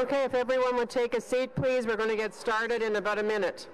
Okay, if everyone would take a seat, please. We're going to get started in about a minute.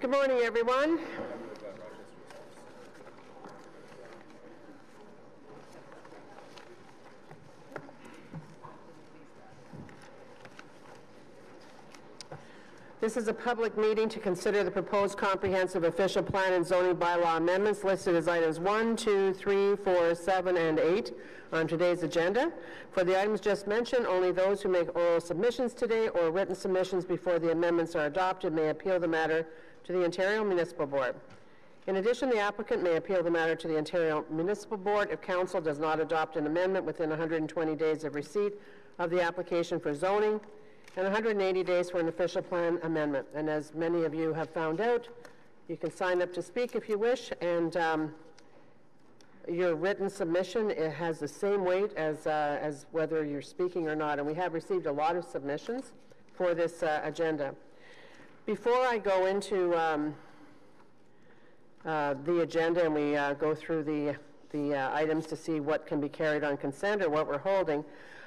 Good morning, everyone. This is a public meeting to consider the proposed comprehensive official plan and zoning bylaw amendments listed as items 1, 2, 3, 4, 7, and 8 on today's agenda. For the items just mentioned, only those who make oral submissions today or written submissions before the amendments are adopted may appeal the matter to the Ontario Municipal Board. In addition, the applicant may appeal the matter to the Ontario Municipal Board if Council does not adopt an amendment within 120 days of receipt of the application for zoning, and 180 days for an official plan amendment. And as many of you have found out, you can sign up to speak if you wish, and your written submission, it has the same weight as whether you're speaking or not. And we have received a lot of submissions for this agenda. Before I go into the agenda and we go through the items to see what can be carried on consent or what we're holding,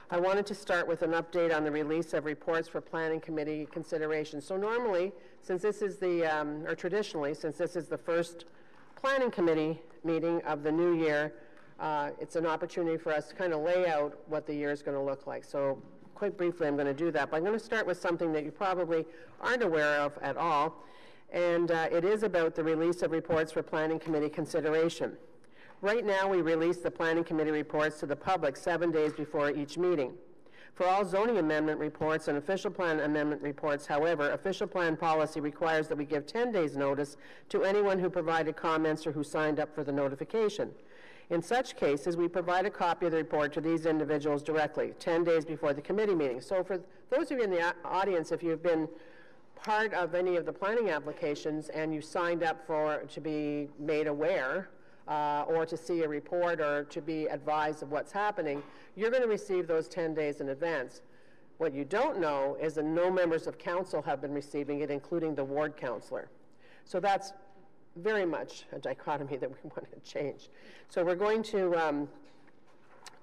I wanted to start with an update on the release of reports for Planning Committee consideration. So normally, since this is or traditionally, since this is the first Planning Committee meeting of the new year, it's an opportunity for us to kind of lay out what the year is going to look like. So quite briefly, I'm going to do that. But I'm going to start with something that you probably aren't aware of at all, and it is about the release of reports for Planning Committee consideration. Right now, we release the Planning Committee reports to the public 7 days before each meeting. For all zoning amendment reports and official plan amendment reports, however, official plan policy requires that we give 10 days notice to anyone who provided comments or who signed up for the notification. In such cases, we provide a copy of the report to these individuals directly, 10 days before the committee meeting. So for those of you in the audience, if you've been part of any of the planning applications and you signed up to be made aware or to see a report or to be advised of what's happening, you're going to receive those 10 days in advance. What you don't know is that no members of council have been receiving it, including the ward councillor. So that's very much a dichotomy that we want to change. So we're going to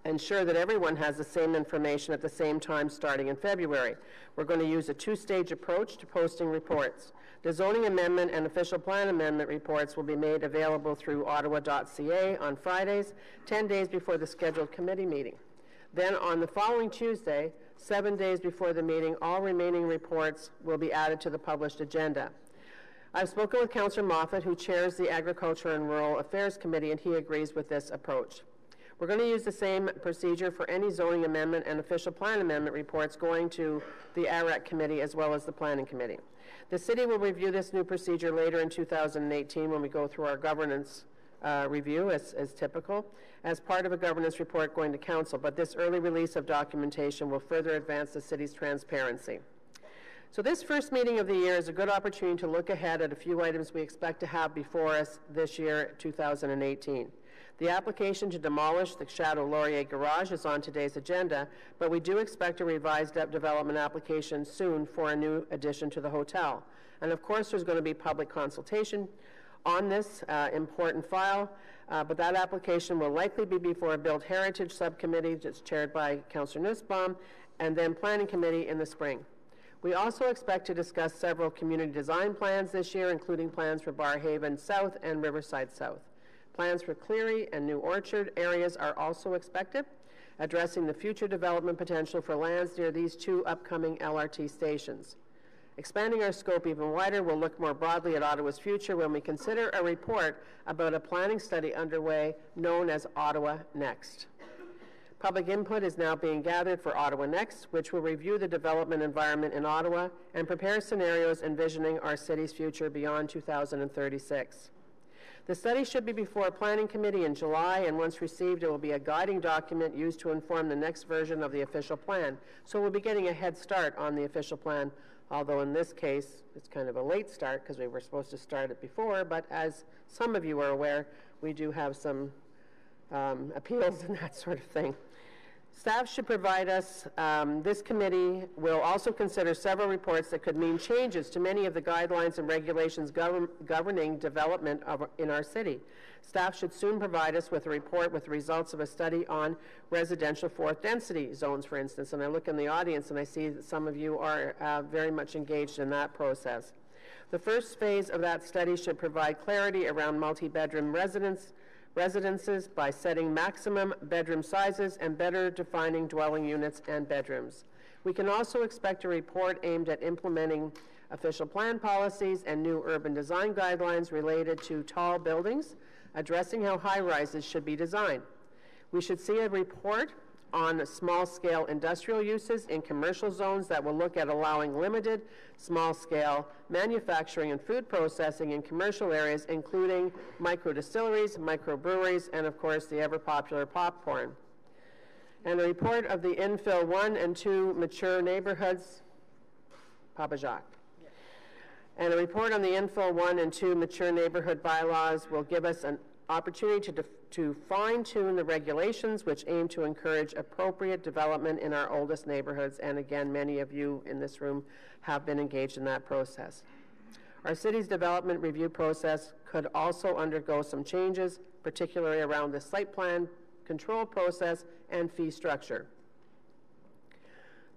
ensure that everyone has the same information at the same time starting in February. We're going to use a two-stage approach to posting reports. The zoning amendment and official plan amendment reports will be made available through ottawa.ca on Fridays, 10 days before the scheduled committee meeting. Then on the following Tuesday, 7 days before the meeting, all remaining reports will be added to the published agenda. I've spoken with Councillor Moffat, who chairs the Agriculture and Rural Affairs Committee, and he agrees with this approach. We're going to use the same procedure for any zoning amendment and official plan amendment reports going to the ARAC Committee as well as the Planning Committee. The City will review this new procedure later in 2018 when we go through our governance review, as typical, as part of a governance report going to Council, but this early release of documentation will further advance the City's transparency. So this first meeting of the year is a good opportunity to look ahead at a few items we expect to have before us this year, 2018. The application to demolish the Chateau Laurier garage is on today's agenda, but we do expect a revised development application soon for a new addition to the hotel. And of course, there's going to be public consultation on this important file, but that application will likely be before a Build Heritage Subcommittee that's chaired by Councillor Nussbaum, and then Planning Committee in the spring. We also expect to discuss several community design plans this year, including plans for Barrhaven South and Riverside South. Plans for Cleary and New Orchard areas are also expected, addressing the future development potential for lands near these two upcoming LRT stations. Expanding our scope even wider, we'll look more broadly at Ottawa's future when we consider a report about a planning study underway known as Ottawa Next. Public input is now being gathered for Ottawa Next, which will review the development environment in Ottawa and prepare scenarios envisioning our city's future beyond 2036. The study should be before a Planning Committee in July, and once received, it will be a guiding document used to inform the next version of the official plan. So we'll be getting a head start on the official plan, although in this case, it's kind of a late start because we were supposed to start it before, but as some of you are aware, we do have some appeals and that sort of thing. Staff should provide us, this committee will also consider several reports that could mean changes to many of the guidelines and regulations governing development in our city. Staff should soon provide us with a report with the results of a study on residential fourth density zones, for instance. And I look in the audience and I see that some of you are very much engaged in that process. The first phase of that study should provide clarity around multi-bedroom residences by setting maximum bedroom sizes and better defining dwelling units and bedrooms. We can also expect a report aimed at implementing official plan policies and new urban design guidelines related to tall buildings, addressing how high-rises should be designed. We should see a report on small-scale industrial uses in commercial zones that will look at allowing limited small-scale manufacturing and food processing in commercial areas, including micro-distilleries, microbreweries, and of course the ever-popular popcorn. And a report of the infill 1 and 2 mature neighborhoods, Papa Jacques. And a report on the infill 1 and 2 mature neighborhood bylaws will give us an opportunity to fine-tune the regulations which aim to encourage appropriate development in our oldest neighborhoods, and again, many of you in this room have been engaged in that process. Our city's development review process could also undergo some changes, particularly around the site plan control process and fee structure.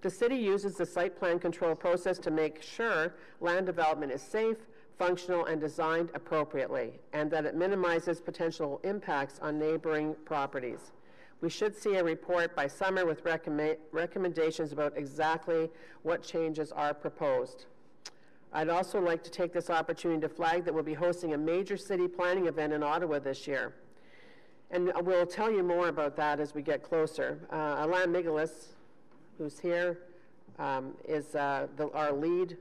The city uses the site plan control process to make sure land development is safe, functional, and designed appropriately, and that it minimizes potential impacts on neighboring properties. We should see a report by summer with recommendations about exactly what changes are proposed. I'd also like to take this opportunity to flag that we'll be hosting a major city planning event in Ottawa this year. And we'll tell you more about that as we get closer. Alain Migalis, who's here, is our lead.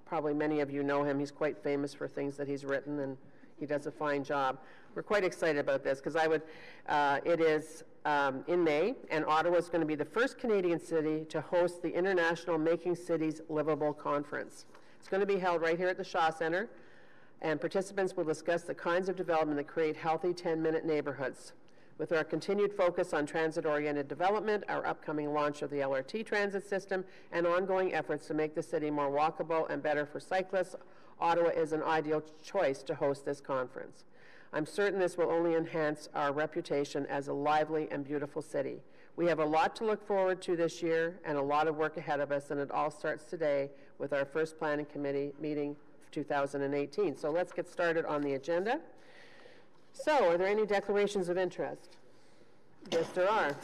Probably many of you know him. He's quite famous for things that he's written, and he does a fine job. We're quite excited about this because it is in May, and Ottawa is going to be the first Canadian city to host the International Making Cities Livable Conference. It's going to be held right here at the Shaw Centre, and participants will discuss the kinds of development that create healthy 10-minute neighborhoods. With our continued focus on transit-oriented development, our upcoming launch of the LRT transit system, and ongoing efforts to make the city more walkable and better for cyclists, Ottawa is an ideal choice to host this conference. I'm certain this will only enhance our reputation as a lively and beautiful city. We have a lot to look forward to this year and a lot of work ahead of us, and it all starts today with our first planning committee meeting of 2018. So let's get started on the agenda. So, are there any declarations of interest? Yes, there are.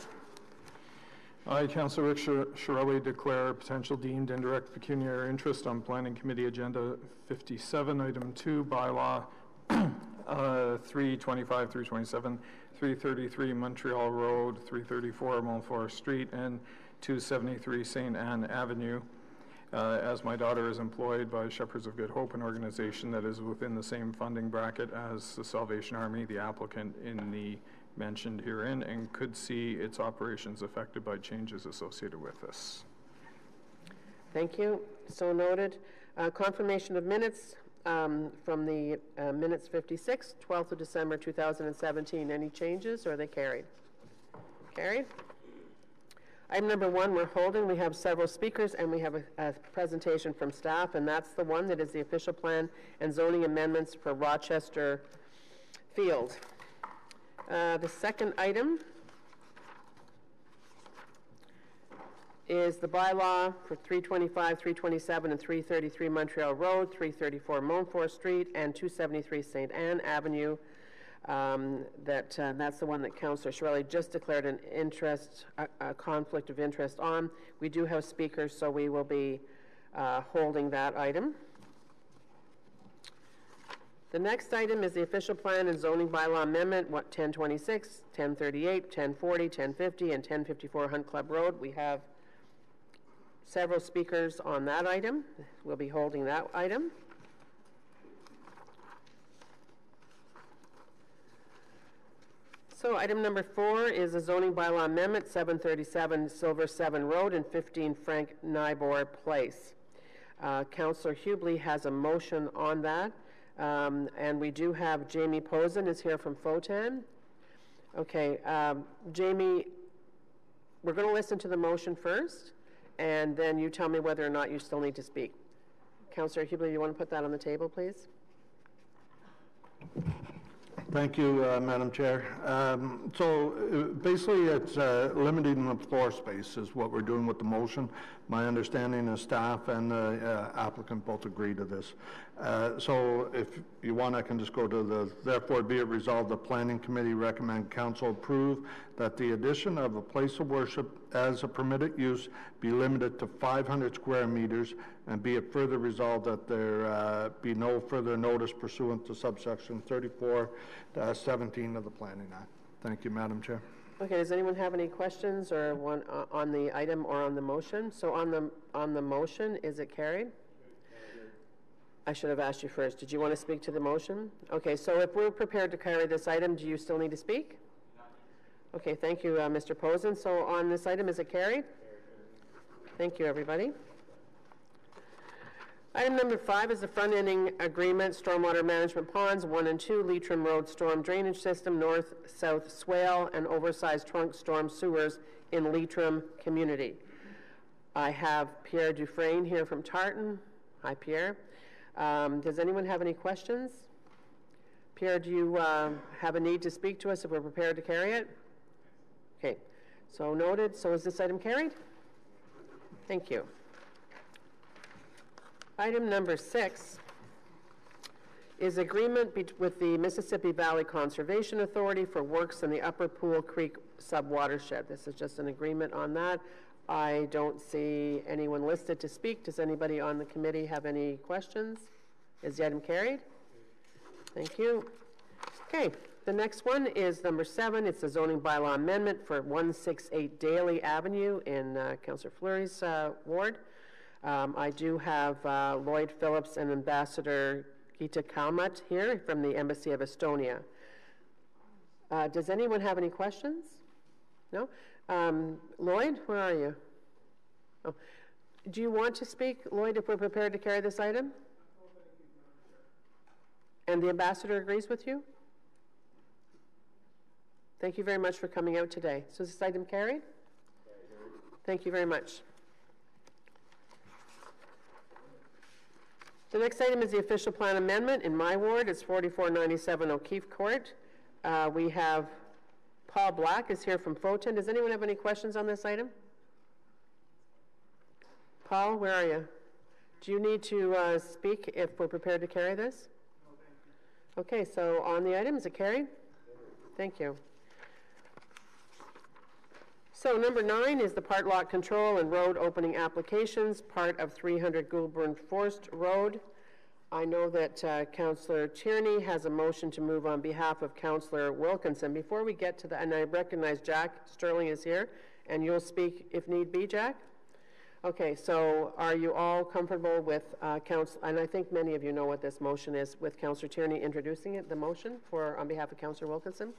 I, Councillor Rick Shirelli, declare potential deemed indirect pecuniary interest on Planning Committee Agenda 57, Item 2, Bylaw 325, 327, 333 Montreal Road, 334 Montfort Street, and 273 St. Anne Avenue. As my daughter is employed by Shepherds of Good Hope, an organization that is within the same funding bracket as the Salvation Army, the applicant in the mentioned herein, and could see its operations affected by changes associated with this. Thank you. So noted. Confirmation of minutes from the minutes 56, 12th of December 2017. Any changes, or are they carried? Carried. Item number 1, we're holding. We have several speakers, and we have a presentation from staff, and that's the one that is the official plan and zoning amendments for Rochester Field. The second item is the bylaw for 325, 327, and 333 Montreal Road, 334 Montfort Street, and 273 St. Anne Avenue. That's the one that Councillor Shirley just declared an interest, a conflict of interest on. We do have speakers, so we will be holding that item. The next item is the official plan and zoning bylaw amendment, 1026, 1038, 1040, 1050, and 1054 Hunt Club Road. We have several speakers on that item. We'll be holding that item. So item number 4 is a zoning bylaw amendment, 737 Silver 7 Road and 15 Frank Nybor Place. Councillor Hubley has a motion on that, and we do have Jamie Posen is here from FOTAN. Okay, Jamie, we're going to listen to the motion first, and then you tell me whether or not you still need to speak. Councillor Hubley, you want to put that on the table, please? Thank you, Madam Chair. Basically, it's limiting the floor space is what we're doing with the motion. My understanding is staff and the applicant both agree to this. So if you want, I can just go to the, therefore be it resolved, the Planning Committee recommend Council approve that the addition of a place of worship as a permitted use be limited to 500 square meters, and be it further resolved that there be no further notice pursuant to subsection 34-17 of the Planning Act. Thank you, Madam Chair. Okay, does anyone have any questions or one on the item or on the motion? So on the motion, is it carried? I should have asked you first. Did you want to speak to the motion? Okay, so if we're prepared to carry this item, do you still need to speak? Okay, thank you, Mr. Posen. So on this item, is it carried? Thank you, everybody. Item number 5 is the front-ending agreement, stormwater management ponds 1 and 2, Leitrim Road storm drainage system, north-south swale, and oversized trunk storm sewers in Leitrim community. I have Pierre Dufresne here from Tartan. Hi, Pierre. Does anyone have any questions? Pierre, do you have a need to speak to us if we're prepared to carry it? Okay, so noted. So is this item carried? Thank you. Item number 6 is agreement with the Mississippi Valley Conservation Authority for works in the Upper Pool Creek subwatershed. This is just an agreement on that. I don't see anyone listed to speak. Does anybody on the committee have any questions? Is the item carried? Thank you. Okay, the next one is number 7. It's the zoning bylaw amendment for 168 Daly Avenue in Councillor Fleury's ward. I do have Lloyd Phillips and Ambassador Gita Kalmat here from the Embassy of Estonia. Does anyone have any questions? No? Lloyd, where are you? Oh. Do you want to speak, Lloyd, if we're prepared to carry this item? And the ambassador agrees with you? Thank you very much for coming out today. So is this item carried? Thank you very much. The next item is the official plan amendment. In my ward, it's 4497 O'Keefe Court. We have Paul Black is here from FOTAN. Does anyone have any questions on this item? Paul, where are you? Do you need to speak if we're prepared to carry this? No, thank you. Okay, so on the item, is it carried? Thank you. So number 9 is the part lot control and road opening applications, part of 300 Goulburn Forest Road. I know that Councillor Tierney has a motion to move on behalf of Councillor Wilkinson. Before we get to that, and I recognize Jack Sterling is here, and you'll speak if need be, Jack? Okay, so are you all comfortable with and I think many of you know what this motion is, with Councillor Tierney introducing it, the motion on behalf of Councillor Wilkinson?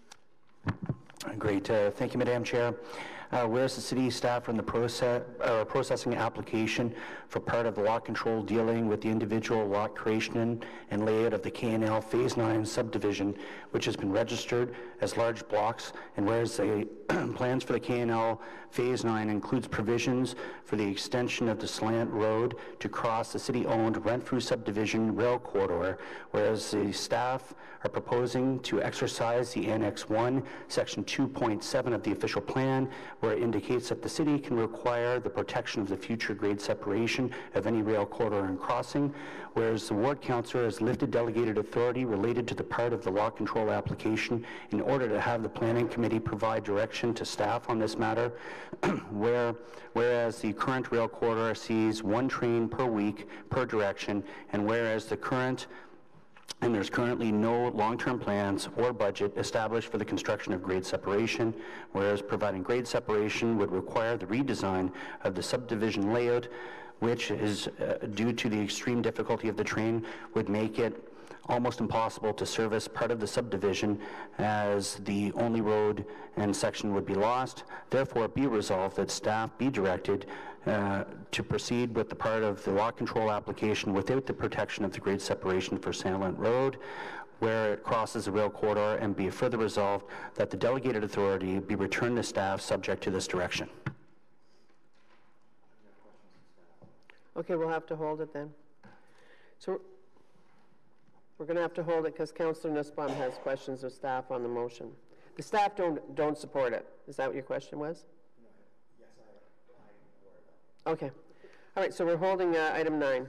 Great. Thank you, Madam Chair. Whereas the city staff are in the processing application for part of the lot control dealing with the individual lot creation and layout of the K&L Phase 9 subdivision, which has been registered as large blocks, and whereas the plans for the K&L Phase 9 includes provisions for the extension of the slant road to cross the city-owned Renfrew subdivision rail corridor, whereas the staff are proposing to exercise the Annex 1, Section 2.7 of the official plan, where it indicates that the city can require the protection of the future grade separation of any rail corridor and crossing, whereas the ward councillor has lifted delegated authority related to the part of the lot control application in order to have the planning committee provide direction to staff on this matter, whereas the current rail corridor sees 1 train per week per direction, and whereas there's currently no long-term plans or budget established for the construction of grade separation, whereas providing grade separation would require the redesign of the subdivision layout, which is due to the extreme difficulty of the train, would make it almost impossible to service part of the subdivision, as the only road and section would be lost. Therefore, be resolved that staff be directed to proceed with the part of the lot control application without the protection of the grade separation for Sandland Road, where it crosses the rail corridor, and be further resolved that the delegated authority be returned to staff subject to this direction. Okay, we'll have to hold it then. So we're going to have to hold it because Councillor Nussbaum has questions of staff on the motion. The staff don't support it. Is that what your question was? No. Yes, I support it. Okay. All right, so we're holding item 9.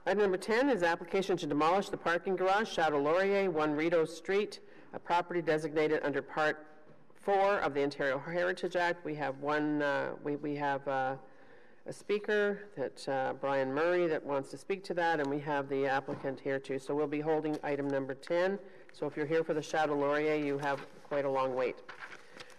Item number 10 is application to demolish the parking garage, Chateau Laurier, 1 Rideau Street, a property designated under Part 4 of the Ontario Heritage Act. We have a speaker, that Brian Murray, that wants to speak to that, and we have the applicant here too. So we'll be holding item number 10. So if you're here for the Chateau Laurier, you have quite a long wait.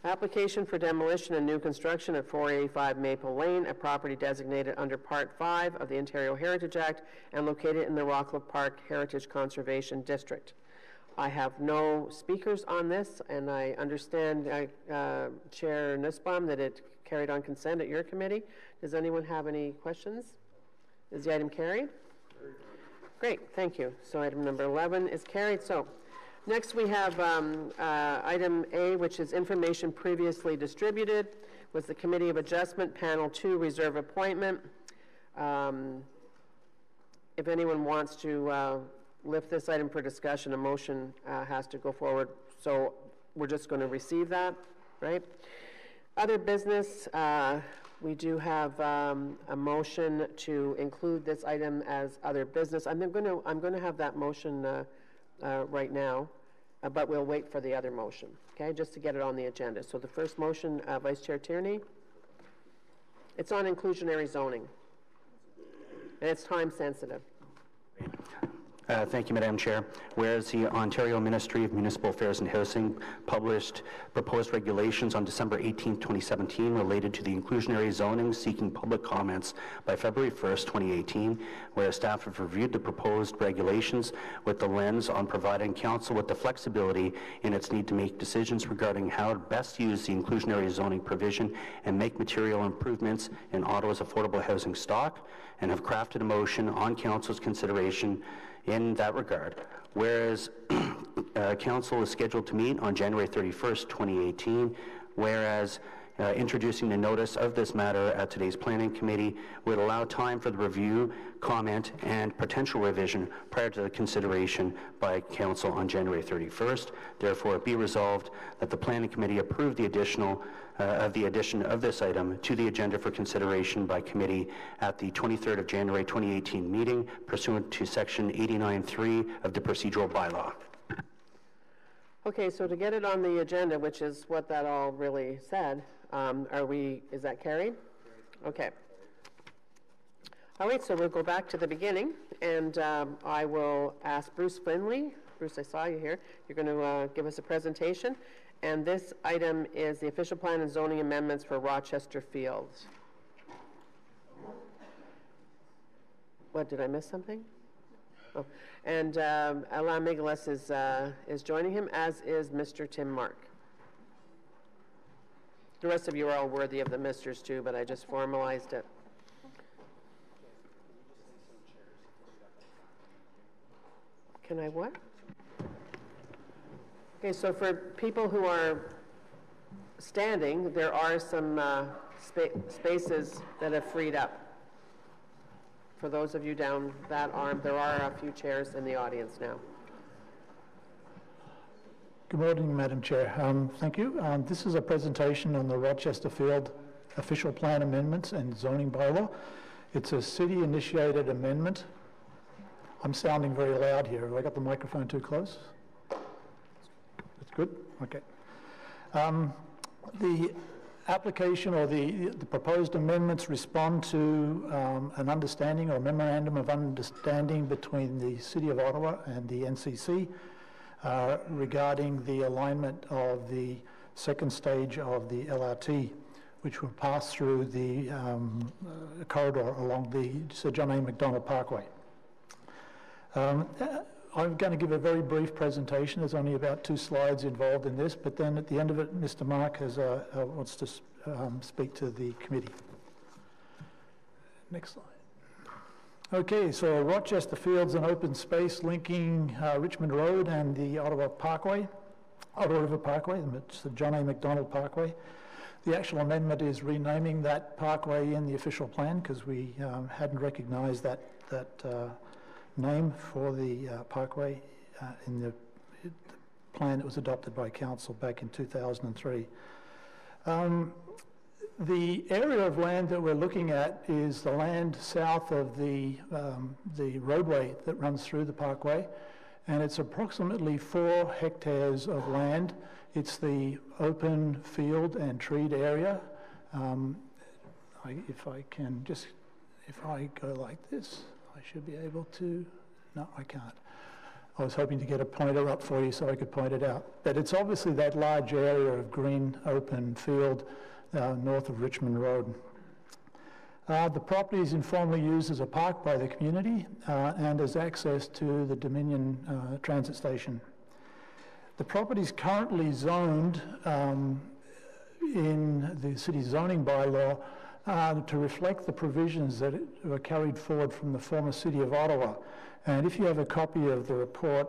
Application for demolition and new construction at 485 Maple Lane, a property designated under Part 5 of the Ontario Heritage Act and located in the Rockcliffe Park Heritage Conservation District. I have no speakers on this, and I understand, Chair Nussbaum, that it carried on consent at your committee. Does anyone have any questions? Is the item carried? Great, thank you. So item number 11 is carried. So next we have item A, which is information previously distributed, was the Committee of Adjustment Panel 2 reserve appointment. If anyone wants to lift this item for discussion, a motion has to go forward. So we're just going to receive that, right? Other business, we do have a motion to include this item as other business. I'm going to have that motion right now, but we'll wait for the other motion, okay, just to get it on the agenda. So the first motion, Vice Chair Tierney, it's on inclusionary zoning, and it's time sensitive. Thank you, Madam Chair. Whereas the Ontario Ministry of Municipal Affairs and Housing published proposed regulations on December 18, 2017 related to the inclusionary zoning, seeking public comments by February 1st, 2018, where staff have reviewed the proposed regulations with the lens on providing council with the flexibility in its need to make decisions regarding how to best use the inclusionary zoning provision and make material improvements in Ottawa's affordable housing stock, and have crafted a motion on council's consideration in that regard. Whereas council is scheduled to meet on January 31st, 2018, whereas introducing the notice of this matter at today's planning committee would allow time for the review, comment, and potential revision prior to the consideration by council on January 31st. Therefore, be resolved that the planning committee approve the addition of this item to the agenda for consideration by committee at the 23rd of January 2018 meeting pursuant to section 89.3 of the procedural bylaw. Okay, so to get it on the agenda, which is what that all really said, is that carried? Okay. All right, so we'll go back to the beginning, and I will ask Bruce Finley. Bruce, I saw you here. You're going to give us a presentation, and this item is the official plan and zoning amendments for Rochester Fields. What, did I miss something? Oh, and Alain Migueles is joining him, as is Mr. Tim Mark. The rest of you are all worthy of the misters too, but I just formalized it. Can I what? Okay, so for people who are standing, there are some spaces that have freed up. For those of you down that arm, there are a few chairs in the audience now. Good morning, Madam Chair. Thank you. This is a presentation on the Rochester Field Official Plan Amendments and Zoning Bylaw. It's a city-initiated amendment. I'm sounding very loud here. Have I got the microphone too close? That's good? Okay. The application or the proposed amendments respond to an understanding or memorandum of understanding between the City of Ottawa and the NCC regarding the alignment of the second stage of the LRT, which will pass through the corridor along the Sir John A. Macdonald Parkway. I'm going to give a very brief presentation. There's only about 2 slides involved in this, but then at the end of it, Mr. Mark wants to speak to the committee. Next slide. Okay, so Rochester Field's an open space linking Richmond Road and the Ottawa Parkway, Ottawa River Parkway, it's the John A. Macdonald Parkway. The actual amendment is renaming that parkway in the official plan because we hadn't recognised that name for the parkway in the plan that was adopted by council back in 2003. The area of land that we're looking at is the land south of the roadway that runs through the parkway, and it's approximately 4 hectares of land. It's the open field and treed area. If I go like this, I should be able to. No, I can't. I was hoping to get a pointer up for you so I could point it out. But it's obviously that large area of green open field north of Richmond Road. The property is informally used as a park by the community and as access to the Dominion transit station. The property is currently zoned in the city's zoning bylaw to reflect the provisions that were carried forward from the former City of Ottawa. And if you have a copy of the report,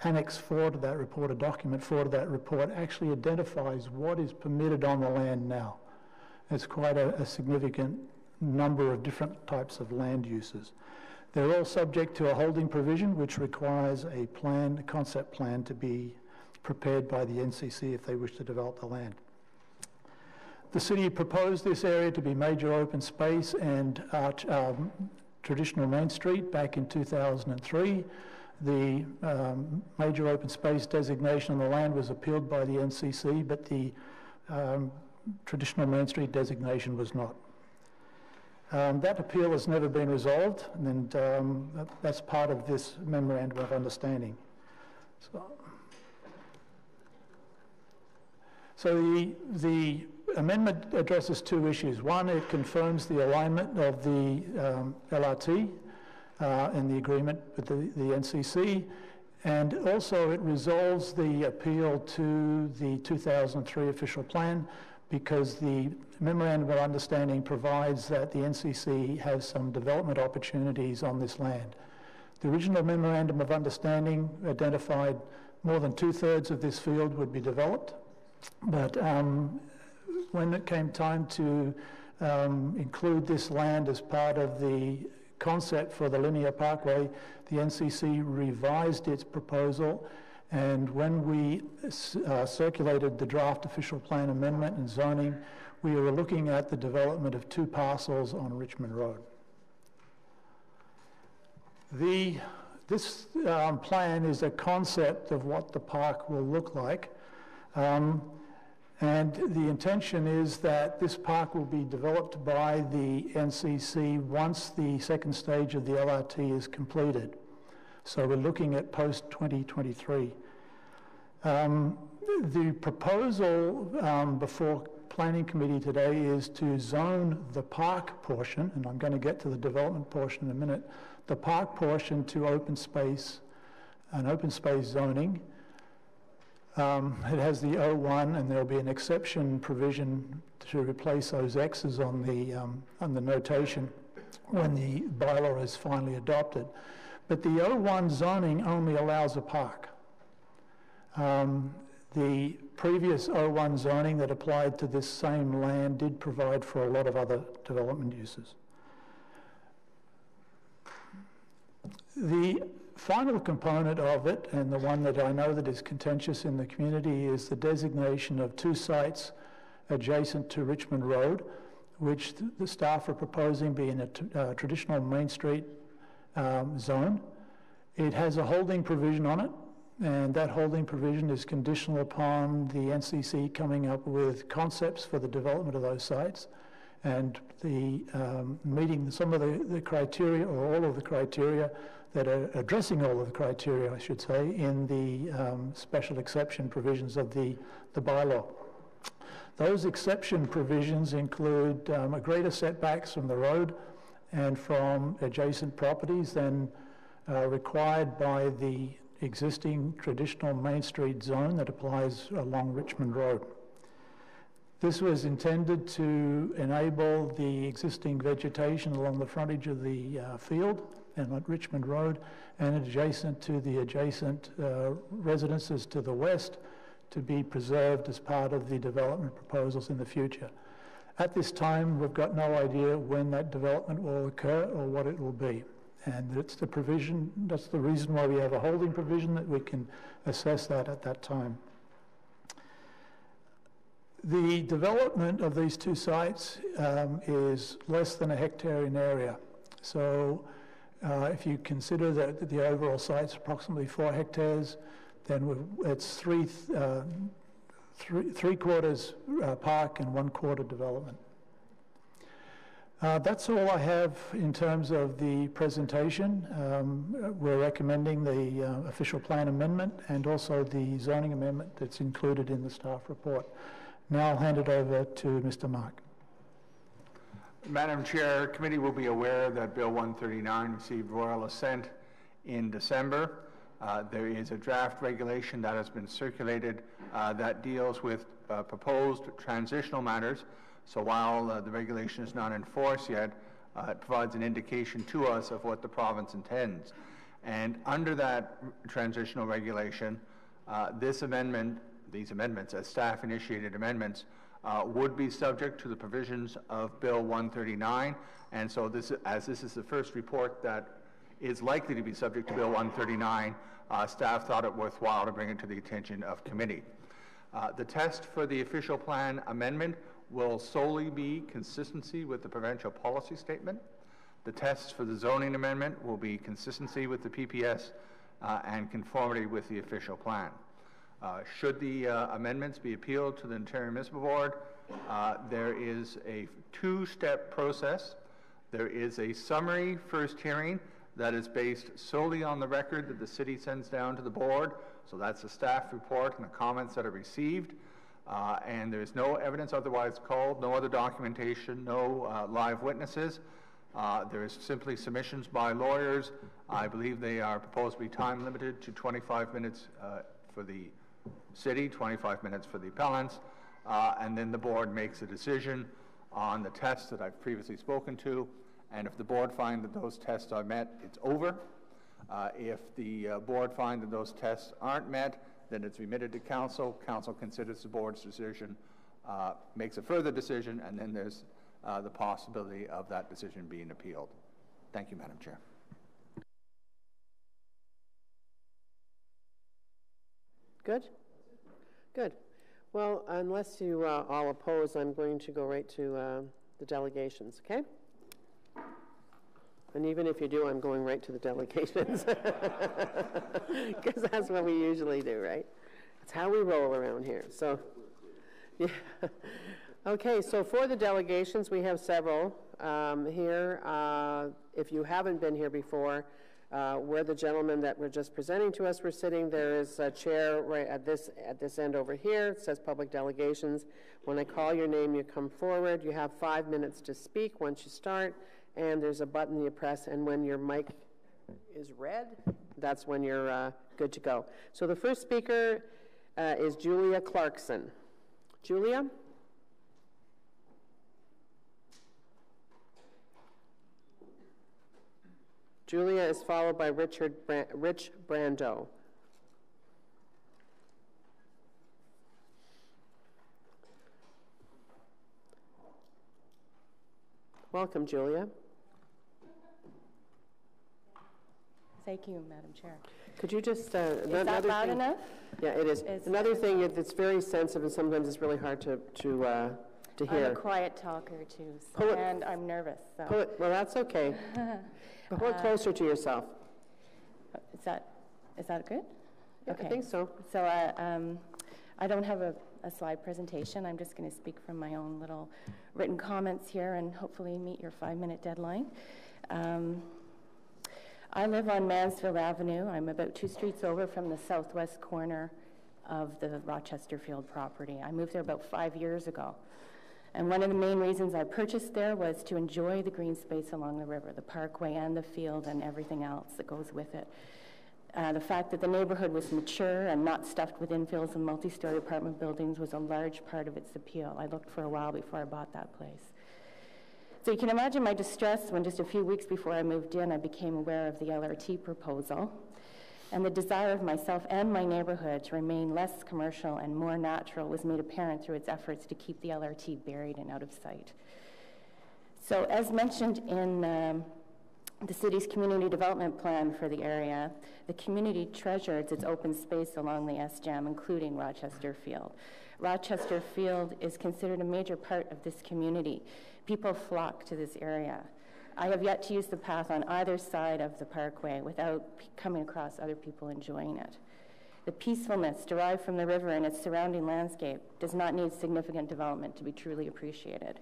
Annex 4 to that report, a document 4 to that report, actually identifies what is permitted on the land now. It's quite a significant number of different types of land uses. They're all subject to a holding provision, which requires a concept plan to be prepared by the NCC if they wish to develop the land. The city proposed this area to be major open space and traditional Main Street back in 2003. The major open space designation on the land was appealed by the NCC, but the traditional Main Street designation was not. That appeal has never been resolved, and that's part of this memorandum of understanding. So the amendment addresses 2 issues. One, it confirms the alignment of the LRT in the agreement with the NCC, and also it resolves the appeal to the 2003 official plan because the memorandum of understanding provides that the NCC has some development opportunities on this land. The original memorandum of understanding identified more than 2/3 of this field would be developed, but when it came time to include this land as part of the concept for the linear parkway, the NCC revised its proposal, and when we circulated the draft official plan amendment and zoning, we were looking at the development of 2 parcels on Richmond Road. This plan is a concept of what the park will look like. And the intention is that this park will be developed by the NCC once the second stage of the LRT is completed. So we're looking at post-2023. The proposal before Planning Committee today is to zone the park portion, and I'm going to get to the development portion in a minute, the park portion to open space, an open space zoning. It has the O1, and there'll be an exception provision to replace those X's on the notation when the bylaw is finally adopted. But the O1 zoning only allows a park. The previous O1 zoning that applied to this same land did provide for a lot of other development uses. The final component of it, and the one that I know that is contentious in the community, is the designation of 2 sites adjacent to Richmond Road, which the staff are proposing be in a traditional Main Street zone. It has a holding provision on it, and that holding provision is conditional upon the NCC coming up with concepts for the development of those sites and the meeting some of the criteria, or all of the criteria, that are addressing all of the criteria, I should say, in the special exception provisions of the bylaw. Those exception provisions include a greater setbacks from the road and from adjacent properties than required by the existing traditional Main Street zone that applies along Richmond Road. This was intended to enable the existing vegetation along the frontage of the field and at Richmond Road and adjacent to the adjacent residences to the west to be preserved as part of the development proposals in the future. At this time, we've got no idea when that development will occur or what it will be. And it's the provision, that's the reason why we have a holding provision, that we can assess that at that time. The development of these 2 sites is less than a hectare in area. So if you consider that the overall site's approximately 4 hectares, then it's three quarters park and 1/4 development. That's all I have in terms of the presentation. We're recommending the official plan amendment and also the zoning amendment that's included in the staff report. Now I'll hand it over to Mr. Mark. Madam Chair, committee will be aware that Bill 139 received royal assent in December. There is a draft regulation that has been circulated that deals with proposed transitional matters. So while the regulation is not in force yet, it provides an indication to us of what the province intends. And under that transitional regulation, these amendments, as staff-initiated amendments, would be subject to the provisions of Bill 139. And so as this is the first report that is likely to be subject to Bill 139, staff thought it worthwhile to bring it to the attention of committee. The test for the official plan amendment will solely be consistency with the provincial policy statement. The tests for the zoning amendment will be consistency with the PPS and conformity with the official plan. Should the amendments be appealed to the Ontario Municipal Board, there is a 2-step process. There is a summary first hearing that is based solely on the record that the city sends down to the board. So that's the staff report and the comments that are received. And there's no evidence otherwise called, no other documentation, no live witnesses. There is simply submissions by lawyers. I believe they are proposed to be time limited to 25 minutes for the city, 25 minutes for the appellants, and then the board makes a decision on the tests that I've previously spoken to, and if the board finds that those tests are met, it's over. If the board finds that those tests aren't met, then it's remitted to council. Council considers the board's decision, makes a further decision, and then there's the possibility of that decision being appealed. Thank you, Madam Chair. Good? Good. Well, unless you all oppose, I'm going to go right to the delegations, okay? And even if you do, I'm going right to the delegations. Because that's what we usually do, right? It's how we roll around here. So, yeah. Okay, so for the delegations, we have several here. If you haven't been here before, Where the gentleman that we're just presenting to us were sitting, there is a chair right at this end over here. It says public delegations. When I call your name, you come forward. You have 5 minutes to speak once you start, and there's a button you press, and when your mic is red, that's when you're good to go. So the first speaker is Julia Clarkson. Julia? Julia is followed by Rich Brando. Welcome, Julia. Thank you, Madam Chair. Could you just... is that loud enough? Yeah, it is. Another thing that's very sensitive, and sometimes it's really hard to hear. I'm a quiet talker, too, and I'm nervous. So. Well, that's okay. Pull it closer to yourself. Is that good? Yeah, okay. I think so. So I don't have a slide presentation. I'm just going to speak from my own little written comments here and hopefully meet your 5-minute deadline. I live on Mansfield Avenue. I'm about 2 streets over from the southwest corner of the Rochester Field property. I moved there about 5 years ago. And one of the main reasons I purchased there was to enjoy the green space along the river, the parkway and the field and everything else that goes with it. The fact that the neighborhood was mature and not stuffed with infills and multi-story apartment buildings was a large part of its appeal. I looked for a while before I bought that place. So you can imagine my distress when just a few weeks before I moved in, I became aware of the LRT proposal. And the desire of myself and my neighborhood to remain less commercial and more natural was made apparent through its efforts to keep the LRT buried and out of sight. So as mentioned in the city's community development plan for the area, the community treasures its open space along the SJAM, including Rochester Field. Rochester Field is considered a major part of this community. People flock to this area. I have yet to use the path on either side of the parkway without coming across other people enjoying it. The peacefulness derived from the river and its surrounding landscape does not need significant development to be truly appreciated.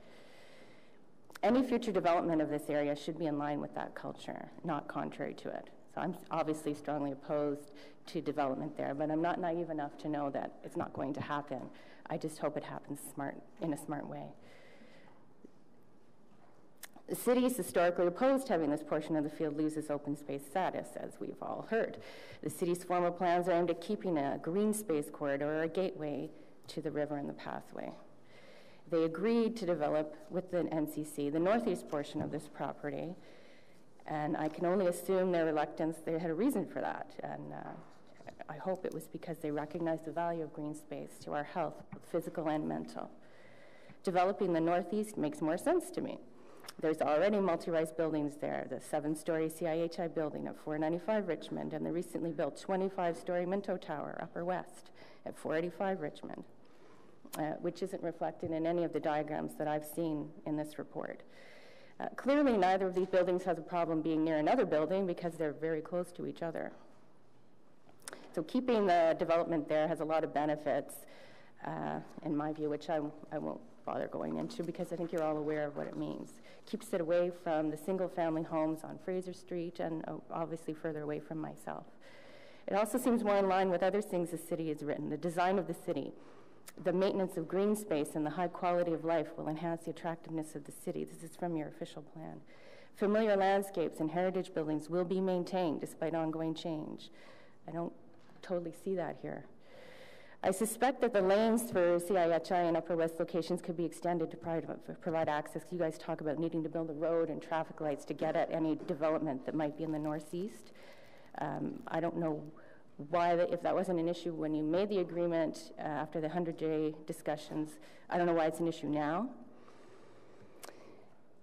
Any future development of this area should be in line with that culture, not contrary to it. So I'm obviously strongly opposed to development there, but I'm not naive enough to know that it's not going to happen. I just hope it happens in a smart way. The city is historically opposed to having this portion of the field lose its open space status, as we've all heard. The city's formal plans are aimed at keeping a green space corridor or a gateway to the river and the pathway. They agreed to develop with the NCC the northeast portion of this property, and I can only assume their reluctance, they had a reason for that, and I hope it was because they recognized the value of green space to our health, physical and mental. Developing the northeast makes more sense to me. There's already multi-rise buildings there, the 7-story CIHI building at 495 Richmond and the recently built 25-story Minto Tower, Upper West, at 485 Richmond, which isn't reflected in any of the diagrams that I've seen in this report. Clearly, neither of these buildings has a problem being near another building because they're very close to each other. So keeping the development there has a lot of benefits, in my view, which I won't bother going into because I think you're all aware of what it means. Keeps it away from the single-family homes on Fraser Street and obviously further away from myself. It also seems more in line with other things the city has written. The design of the city, the maintenance of green space, and the high quality of life will enhance the attractiveness of the city. This is from your official plan. Familiar landscapes and heritage buildings will be maintained despite ongoing change. I don't totally see that here. I suspect that the lanes for CIHI and Upper West locations could be extended to provide access. You guys talk about needing to build a road and traffic lights to get at any development that might be in the northeast. I don't know why, if that wasn't an issue when you made the agreement after the 100-day discussions, I don't know why it's an issue now.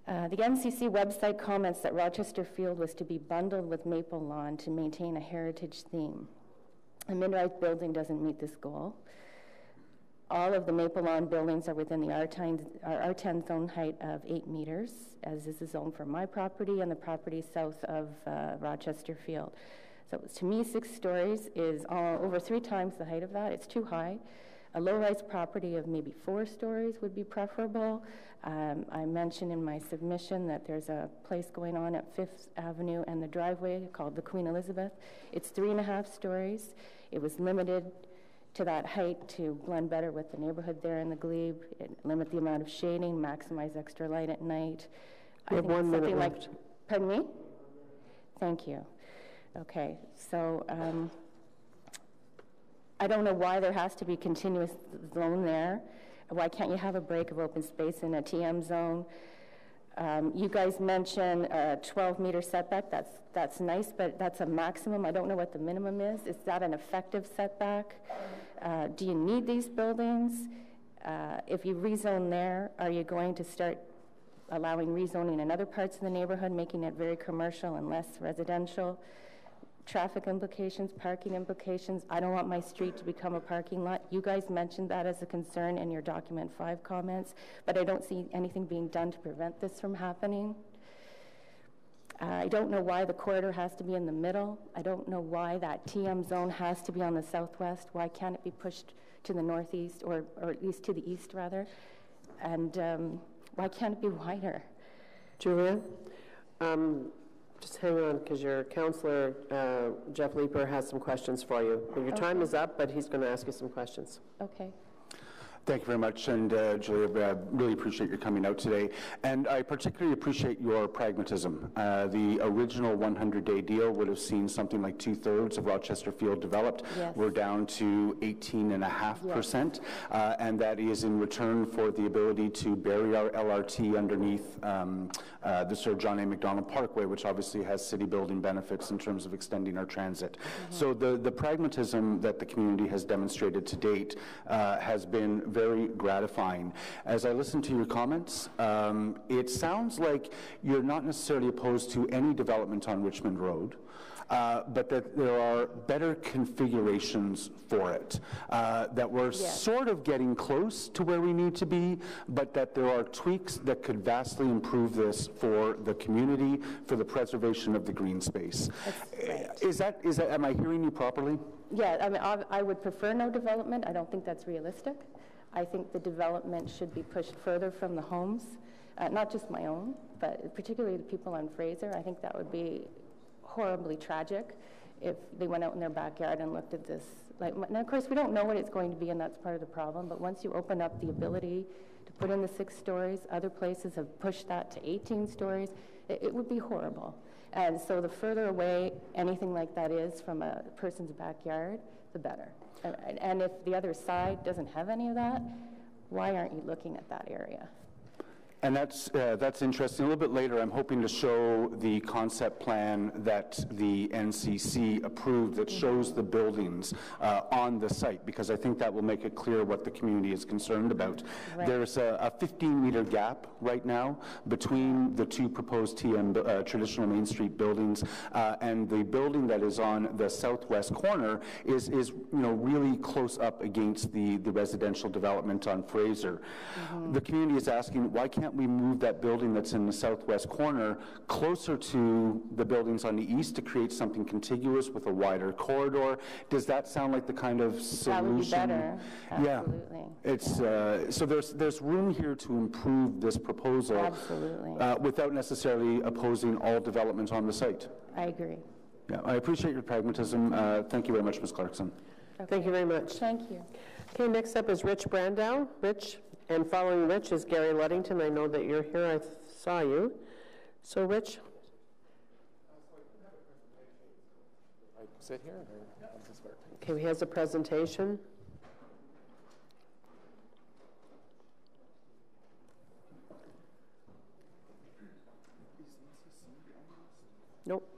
The NCC website comments that Rochester Field was to be bundled with Maple Lawn to maintain a heritage theme. A mid-rise building doesn't meet this goal. All of the Maple Lawn buildings are within the R10 zone height of 8 meters, as is the zone for my property and the property south of Rochester Field. So to me, 6 stories is over 3 times the height of that. It's too high. A low-rise property of maybe 4 stories would be preferable. I mentioned in my submission that there's a place going on at 5th Avenue and the driveway called the Queen Elizabeth. It's 3.5 stories. It was limited to that height to blend better with the neighborhood there in the glebe, limit the amount of shading, maximize extra light at night. We have 1 minute left. Pardon me? Thank you. Okay, so I don't know why there has to be continuous zone there. Why can't you have a break of open space in a TM zone? You guys mentioned a 12-meter setback. That's nice, but that's a maximum. I don't know what the minimum is. Is that an effective setback? Do you need these buildings? If you rezone there, are you going to start allowing rezoning in other parts of the neighborhood, making it very commercial and less residential? Traffic implications, parking implications. I don't want my street to become a parking lot. You guys mentioned that as a concern in your document 5 comments, but I don't see anything being done to prevent this from happening. I don't know why the corridor has to be in the middle. I don't know why that TM zone has to be on the southwest. Why can't it be pushed to the northeast, or at least to the east, rather? And why can't it be wider? Julia? Just hang on, because your counselor, Jeff Leeper, has some questions for you. Your time is up, but he's going to ask you some questions. Okay. Thank you very much, and Julia, I really appreciate your coming out today. And I particularly appreciate your pragmatism. The original 100-day deal would have seen something like 2/3 of Rochester Field developed. Yes. We're down to 18.5%, yes. And that is in return for the ability to bury our LRT underneath the Sir John A. Macdonald Parkway, which obviously has city building benefits in terms of extending our transit. Mm-hmm. So the pragmatism that the community has demonstrated to date has been very gratifying. As I listen to your comments, it sounds like you're not necessarily opposed to any development on Richmond Road, but that there are better configurations for it, that we're sort of getting close to where we need to be, but that there are tweaks that could vastly improve this for the community, for the preservation of the green space. Right. Is that, am I hearing you properly? Yeah, I mean, I would prefer no development. I don't think that's realistic. I think the development should be pushed further from the homes, not just my own, but particularly the people on Fraser. I think that would be horribly tragic if they went out in their backyard and looked at this. Now, of course, we don't know what it's going to be, and that's part of the problem, but once you open up the ability to put in the 6 stories, other places have pushed that to 18 stories, it would be horrible. And so the further away anything like that is from a person's backyard, the better. And if the other side doesn't have any of that, why aren't you looking at that area? And that's interesting. A little bit later, I'm hoping to show the concept plan that the NCC approved that shows the buildings on the site, because I think that will make it clear what the community is concerned about. Right. There's a 15-meter gap right now between the 2 proposed TM traditional Main Street buildings, and the building that is on the southwest corner is really close up against the residential development on Fraser. Mm-hmm. The community is asking, why can't we move that building that's in the southwest corner closer to the buildings on the east to create something contiguous with a wider corridor? Does that sound like the kind of solution? That would be better. Absolutely. Yeah. It's so there's room here to improve this proposal. Absolutely. Without necessarily opposing all development on the site. I agree. Yeah, I appreciate your pragmatism. Thank you very much, Ms. Clarkson. Okay. Thank you very much. Thank you. Okay, next up is Rich Brandow. Rich. And following Rich is Gary Luddington. I know that you're here. I saw you. So, Rich? I sit here? Or how does this work? Okay, he has a presentation. Nope.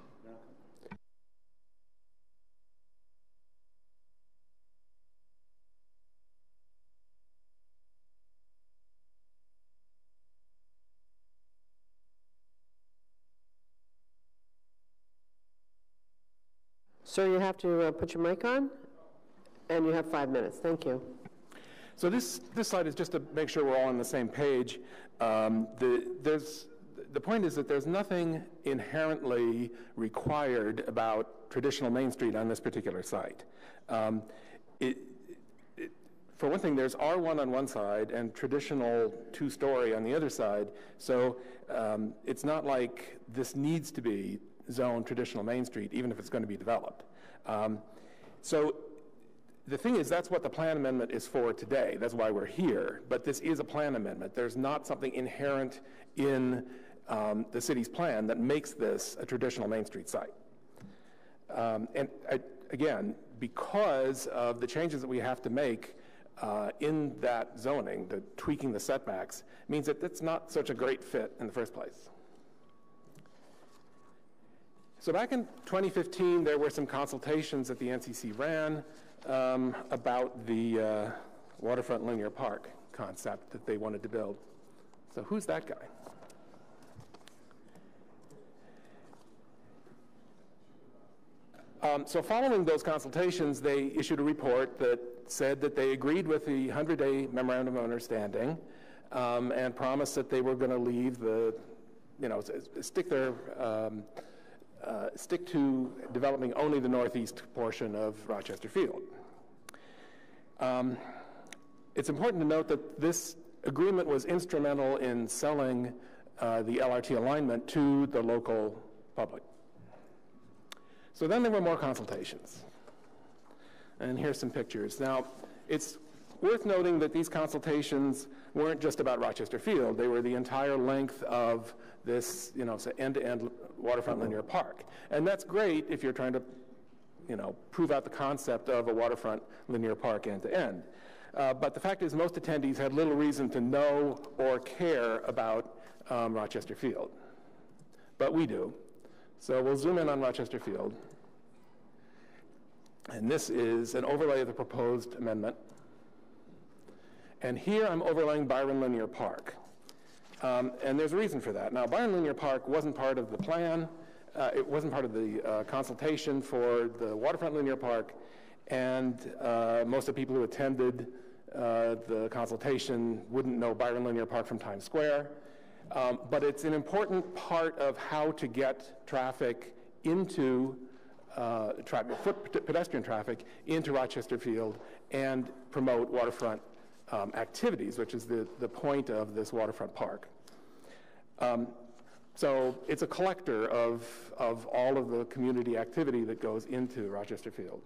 Sir, you have to put your mic on, and you have 5 minutes. Thank you. So this slide is just to make sure we're all on the same page. The point is that there's nothing inherently required about traditional Main Street on this particular site. For one thing, there's R1 on one side and traditional two-story on the other side, so it's not like this needs to be zoned traditional Main Street, even if it's going to be developed. So the thing is, that's what the plan amendment is for today. That's why we're here. But this is a plan amendment. There's not something inherent in the city's plan that makes this a traditional Main Street site. Again, because of the changes that we have to make in that zoning, the tweaking the setbacks, means that it's not such a great fit in the first place. So back in 2015, there were some consultations that the NCC ran about the waterfront linear park concept that they wanted to build. So who's that guy? So following those consultations, they issued a report that said that they agreed with the 100-day memorandum of understanding and promised that they were going to leave the, stick to developing only the northeast portion of Rochester Field. It's important to note that this agreement was instrumental in selling the LRT alignment to the local public. So then there were more consultations. And here's some pictures. Now, it's worth noting that these consultations weren't just about Rochester Field. They were the entire length of this, end-to-end waterfront linear park. And that's great if you're trying to, prove out the concept of a waterfront linear park end-to-end. But the fact is most attendees had little reason to know or care about Rochester Field. But we do. So we'll zoom in on Rochester Field. And this is an overlay of the proposed amendment. And here I'm overlaying Byron Linear Park. And there's a reason for that. Now, Byron Linear Park wasn't part of the plan. It wasn't part of the consultation for the waterfront linear park. And most of the people who attended the consultation wouldn't know Byron Linear Park from Times Square. But it's an important part of how to get traffic into pedestrian traffic into Rochester Field and promote waterfront activities, which is the point of this waterfront park. So it's a collector of all of the community activity that goes into Rochester Field.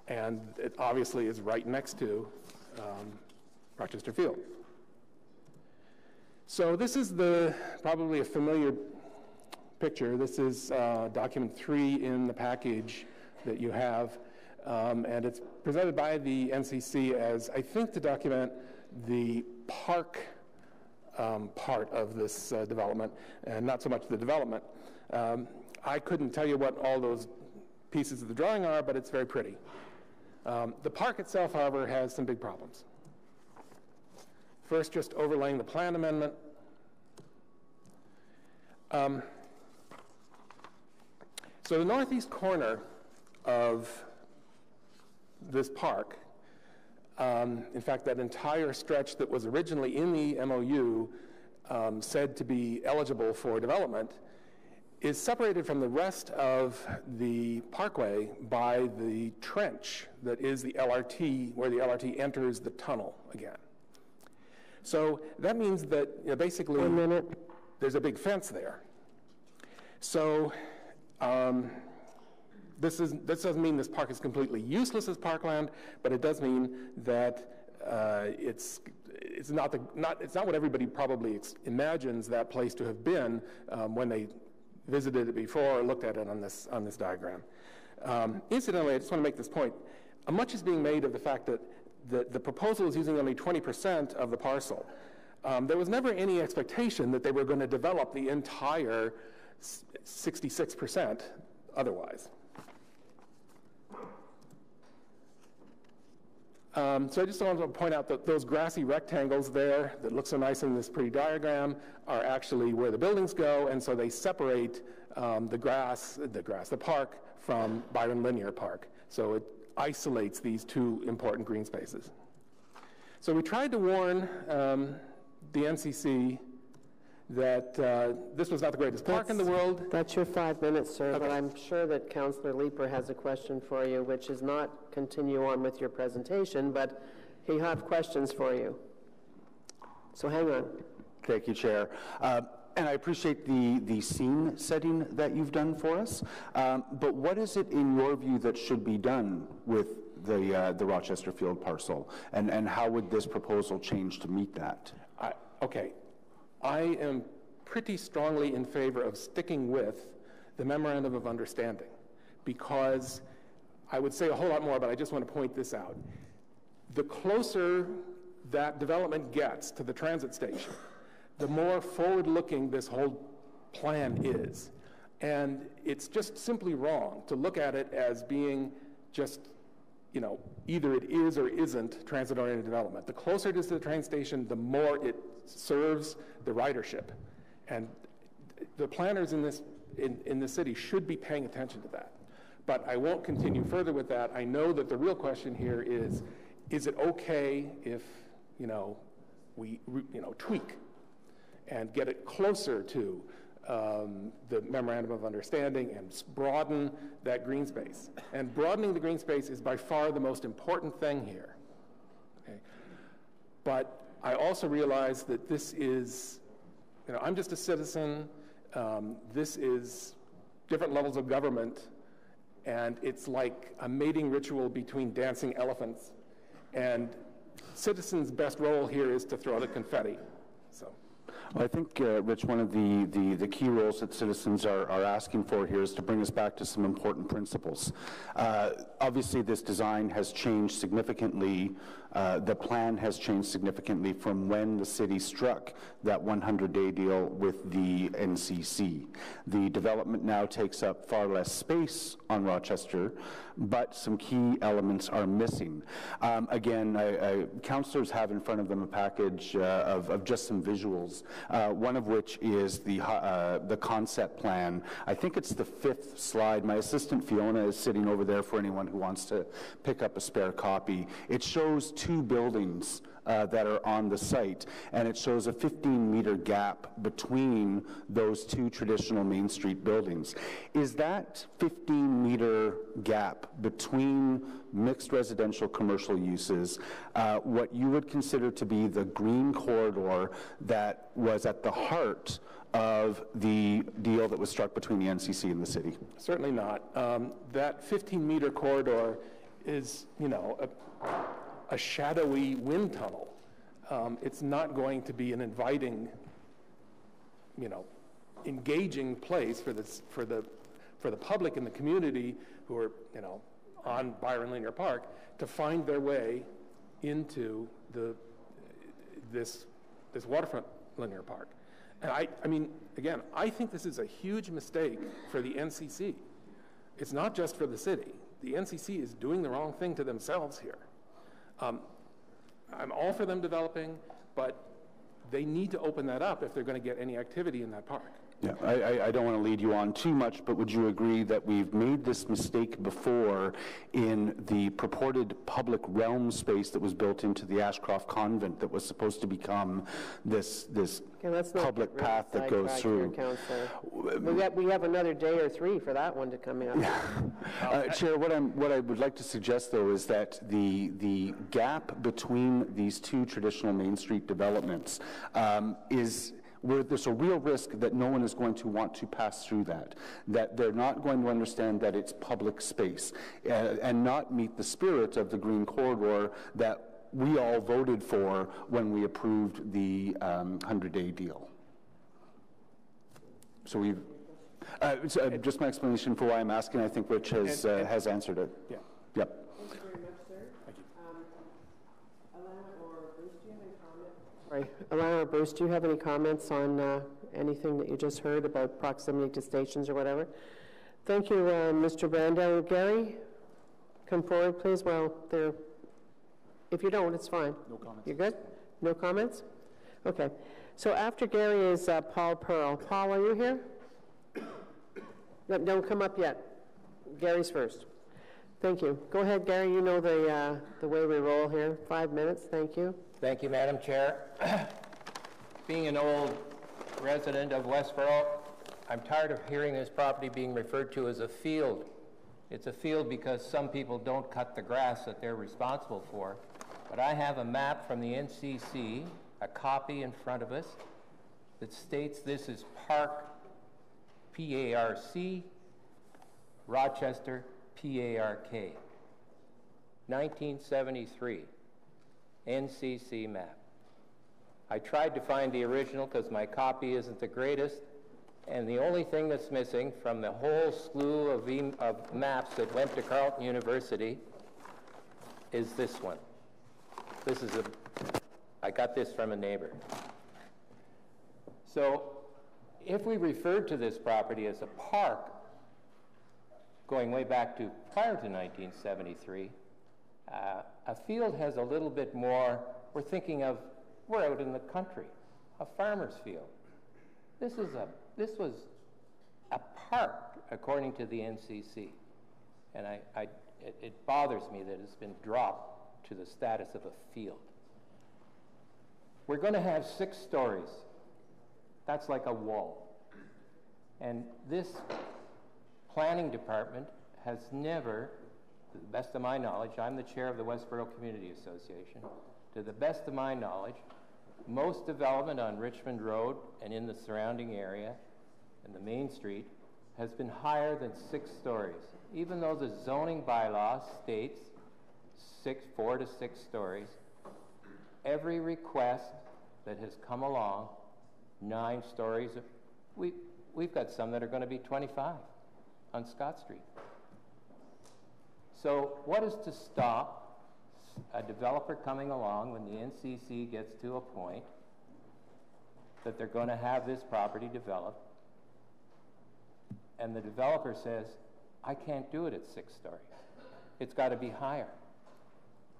And it obviously is right next to Rochester Field. So this is probably a familiar picture. This is document 3 in the package that you have. And it's presented by the NCC as, I think, to document the park part of this development, and not so much the development. I couldn't tell you what all those pieces of the drawing are, but it's very pretty. The park itself, however, has some big problems. First, just overlaying the plan amendment. So the northeast corner of this park, in fact, that entire stretch that was originally in the MOU said to be eligible for development, is separated from the rest of the parkway by the trench that is the LRT, where the LRT enters the tunnel again. So that means that basically there's a big fence there. So this doesn't mean this park is completely useless as parkland, but it does mean that it's not what everybody probably imagines that place to have been when they visited it before or looked at it on this diagram. Incidentally, I just want to make this point. Much is being made of the fact that the proposal is using only 20% of the parcel. There was never any expectation that they were going to develop the entire 66% otherwise. So I just wanted to point out that those grassy rectangles there that look so nice in this pretty diagram are actually where the buildings go, and so they separate the park from Byron Linear Park. So it isolates these two important green spaces. So we tried to warn the NCC that this was not the greatest park in the world. That's your 5 minutes, sir, but Okay. I'm sure that Councillor Leeper has a question for you, which is not continue on with your presentation, but he have questions for you. So hang on. Thank you, Chair. And I appreciate the scene setting that you've done for us. But what is it, in your view, that should be done with the Rochester Field parcel? And how would this proposal change to meet that? Okay. I am pretty strongly in favor of sticking with the Memorandum of Understanding, because I would say a whole lot more, but I just want to point this out. The closer that development gets to the transit station, the more forward-looking this whole plan is. And it's just simply wrong to look at it as being just, you know, either it is or isn't transit-oriented development. The closer it is to the train station, the more it serves the ridership. And the planners in the city should be paying attention to that. But I won't continue further with that. I know that the real question here is it okay if, you know, we, you know, tweak and get it closer to the Memorandum of Understanding and broaden that green space. And broadening the green space is by far the most important thing here. Okay? But I also realize that this is, you know, I'm just a citizen. This is different levels of government, and it's like a mating ritual between dancing elephants. And citizens' best role here is to throw the confetti. So. Well, I think, Rich, one of the key roles that citizens are asking for here is to bring us back to some important principles. Obviously, this design has changed significantly. The plan has changed significantly from when the city struck that 100-day deal with the NCC. The development now takes up far less space on Rochester, but some key elements are missing. Again, councillors have in front of them a package of just some visuals, one of which is the concept plan. I think it's the 5th slide. My assistant Fiona is sitting over there for anyone who wants to pick up a spare copy. It shows 2 buildings that are on the site, and it shows a 15-meter gap between those 2 traditional Main Street buildings. Is that 15-meter gap between mixed residential commercial uses what you would consider to be the green corridor that was at the heart of the deal that was struck between the NCC and the city? Certainly not. That 15-meter corridor is, you know, a shadowy wind tunnel. It's not going to be an inviting, you know, engaging place for the public and the community who are, you know, on Byron Linear Park to find their way into this waterfront linear park. And I mean, again, I think this is a huge mistake for the NCC. It's not just for the city. The NCC is doing the wrong thing to themselves here. I'm all for them developing, but they need to open that up if they're going to get any activity in that park. Yeah, I don't want to lead you on too much, but would you agree that we've made this mistake before in the purported public realm space that was built into the Ashcroft Convent that was supposed to become this public path that goes through? We have another day or 3 for that one to come in. Chair, what I would like to suggest, though, is that the gap between these 2 traditional Main Street developments is where there's a real risk that no one is going to want to pass through that they're not going to understand that it's public space and not meet the spirit of the green corridor that we all voted for when we approved the 100-day deal. So we've, just my explanation for why I'm asking, I think Rich has answered it. Yeah. Yep. Thank you very much, sir. Thank you. Alana or Bruce, do you have any comments? Sorry, Alana or Bruce, do you have any comments on anything that you just heard about proximity to stations or whatever? Thank you, Mr. Brandau. Gary, come forward, please. Well, if you don't, it's fine. No comments. You're good? No comments? Okay. So after Gary is Paul Pearl. Paul, are you here? No, don't come up yet. Gary's first. Thank you. Go ahead, Gary. You know the way we roll here. 5 minutes. Thank you. Thank you, Madam Chair. Being an old resident of Westboro. I'm tired of hearing this property being referred to as a field. It's a field because some people don't cut the grass that they're responsible for. But I have a map from the NCC, a copy in front of us, that states this is Park, P-A-R-C, Rochester, P-A-R-K. 1973, NCC map. I tried to find the original because my copy isn't the greatest, and the only thing that's missing from the whole slew of maps that went to Carleton University is this one. This is I got this from a neighbor. So if we referred to this property as a park, going way back to prior to 1973, a field has a little bit more, we're thinking of, we're out in the country, a farmer's field. This was a park, according to the NCC. And it bothers me that it's been dropped to the status of a field. We're going to have 6 stories. That's like a wall. And this planning department has never, to the best of my knowledge, I'm the chair of the Westboro Community Association, to the best of my knowledge, most development on Richmond Road and in the surrounding area and the main street has been higher than 6 stories, even though the zoning bylaw states 4 to 6 stories. Every request that has come along, 9 stories, we've got some that are going to be 25 on Scott Street. So what is to stop a developer coming along when the NCC gets to a point that they're going to have this property developed, and the developer says, I can't do it at 6 stories. It's got to be higher.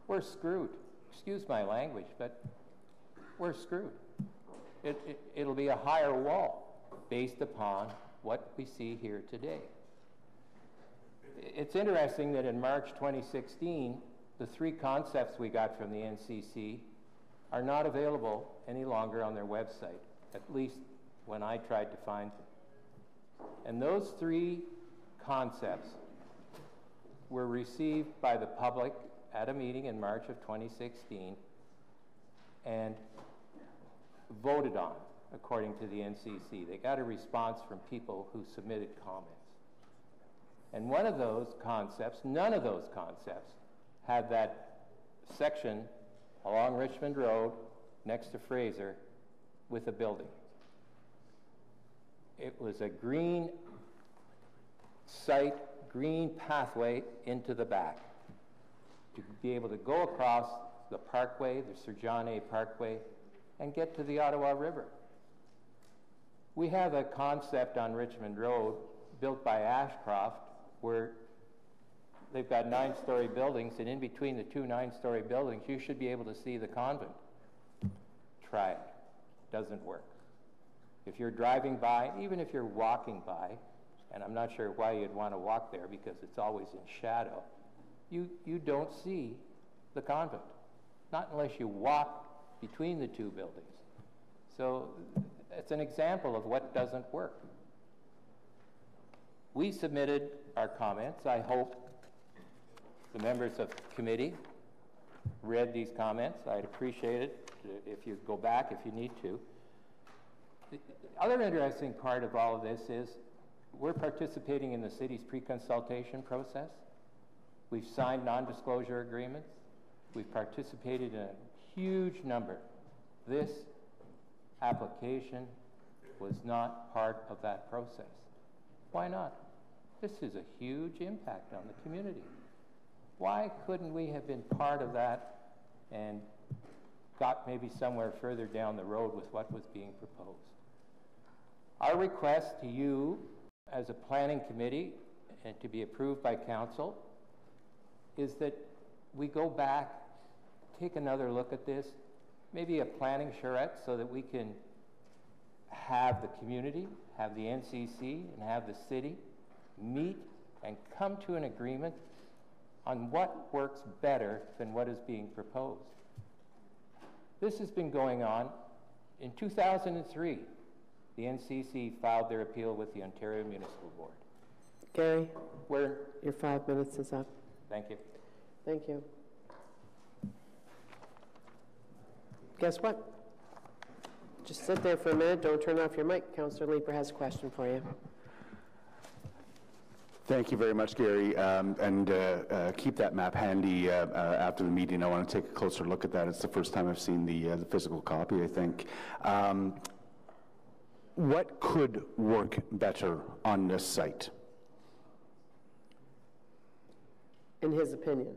We're screwed. Excuse my language, but we're screwed. It'll be a higher wall based upon what we see here today. It's interesting that in March 2016, the 3 concepts we got from the NCC are not available any longer on their website, at least when I tried to find them. And those 3 concepts were received by the public at a meeting in March of 2016 and voted on according to the NCC. They got a response from people who submitted comments. And one of those concepts, none of those concepts, had that section along Richmond Road next to Fraser with a building. It was a green site, green pathway into the back to be able to go across the parkway, the Sir John A. Parkway, and get to the Ottawa River. We have a concept on Richmond Road built by Ashcroft where they've got 9-story buildings, and in between the 2 9-story buildings, you should be able to see the convent. Try it. Doesn't work. If you're driving by, even if you're walking by, and I'm not sure why you'd want to walk there because it's always in shadow, you don't see the convent. Not unless you walk between the 2 buildings. So it's an example of what doesn't work. We submitted our comments. I hope the members of committee read these comments. I'd appreciate it if you go back if you need to. The other interesting part of all of this is we're participating in the city's pre-consultation process. We've signed non-disclosure agreements. We've participated in a huge number. This application was not part of that process. Why not? This is a huge impact on the community. Why couldn't we have been part of that and got maybe somewhere further down the road with what was being proposed? Our request to you as a planning committee and to be approved by council is that we go back, take another look at this, maybe a planning charrette so that we can have the community, have the NCC, and have the city meet and come to an agreement on what works better than what is being proposed. This has been going on. In 2003, The NCC filed their appeal with the Ontario Municipal Board. Gary, Where? your 5 minutes is up. Thank you. Thank you. Guess what? Just sit there for a minute. Don't turn off your mic. Councillor Leeper has a question for you. Thank you very much, Gary, and keep that map handy after the meeting. I want to take a closer look at that. It's the first time I've seen the physical copy, I think. What could work better on this site? In his opinion.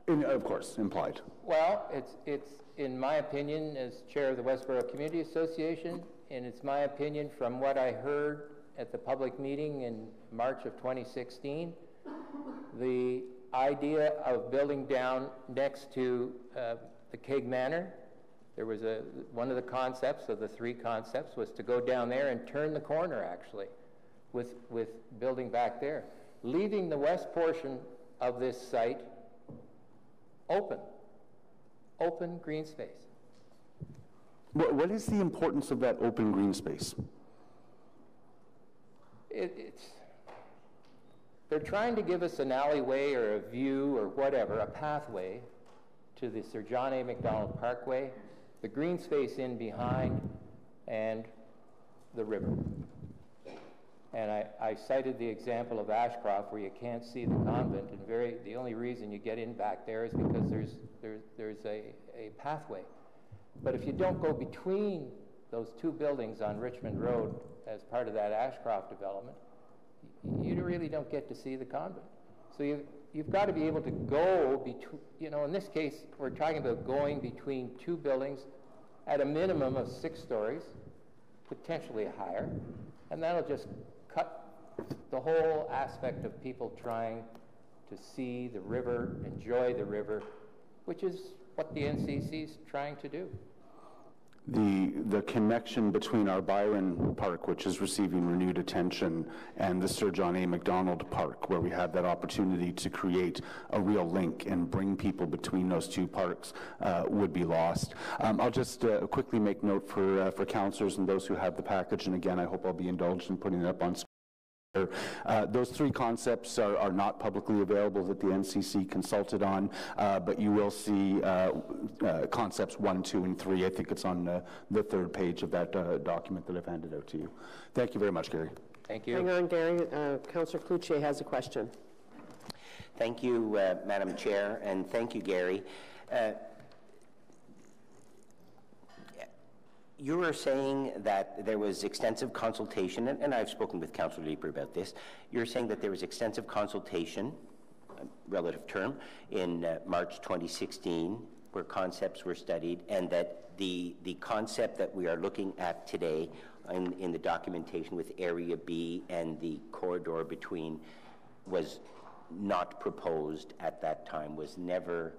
Of course, implied. Well, it's in my opinion, as chair of the Westboro Community Association, and it's my opinion from what I heard at the public meeting in March of 2016, the idea of building down next to the Keg Manor, there was one of the concepts of the 3 concepts was to go down there and turn the corner actually with building back there, leaving the west portion of this site open green space. What is the importance of that open green space? They're trying to give us an alleyway or a view or whatever, a pathway to the Sir John A. Macdonald Parkway, the green space in behind, and the river. And I cited the example of Ashcroft where you can't see the convent, and the only reason you get in back there is because there's a pathway. But if you don't go between those 2 buildings on Richmond Road as part of that Ashcroft development, you really don't get to see the convent. So you've got to be able to go between, in this case, we're talking about going between 2 buildings at a minimum of 6 stories, potentially higher, and that'll just cut the whole aspect of people trying to see the river, enjoy the river, which is what the NCC is trying to do. The connection between our Byron Park, which is receiving renewed attention, and the Sir John A. Macdonald Park, where we have that opportunity to create a real link and bring people between those 2 parks, would be lost. I'll just quickly make note for councillors and those who have the package, and again, I hope I'll be indulged in putting it up on screen. Those 3 concepts are not publicly available that the NCC consulted on, but you will see concepts 1, 2, and 3. I think it's on the 3rd page of that document that I've handed out to you. Thank you very much, Gary. Thank you. Hang on, Gary. Councillor Cloutier has a question. Thank you, Madam Chair, and thank you, Gary. You were saying that there was extensive consultation, and I've spoken with Councillor Leeper about this. You're saying that there was extensive consultation, relative term, in March 2016, where concepts were studied, and that the concept that we are looking at today in the documentation with Area B and the corridor between was not proposed at that time, was never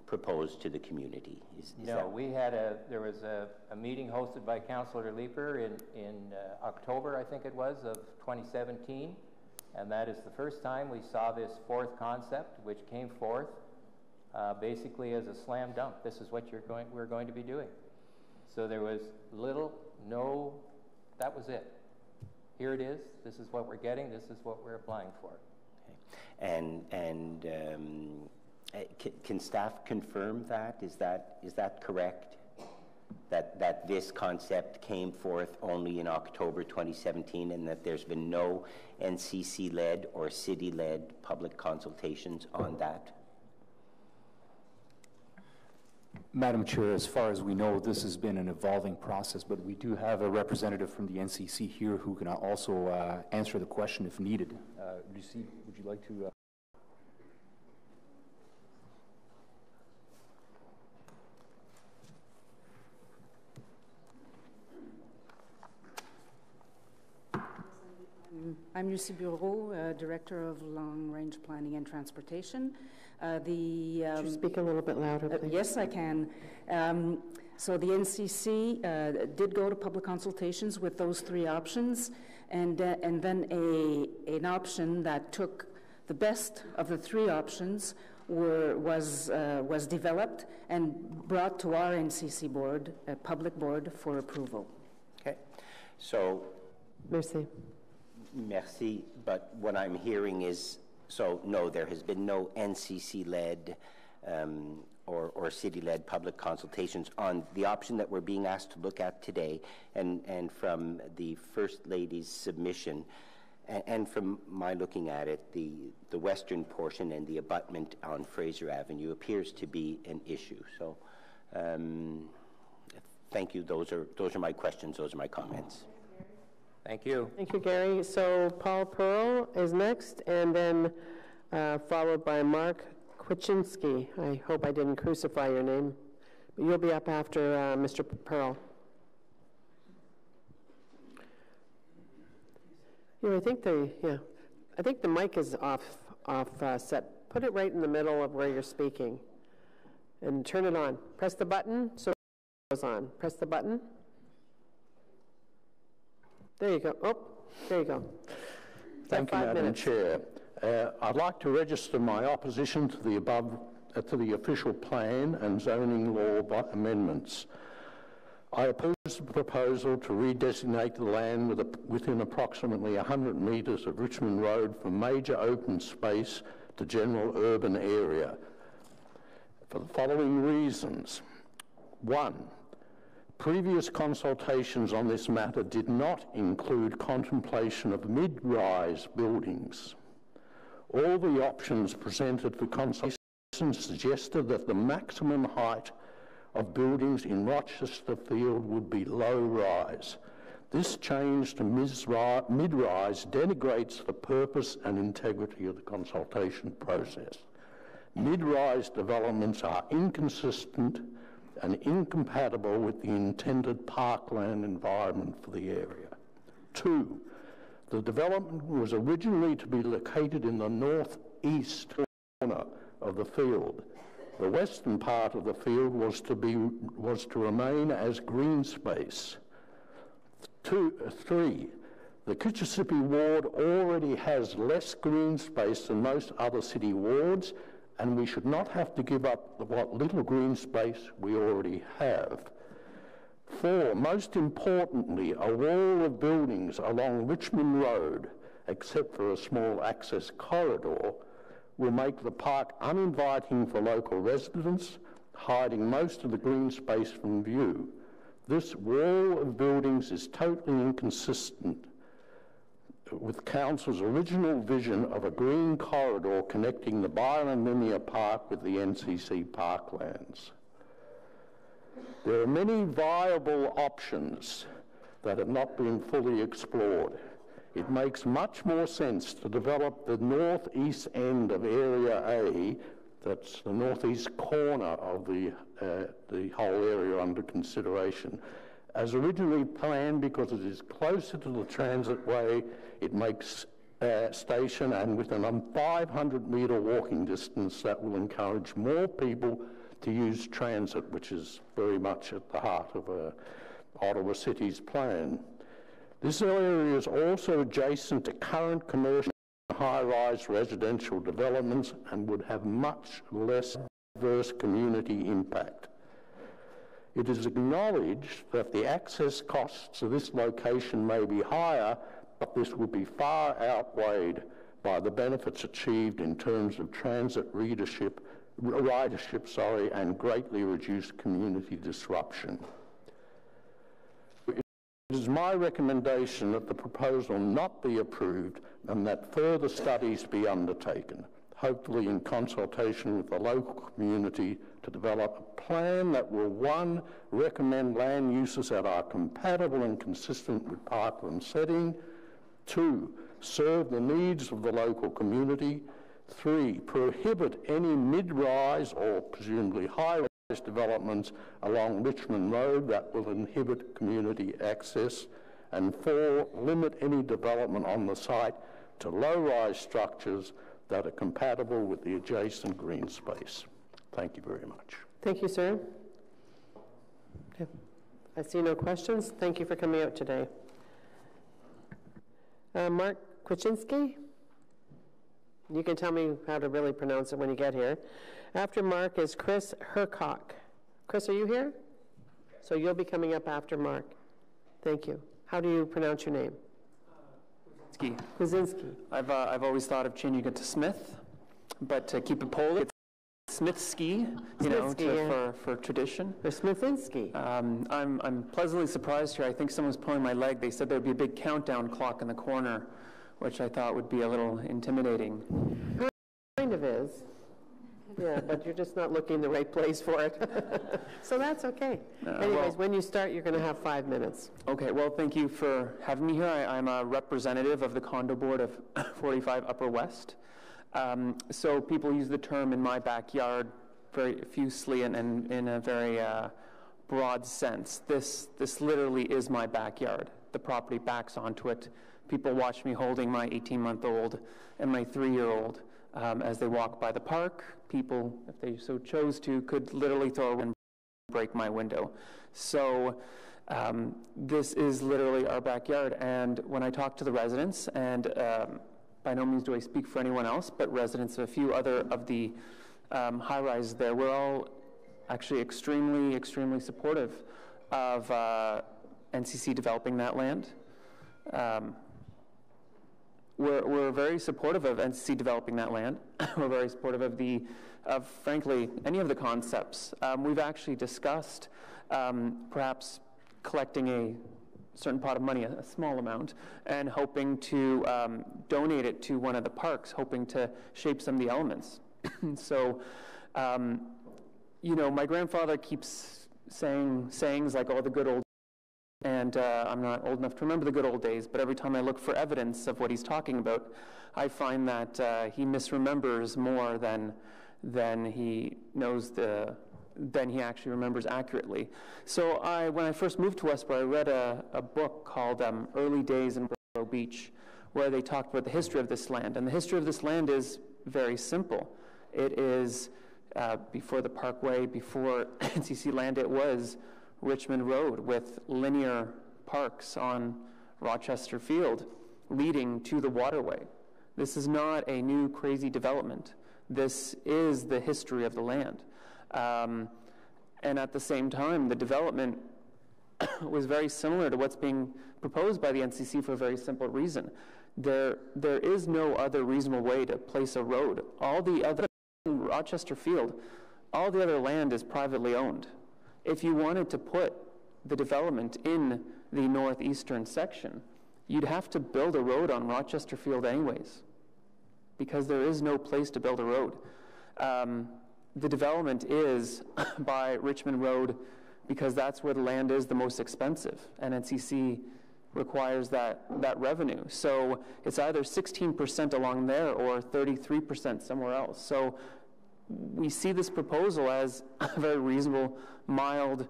proposed to the community. No, there was a meeting hosted by Councillor Leeper in October, I think it was, of 2017, and that is the first time we saw this 4th concept, which came forth basically as a slam dunk. This is what we're going to be doing. So there was no, that was it. Here it is. This is what we're getting. This is what we're applying for. Okay. Can staff confirm that? Is that correct? That this concept came forth only in October 2017, and that there's been no NCC-led or city-led public consultations on that? Madam Chair, as far as we know, this has been an evolving process, but we do have a representative from the NCC here who can also answer the question if needed. Would you like to? I'm Lucie Bureau, Director of Long Range Planning and Transportation. Could you speak a little bit louder, please? Yes, I can. So the NCC did go to public consultations with those 3 options, and then an option that took the best of the 3 options was developed and brought to our NCC board, a public board, for approval. Okay. So, Merci. Merci, but what I'm hearing is, so no, there has been no NCC-led or city-led public consultations on the option that we're being asked to look at today, and from the First Lady's submission, and from my looking at it, the western portion and the abutment on Fraser Avenue appears to be an issue. So, thank you. Those are my questions. Those are my comments. Thank you. Thank you, Gary. So Paul Pearl is next, and then followed by Mark Kwichinski. I hope I didn't crucify your name. But you'll be up after Mr. Pearl. Yeah, I think the mic is off set. Put it right in the middle of where you're speaking, and turn it on. Press the button so it goes on. Press the button. There you go. Oh, there you go. Thank you, Madam Chair. I'd like to register my opposition to the above, to the official plan and zoning law amendments. I oppose the proposal to redesignate the land within approximately 100 metres of Richmond Road from major open space to general urban area for the following reasons. 1. Previous consultations on this matter did not include contemplation of mid-rise buildings. All the options presented for consultation suggested that the maximum height of buildings in Rochester Field would be low-rise. This change to mid-rise denigrates the purpose and integrity of the consultation process. Mid-rise developments are inconsistent and incompatible with the intended parkland environment for the area. 2, the development was originally to be located in the northeast corner of the field. The western part of the field was to remain as green space. 3, the Kitchissippi ward already has less green space than most other city wards, and we should not have to give up what little green space we already have. 4, most importantly, a wall of buildings along Richmond Road, except for a small access corridor, will make the park uninviting for local residents, hiding most of the green space from view. This wall of buildings is totally inconsistent with Council's original vision of a green corridor connecting the Byron Linear Park with the NCC parklands. There are many viable options that have not been fully explored. It makes much more sense to develop the northeast end of Area A, that's the northeast corner of the whole area under consideration, as originally planned, because it is closer to the transit way. It makes station, and within a 500-metre walking distance, that will encourage more people to use transit, which is very much at the heart of Ottawa City's plan. This area is also adjacent to current commercial high-rise residential developments and would have much less adverse community impact. It is acknowledged that the access costs of this location may be higher, but this would be far outweighed by the benefits achieved in terms of transit ridership, and greatly reduced community disruption. It is my recommendation that the proposal not be approved and that further studies be undertaken, hopefully in consultation with the local community, to develop a plan that will, 1, recommend land uses that are compatible and consistent with parkland setting, 2, serve the needs of the local community, 3, prohibit any mid-rise or presumably high-rise developments along Richmond Road that will inhibit community access, and 4, limit any development on the site to low-rise structures that are compatible with the adjacent green space. Thank you very much. Thank you, sir. Okay. I see no questions. Thank you for coming out today. Mark Kwichinski? You can tell me how to really pronounce it when you get here. After Mark is Chris Hercock. Chris, are you here? So you'll be coming up after Mark. Thank you. How do you pronounce your name? Kuzinski. Kuzinski. I've always thought of changing it to Smith, but to keep it Polish, it's Smithski, for tradition. Or Smithinsky. I'm pleasantly surprised here. I think someone's pulling my leg. They said there'd be a big countdown clock in the corner, which I thought would be a little intimidating. Kind of is. Yeah, but you're just not looking in the right place for it. So that's okay. Anyways, when you start, you're going to have 5 minutes. Okay, well, thank you for having me here. I'm a representative of the condo board of 45 Upper West. So people use the term in my backyard very effusively and in a very broad sense. This literally is my backyard. The property backs onto it. People watch me holding my 18-month-old and my 3-year-old as they walk by the park. People, if they so chose to, could literally throw and break my window. So this is literally our backyard. And when I talk to the residents, and by no means do I speak for anyone else, but residents of a few other of the high-rises there, we're all actually extremely, extremely supportive of NCC developing that land. We're very supportive of NCC developing that land. We're very supportive of frankly, any of the concepts. We've actually discussed perhaps collecting a certain pot of money, a small amount, and hoping to donate it to one of the parks, hoping to shape some of the elements. So, my grandfather keeps saying sayings like, "Oh, the good old," and I'm not old enough to remember the good old days, but every time I look for evidence of what he's talking about, I find that he misremembers more than he knows than he actually remembers accurately. So when I first moved to Westboro, I read a book called Early Days in Westboro Beach, where they talked about the history of this land. And the history of this land is very simple. It is before the Parkway, before NCC land, it was Richmond Road with linear parks on Rochester Field leading to the waterway. This is not a new crazy development. This is the history of the land. And at the same time, the development was very similar to what's being proposed by the NCC for a very simple reason. There is no other reasonable way to place a road. All the other, Rochester Field, all the other land is privately owned. If you wanted to put the development in the northeastern section, you'd have to build a road on Rochester Field anyways, because there is no place to build a road. The development is by Richmond Road because that's where the land is the most expensive, and NCC requires that revenue. So it's either 16% along there or 33% somewhere else. So we see this proposal as a very reasonable, mild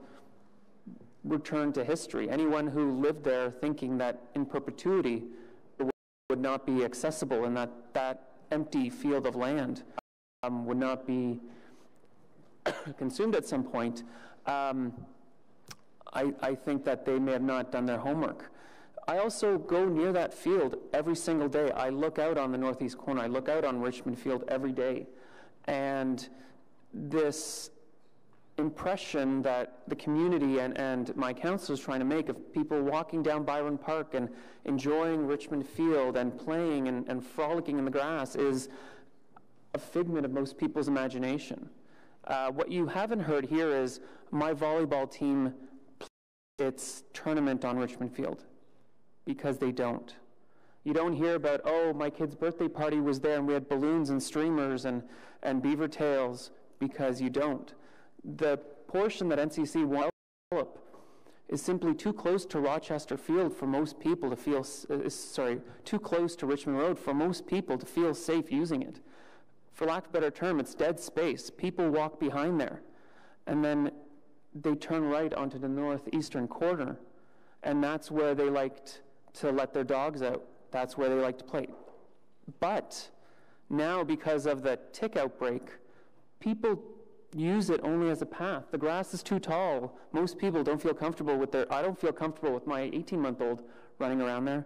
return to history. Anyone who lived there thinking that in perpetuity would not be accessible and that empty field of land would not be consumed at some point, I think that they may have not done their homework. I also go near that field every single day. I look out on the northeast corner. I look out on Richmond Field every day. And this impression that the community and my council is trying to make of people walking down Byron Park and enjoying Richmond Field and playing and frolicking in the grass is a figment of most people's imagination. What you haven't heard here is my volleyball team plays its tournament on Richmond Field, because they don't. You don't hear about, oh, my kid's birthday party was there and we had balloons and streamers and beaver tails, because you don't. The portion that NCC wants to develop is simply too close to Rochester Field for most people to feel, too close to Richmond Road for most people to feel safe using it. For lack of a better term, it's dead space. People walk behind there, and then they turn right onto the northeastern corner, and that's where they liked to let their dogs out. That's where they like to play. But now, because of the tick outbreak, people use it only as a path. The grass is too tall. Most people don't feel comfortable with I don't feel comfortable with my 18-month-old running around there.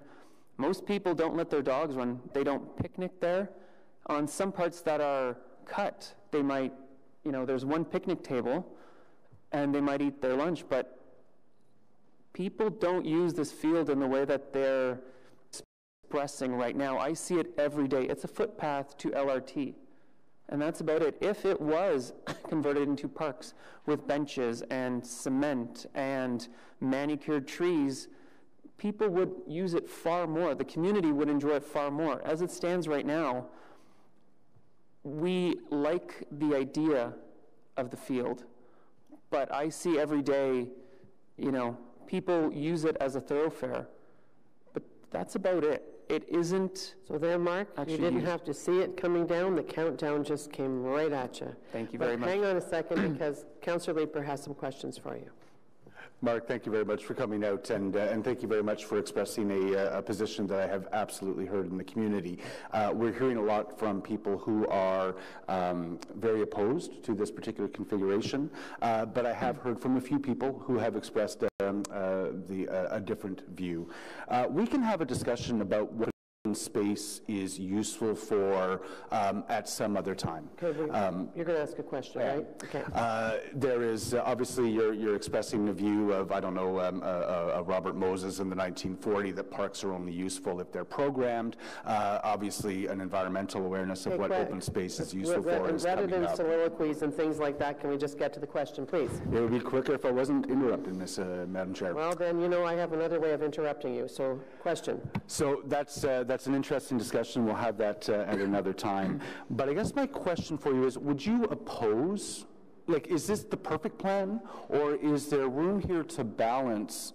Most people don't let their dogs run. They don't picnic there. On some parts that are cut, they might, there's one picnic table, and they might eat their lunch, but People don't use this field in the way that they're expressing right now. I see it every day. It's a footpath to LRT, and that's about it. If it was converted into parks with benches and cement and manicured trees, people would use it far more. The community would enjoy it far more. As it stands right now, we like the idea of the field, but I see every day, you know, people use it as a thoroughfare, but that's about it. It isn't. So there, Mark, you didn't have to see it coming down. The countdown just came right at you. Thank you very much. Hang on a second, because Councillor Leeper has some questions for you. Mark, thank you very much for coming out, and thank you very much for expressing a position that I have absolutely heard in the community. We're hearing a lot from people who are very opposed to this particular configuration, but I have heard from a few people who have expressed a different view. We can have a discussion about what space is useful for at some other time. Okay, you're going to ask a question, right? Okay. There is obviously you're expressing the view of, I don't know, Robert Moses in the 1940 that parks are only useful if they're programmed. Obviously, an environmental awareness of what open space is useful for is rather coming than up. soliloquies and things like that, can we just get to the question, please? It would be quicker if I wasn't interrupting this, Madam Chair. Well, then, you know, I have another way of interrupting you. So, question. So that's an interesting discussion. We'll have that at another time. But I guess my question for you is, would you oppose, like, is this the perfect plan, or is there room here to balance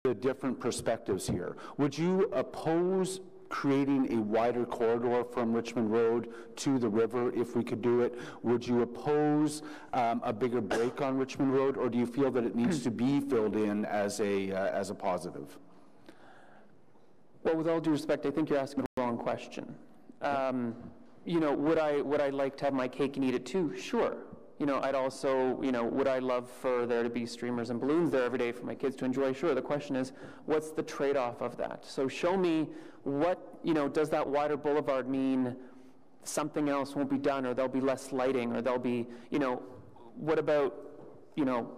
the different perspectives here? Would you oppose creating a wider corridor from Richmond Road to the river if we could do it? Would you oppose a bigger break on Richmond Road, or do you feel that it needs to be filled in as a positive? Well, with all due respect, I think you're asking the wrong question. You know, would I like to have my cake and eat it too? Sure. You know, I'd also, you know, would I love for there to be streamers and balloons there every day for my kids to enjoy? Sure. The question is, what's the trade-off of that? So show me what, you know, does that wider boulevard mean something else won't be done, or there'll be less lighting, or there'll be, you know, what about, you know,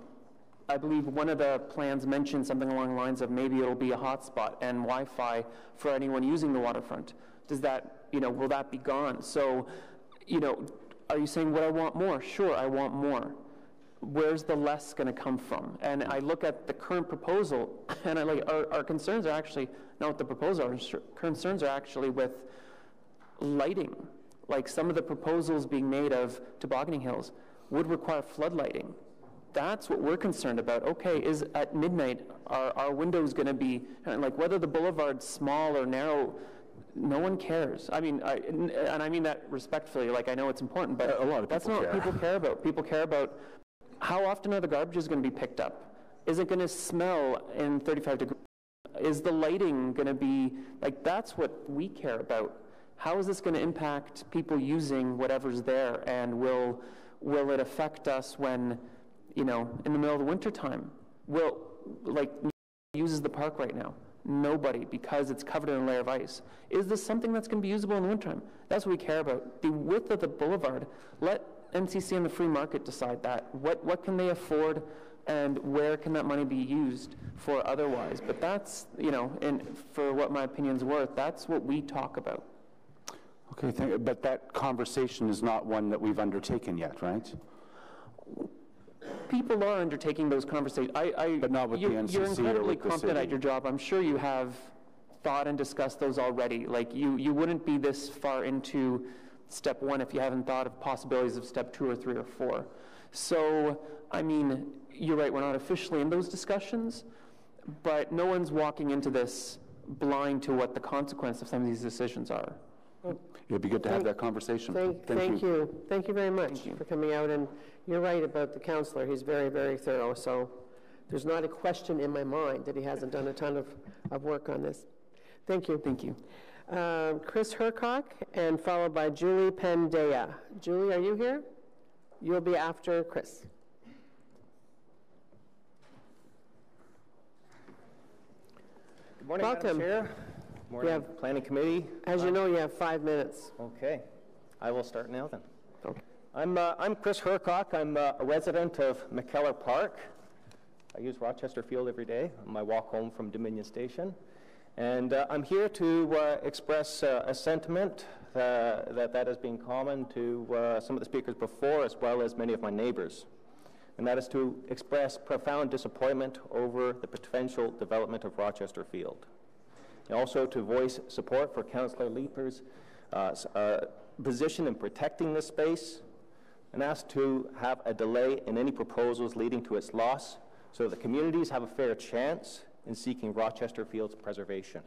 I believe one of the plans mentioned something along the lines of maybe it'll be a hotspot and Wi-Fi for anyone using the waterfront. Does that, you know, will that be gone? So, you know, are you saying would I want more? Sure, I want more. Where's the less going to come from? And I look at the current proposal, and I like our concerns are actually not with the proposal. Our concerns are actually with lighting. Like some of the proposals being made of tobogganing hills would require floodlighting. That's what we're concerned about. Okay, is at midnight, are windows going to be, like whether the boulevard's small or narrow, no one cares. I mean, and I mean that respectfully, like I know it's important, but a lot of that's not what people care about. People care about how often are the garbages going to be picked up? Is it going to smell in 35 degrees? Is the lighting going to be, like that's what we care about. How is this going to impact people using whatever's there, and will it affect us when, you know, in the middle of the winter time? Will, like, uses the park right now? Nobody, because it's covered in a layer of ice. Is this something that's going to be usable in the wintertime? That's what we care about. The width of the boulevard, let NCC and the free market decide that. What can they afford, and where can that money be used for otherwise? But that's, you know, and for what my opinion's worth, that's what we talk about. Okay, but that conversation is not one that we've undertaken yet, right? People are undertaking those conversations. But not with the NCC. You're incredibly or with competent at your job. I'm sure you have thought and discussed those already. Like you wouldn't be this far into step one if you haven't thought of possibilities of step 2 or 3 or 4. So, I mean, you're right, we're not officially in those discussions, but no one's walking into this blind to what the consequence of some of these decisions are. It'd be good to have that conversation. Thank you. Thank you very much for coming out. And you're right about the councillor. He's very, very thorough. So there's not a question in my mind that he hasn't done a ton of work on this. Thank you. Thank you. Chris Hercock, and followed by Julie Pendea. Julie, are you here? You'll be after Chris. Good morning, welcome. Madam Chair. Morning, Planning Committee. As you know, you have 5 minutes. Okay. I will start now then. Okay. I'm Chris Hercock. I'm a resident of McKellar Park. I use Rochester Field every day on my walk home from Dominion Station. And I'm here to express a sentiment that has been common to some of the speakers before, as well as many of my neighbors. And that is to express profound disappointment over the potential development of Rochester Field. And also to voice support for Councillor Leeper's position in protecting this space, and ask to have a delay in any proposals leading to its loss so that the communities have a fair chance in seeking Rochester Field's preservation.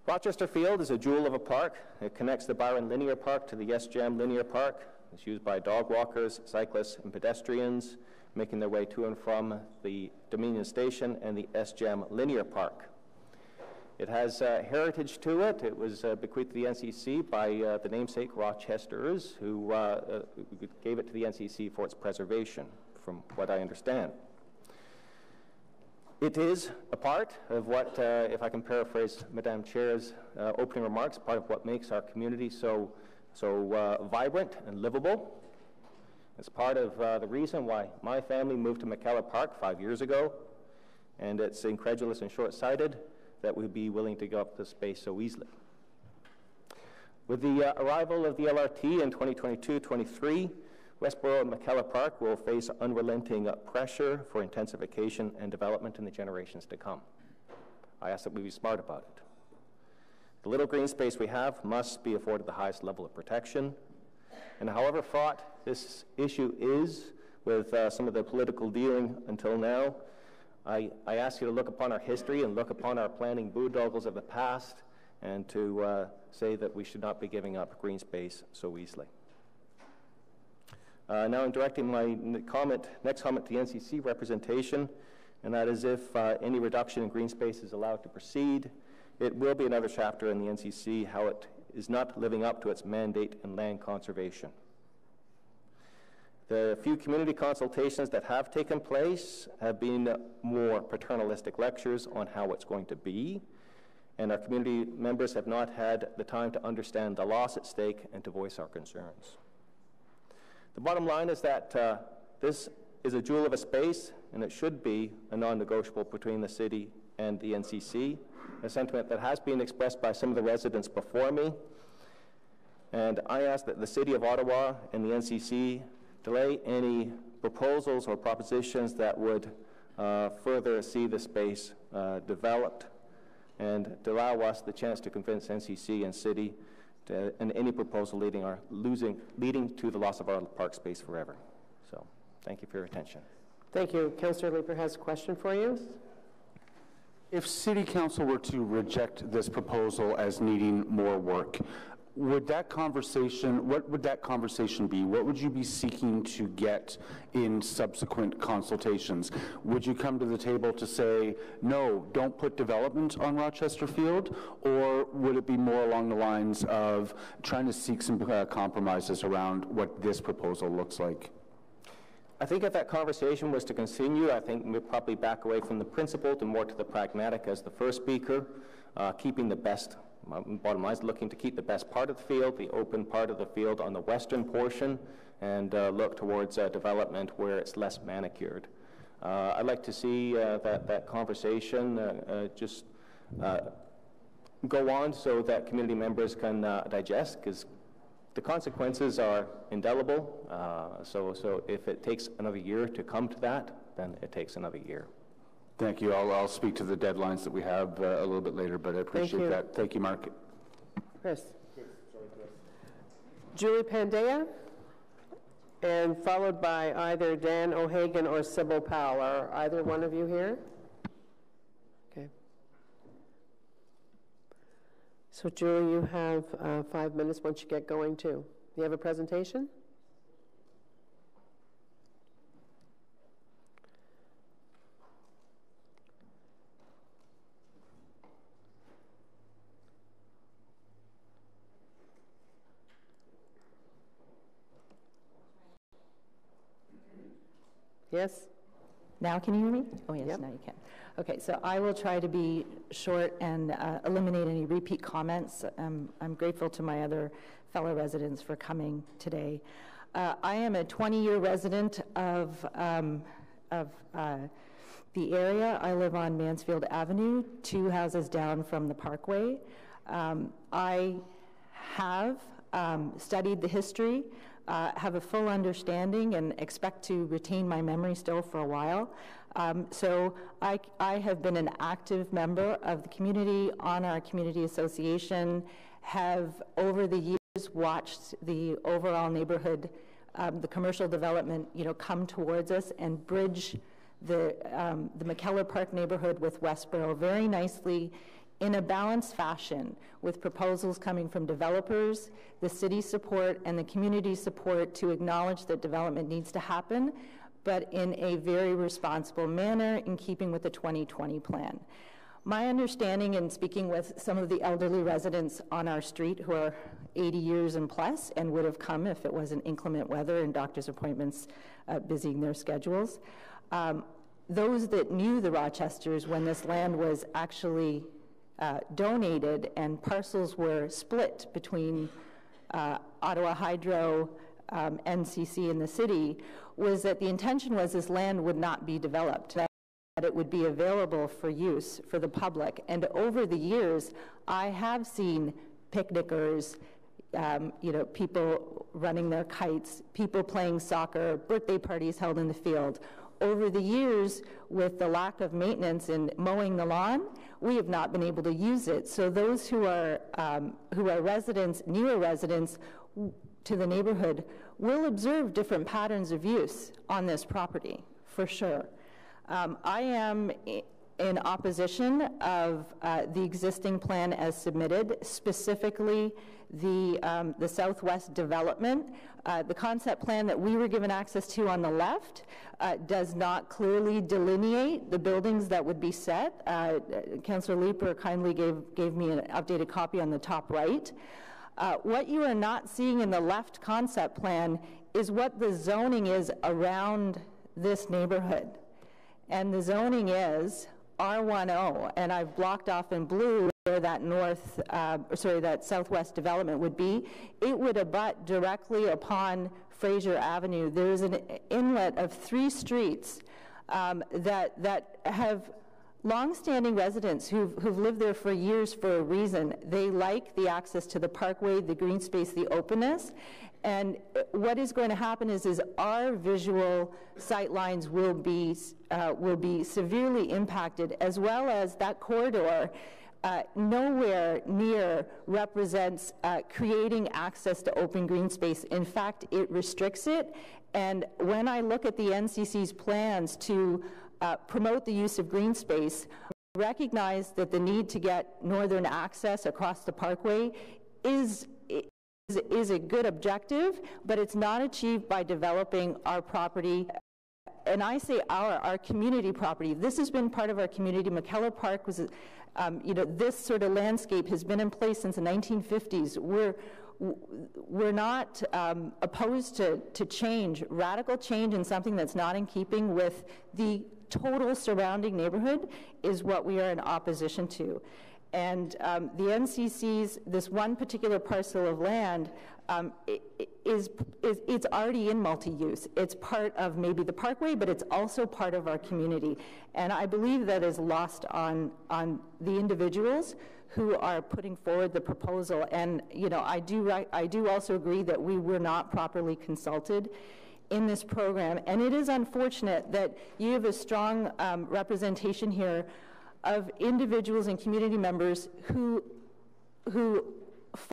Rochester Field is a jewel of a park. It connects the Byron Linear Park to the SJAM Linear Park. It's used by dog walkers, cyclists, and pedestrians making their way to and from the Dominion Station and the SJAM Linear Park. It has heritage to it. It was bequeathed to the NCC by the namesake Rochesters, who gave it to the NCC for its preservation, from what I understand. It is a part of what, if I can paraphrase Madame Chair's opening remarks, part of what makes our community so vibrant and livable. It's part of the reason why my family moved to McKellar Park 5 years ago, and it's incredulous and short-sighted that we'd be willing to give up the space so easily. With the arrival of the LRT in 2022-23, Westboro and McKellar Park will face unrelenting pressure for intensification and development in the generations to come. I ask that we be smart about it. The little green space we have must be afforded the highest level of protection, and however fraught this issue is with some of the political dealing until now, I ask you to look upon our history and look upon our planning boondoggles of the past, and to say that we should not be giving up green space so easily. Now I'm directing my next comment to the NCC representation, and that is if any reduction in green space is allowed to proceed, it will be another chapter in the NCC how it is not living up to its mandate in land conservation. The few community consultations that have taken place have been more paternalistic lectures on how it's going to be, and our community members have not had the time to understand the loss at stake and to voice our concerns. The bottom line is that this is a jewel of a space, and it should be a non-negotiable between the city and the NCC, a sentiment that has been expressed by some of the residents before me. And I ask that the City of Ottawa and the NCC delay any proposals or propositions that would further see the space developed, and to allow us the chance to convince NCC and City in any proposal leading to the loss of our park space forever. So, thank you for your attention. Thank you. Councillor Leeper has a question for you. If City Council were to reject this proposal as needing more work, what would that conversation be? What would you be seeking to get in subsequent consultations? Would you come to the table to say, no, don't put development on Rochester Field? Or would it be more along the lines of trying to seek some compromises around what this proposal looks like? I think if that conversation was to continue, I think we'd probably back away from the principled and more to the pragmatic as the first speaker, keeping the best. Bottom line is looking to keep the best part of the field, the open part of the field on the western portion, and look towards development where it's less manicured. I'd like to see that conversation just go on so that community members can digest, because the consequences are indelible. So if it takes another year to come to that, then it takes another year. Thank you. I'll speak to the deadlines that we have a little bit later, but I appreciate that. Thank you, Mark. Chris. Julie Pandea, and followed by either Dan O'Hagan or Sybil Powell. Are either one of you here? Okay. So Julie, you have 5 minutes once you get going too. You have a presentation? Yes? Now can you hear me? Oh yes, Yep. now you can. Okay, so I will try to be short and eliminate any repeat comments. I'm grateful to my other fellow residents for coming today. I am a 20-year resident of the area. I live on Mansfield Avenue, 2 houses down from the Parkway. I have studied the history, have a full understanding, and expect to retain my memory still for a while. So I have been an active member of the community on our community association, have over the years watched the overall neighborhood, the commercial development, come towards us and bridge the McKellar Park neighborhood with Westboro very nicely in a balanced fashion, with proposals coming from developers, the city support, and the community support to acknowledge that development needs to happen, but in a very responsible manner in keeping with the 2020 plan. My understanding, in speaking with some of the elderly residents on our street who are 80 years and plus and would have come if it wasn't inclement weather and doctor's appointments busying their schedules, those that knew the Rochesters when this land was actually donated and parcels were split between Ottawa Hydro, NCC, and the city, was that the intention was this land would not be developed, that it would be available for use for the public. And over the years, I have seen picnickers, people running their kites, people playing soccer, birthday parties held in the field. Over the years, with the lack of maintenance in mowing the lawn, we have not been able to use it. So those who are residents, newer residents to the neighborhood, will observe different patterns of use on this property, for sure. I am in opposition of the existing plan as submitted, specifically the Southwest development. The concept plan that we were given access to on the left does not clearly delineate the buildings that would be set. Councillor Leeper kindly gave me an updated copy on the top right. What you are not seeing in the left concept plan is what the zoning is around this neighborhood. And the zoning is R10, and I've blocked off in blue where that that southwest development would be. It would abut directly upon Fraser Avenue. There's an inlet of 3 streets that have long-standing residents who've lived there for years for a reason. They like the access to the parkway, the green space, the openness. And what is going to happen is our visual sight lines will be severely impacted, as well as that corridor nowhere near represents creating access to open green space. In fact, it restricts it. And when I look at the NCC's plans to promote the use of green space, recognize that the need to get northern access across the parkway is a good objective, but it's not achieved by developing our property. And I say our community property. This has been part of our community. McKellar Park was, this sort of landscape has been in place since the 1950s. We're not opposed to change, radical change in something that's not in keeping with the total surrounding neighborhood is what we are in opposition to. And the NCC's, this one particular parcel of land, it's already in multi-use. It's part of maybe the parkway, but it's also part of our community. And I believe that is lost on the individuals who are putting forward the proposal. And I do also agree that we were not properly consulted in this program. And it is unfortunate that you have a strong representation here of individuals and community members who fight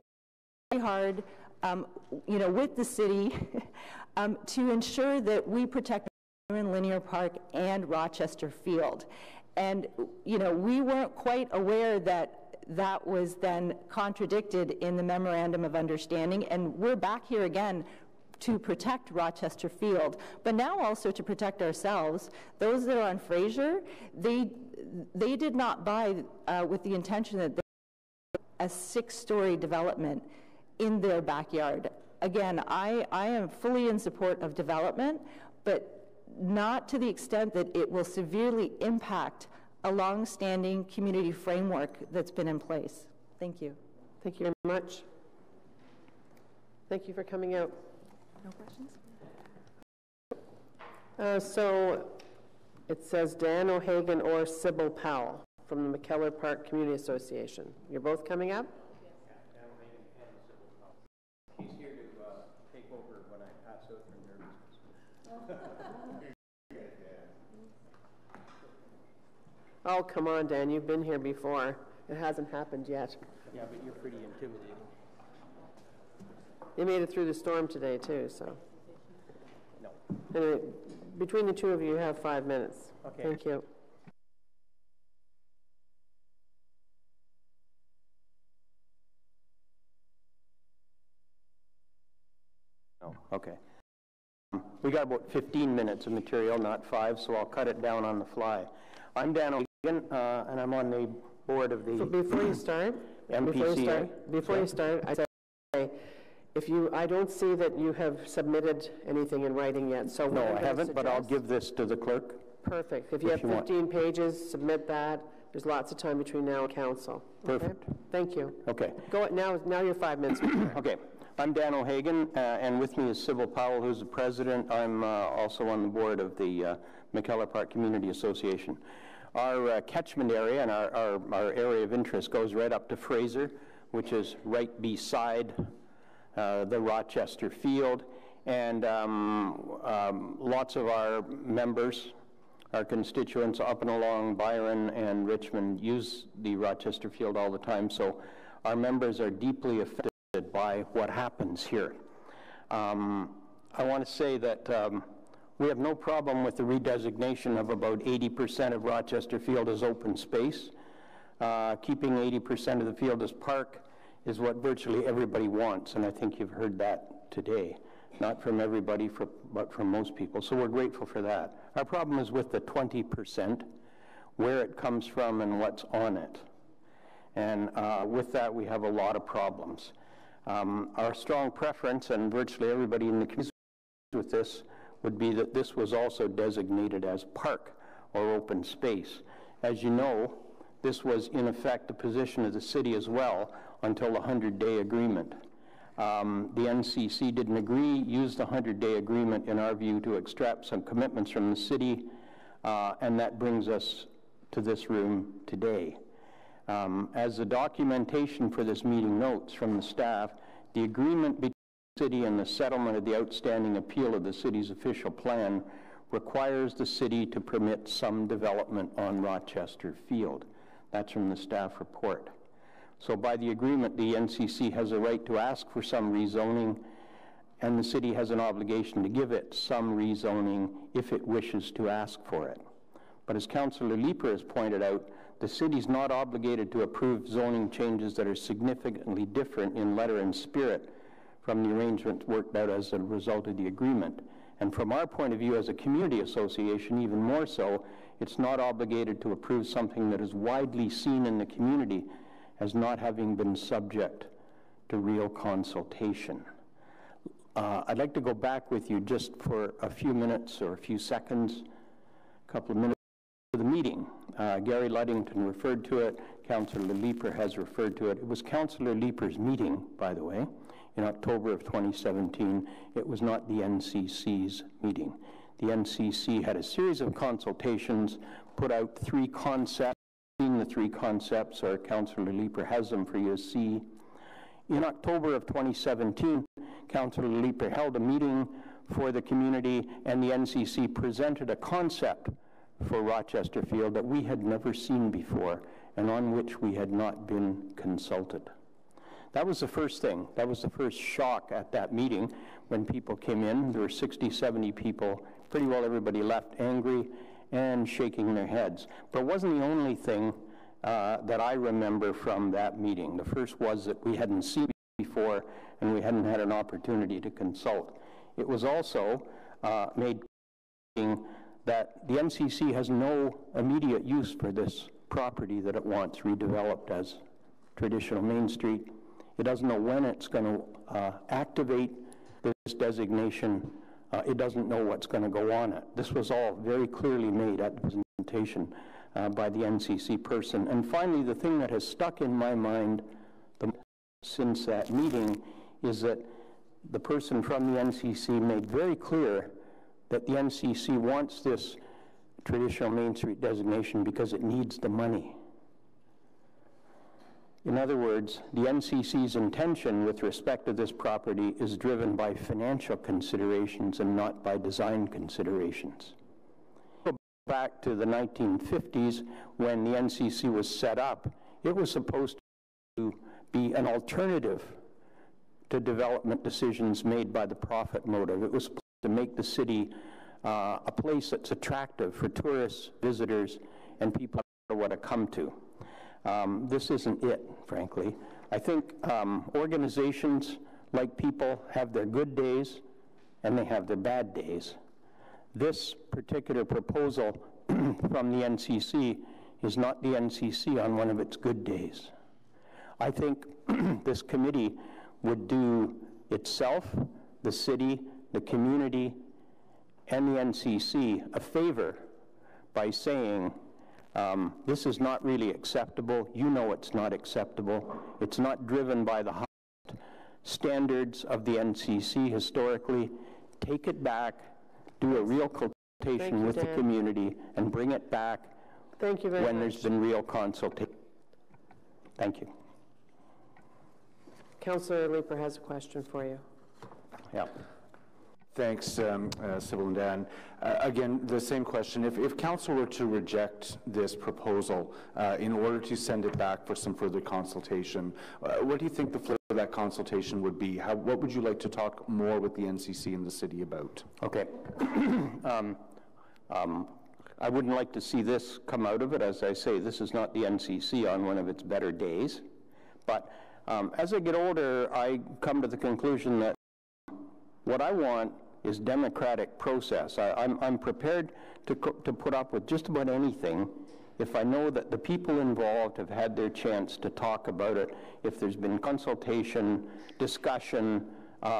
very hard, with the city to ensure that we protect Linear Park and Rochester Field. And, we weren't quite aware that was then contradicted in the Memorandum of Understanding, and we're back here again to protect Rochester Field, but now also to protect ourselves. Those that are on Fraser, they did not buy with the intention that they a 6-story development in their backyard. Again, I am fully in support of development, but not to the extent that it will severely impact a long-standing community framework that's been in place. Thank you. Thank you very much. Thank you for coming out. No questions? So It says Dan O'Hagan or Sybil Powell from the McKellar Park Community Association. You're both coming up? He's here to take over when I pass out from nervousness. Oh, come on, Dan, you've been here before. It hasn't happened yet. Yeah, but you're pretty intimidating. You made it through the storm today, too, so. No. Anyway, between the two of you, you have 5 minutes. Okay. Thank you. Oh, okay. We got about 15 minutes of material, not 5, so I'll cut it down on the fly. I'm Dan O'Hagan, and I'm on the board of the... So before you start, before you start, I say, I don't see that you have submitted anything in writing yet, so... No, I haven't, but I'll give this to the clerk. Perfect. If you have 15 pages, submit that. There's lots of time between now and council. Perfect. Okay? Thank you. Okay. Go now you're 5 minutes. Okay. I'm Dan O'Hagan, and with me is Sybil Powell, who's the president. I'm also on the board of the McKellar Park Community Association. Our catchment area and our area of interest goes right up to Fraser, which is right beside the Rochester field, and lots of our members, our constituents up and along Byron and Richmond use the Rochester field all the time, so our members are deeply affected by what happens here. I want to say that we have no problem with the redesignation of about 80% of Rochester Field as open space. Keeping 80% of the field as park is what virtually everybody wants, and I think you've heard that today. Not from everybody, but from most people, so we're grateful for that. Our problem is with the 20%, where it comes from and what's on it. And with that, we have a lot of problems. Our strong preference, and virtually everybody in the community with this, would be that this was also designated as park or open space. As you know, this was in effect the position of the city as well until the 100-day agreement. The NCC didn't agree, used the 100-day agreement in our view to extract some commitments from the city, and that brings us to this room today. As the documentation for this meeting notes from the staff, the agreement between the city and the settlement of the outstanding appeal of the city's official plan requires the city to permit some development on Rochester Field. That's from the staff report. So by the agreement, the NCC has a right to ask for some rezoning, and the city has an obligation to give it some rezoning if it wishes to ask for it. But as Councillor Leeper has pointed out, the city is not obligated to approve zoning changes that are significantly different in letter and spirit from the arrangements worked out as a result of the agreement. And from our point of view as a community association, even more so, it's not obligated to approve something that is widely seen in the community as not having been subject to real consultation. I'd like to go back with you just for a few minutes or a few seconds, a couple of minutes to the meeting. Gary Ludington referred to it, Councillor Leeper has referred to it. It was Councillor Leeper's meeting, by the way, in October of 2017. It was not the NCC's meeting. The NCC had a series of consultations, put out 3 concepts. The 3 concepts, or Councillor Leeper has them for you to see. In October of 2017, Councillor Leeper held a meeting for the community, and the NCC presented a concept for Rochester Field that we had never seen before and on which we had not been consulted. That was the first thing. That was the first shock at that meeting when people came in. There were 60, 70 people. Pretty well everybody left angry and shaking their heads. But it wasn't the only thing that I remember from that meeting. The first was that we hadn't seen before and we hadn't had an opportunity to consult. It was also made clear that the NCC has no immediate use for this property that it wants redeveloped as traditional Main Street. It doesn't know when it's going to activate this designation. It doesn't know what's going to go on it. This was all very clearly made at the presentation by the NCC person. And finally, the thing that has stuck in my mind since that meeting is that the person from the NCC made very clear that the NCC wants this traditional Main Street designation because it needs the money. In other words, the NCC's intention with respect to this property is driven by financial considerations and not by design considerations. Back to the 1950s, when the NCC was set up, it was supposed to be an alternative to development decisions made by the profit motive. It was supposed to make the city a place that's attractive for tourists, visitors, and people who want to come to. This isn't it, frankly. I think organizations, like people, have their good days and they have their bad days. This particular proposal from the NCC is not the NCC on one of its good days. I think this committee would do itself, the city, the community, and the NCC a favor by saying, this is not really acceptable. You know it's not acceptable. It's not driven by the highest standards of the NCC historically. Take it back, do a real consultation with the community, and bring it back when there's been real consultation. Thank you. Councillor Leeper has a question for you. Yeah. Thanks, Sybil and Dan. Again, the same question. If council were to reject this proposal in order to send it back for some further consultation, what do you think the flow of that consultation would be? What would you like to talk more with the NCC and the city about? Okay. I wouldn't like to see this come out of it. As I say, this is not the NCC on one of its better days. But as I get older, I come to the conclusion that what I want is democratic process. I'm prepared to put up with just about anything if I know that the people involved have had their chance to talk about it, if there's been consultation, discussion,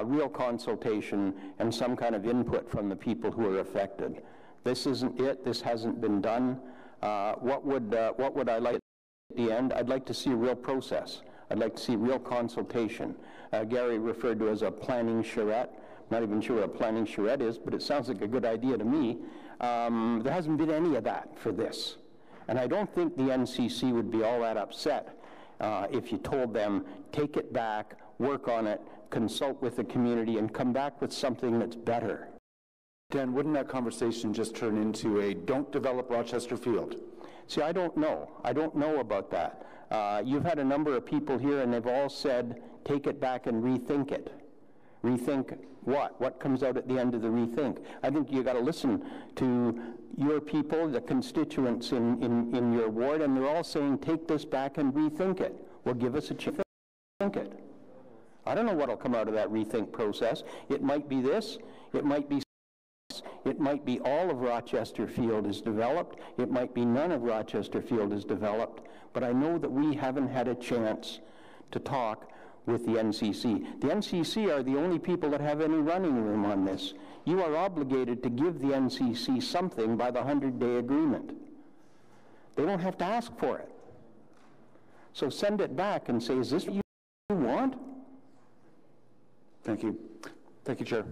real consultation, and some kind of input from the people who are affected. This isn't it. This hasn't been done. What would I like at the end? I'd like to see a real process. I'd like to see real consultation. Gary referred to as a planning charrette. I'm not even sure what a planning charrette is, but it sounds like a good idea to me. There hasn't been any of that for this. And I don't think the NCC would be all that upset if you told them, take it back, work on it, consult with the community, and come back with something that's better. Dan, wouldn't that conversation just turn into a don't develop Rochester Field? See, I don't know. I don't know about that. You've had a number of people here, and they've all said, take it back and rethink it. Rethink what? What comes out at the end of the rethink? I think you got to listen to your people, the constituents in your ward, and they're all saying, take this back and rethink it. Well, give us a chance to think it. I don't know what will come out of that rethink process. It might be this. It might be all of Rochester Field is developed. It might be none of Rochester Field is developed. But I know that we haven't had a chance to talk with the NCC. The NCC are the only people that have any running room on this. You are obligated to give the NCC something by the 100-day agreement. They don't have to ask for it. So send it back and say, is this what you want? Thank you. Thank you, Chair.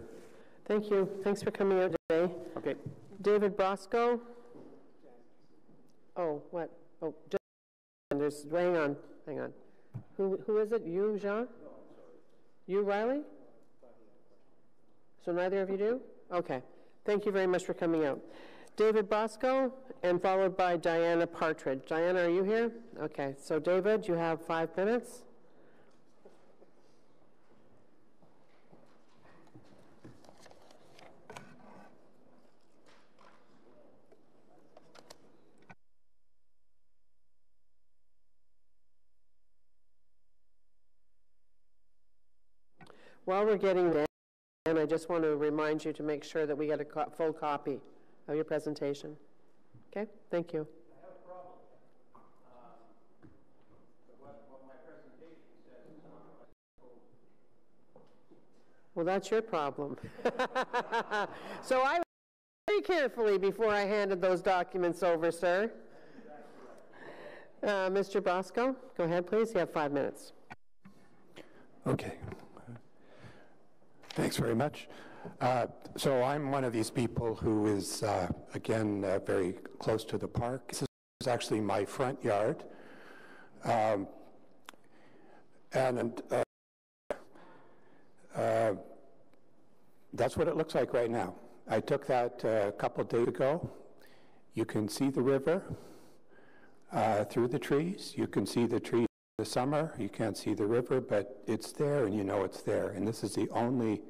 Thank you. Thanks for coming out today. Okay. David Brosco. Oh, what? Oh, there's, hang on. Who is it? You, Jean? You, Riley? So neither of you do? Okay. Thank you very much for coming out. David Brosco, and followed by Diana Partridge. Diana, are you here? Okay. So David, you have 5 minutes. While we're getting there, and I just want to remind you to make sure that we get a full copy of your presentation. Okay? Thank you. I have a problem. What my presentation says is not Well, that's your problem. So I was very carefully before I handed those documents over, sir. Mr. Brosco, go ahead, please. You have 5 minutes. Okay. Thanks very much. So I'm one of these people who is, again, very close to the park. This is actually my front yard. That's what it looks like right now. I took that a couple of days ago. You can see the river through the trees. You can see the trees in the summer. You can't see the river, but it's there and you know it's there. And this is the only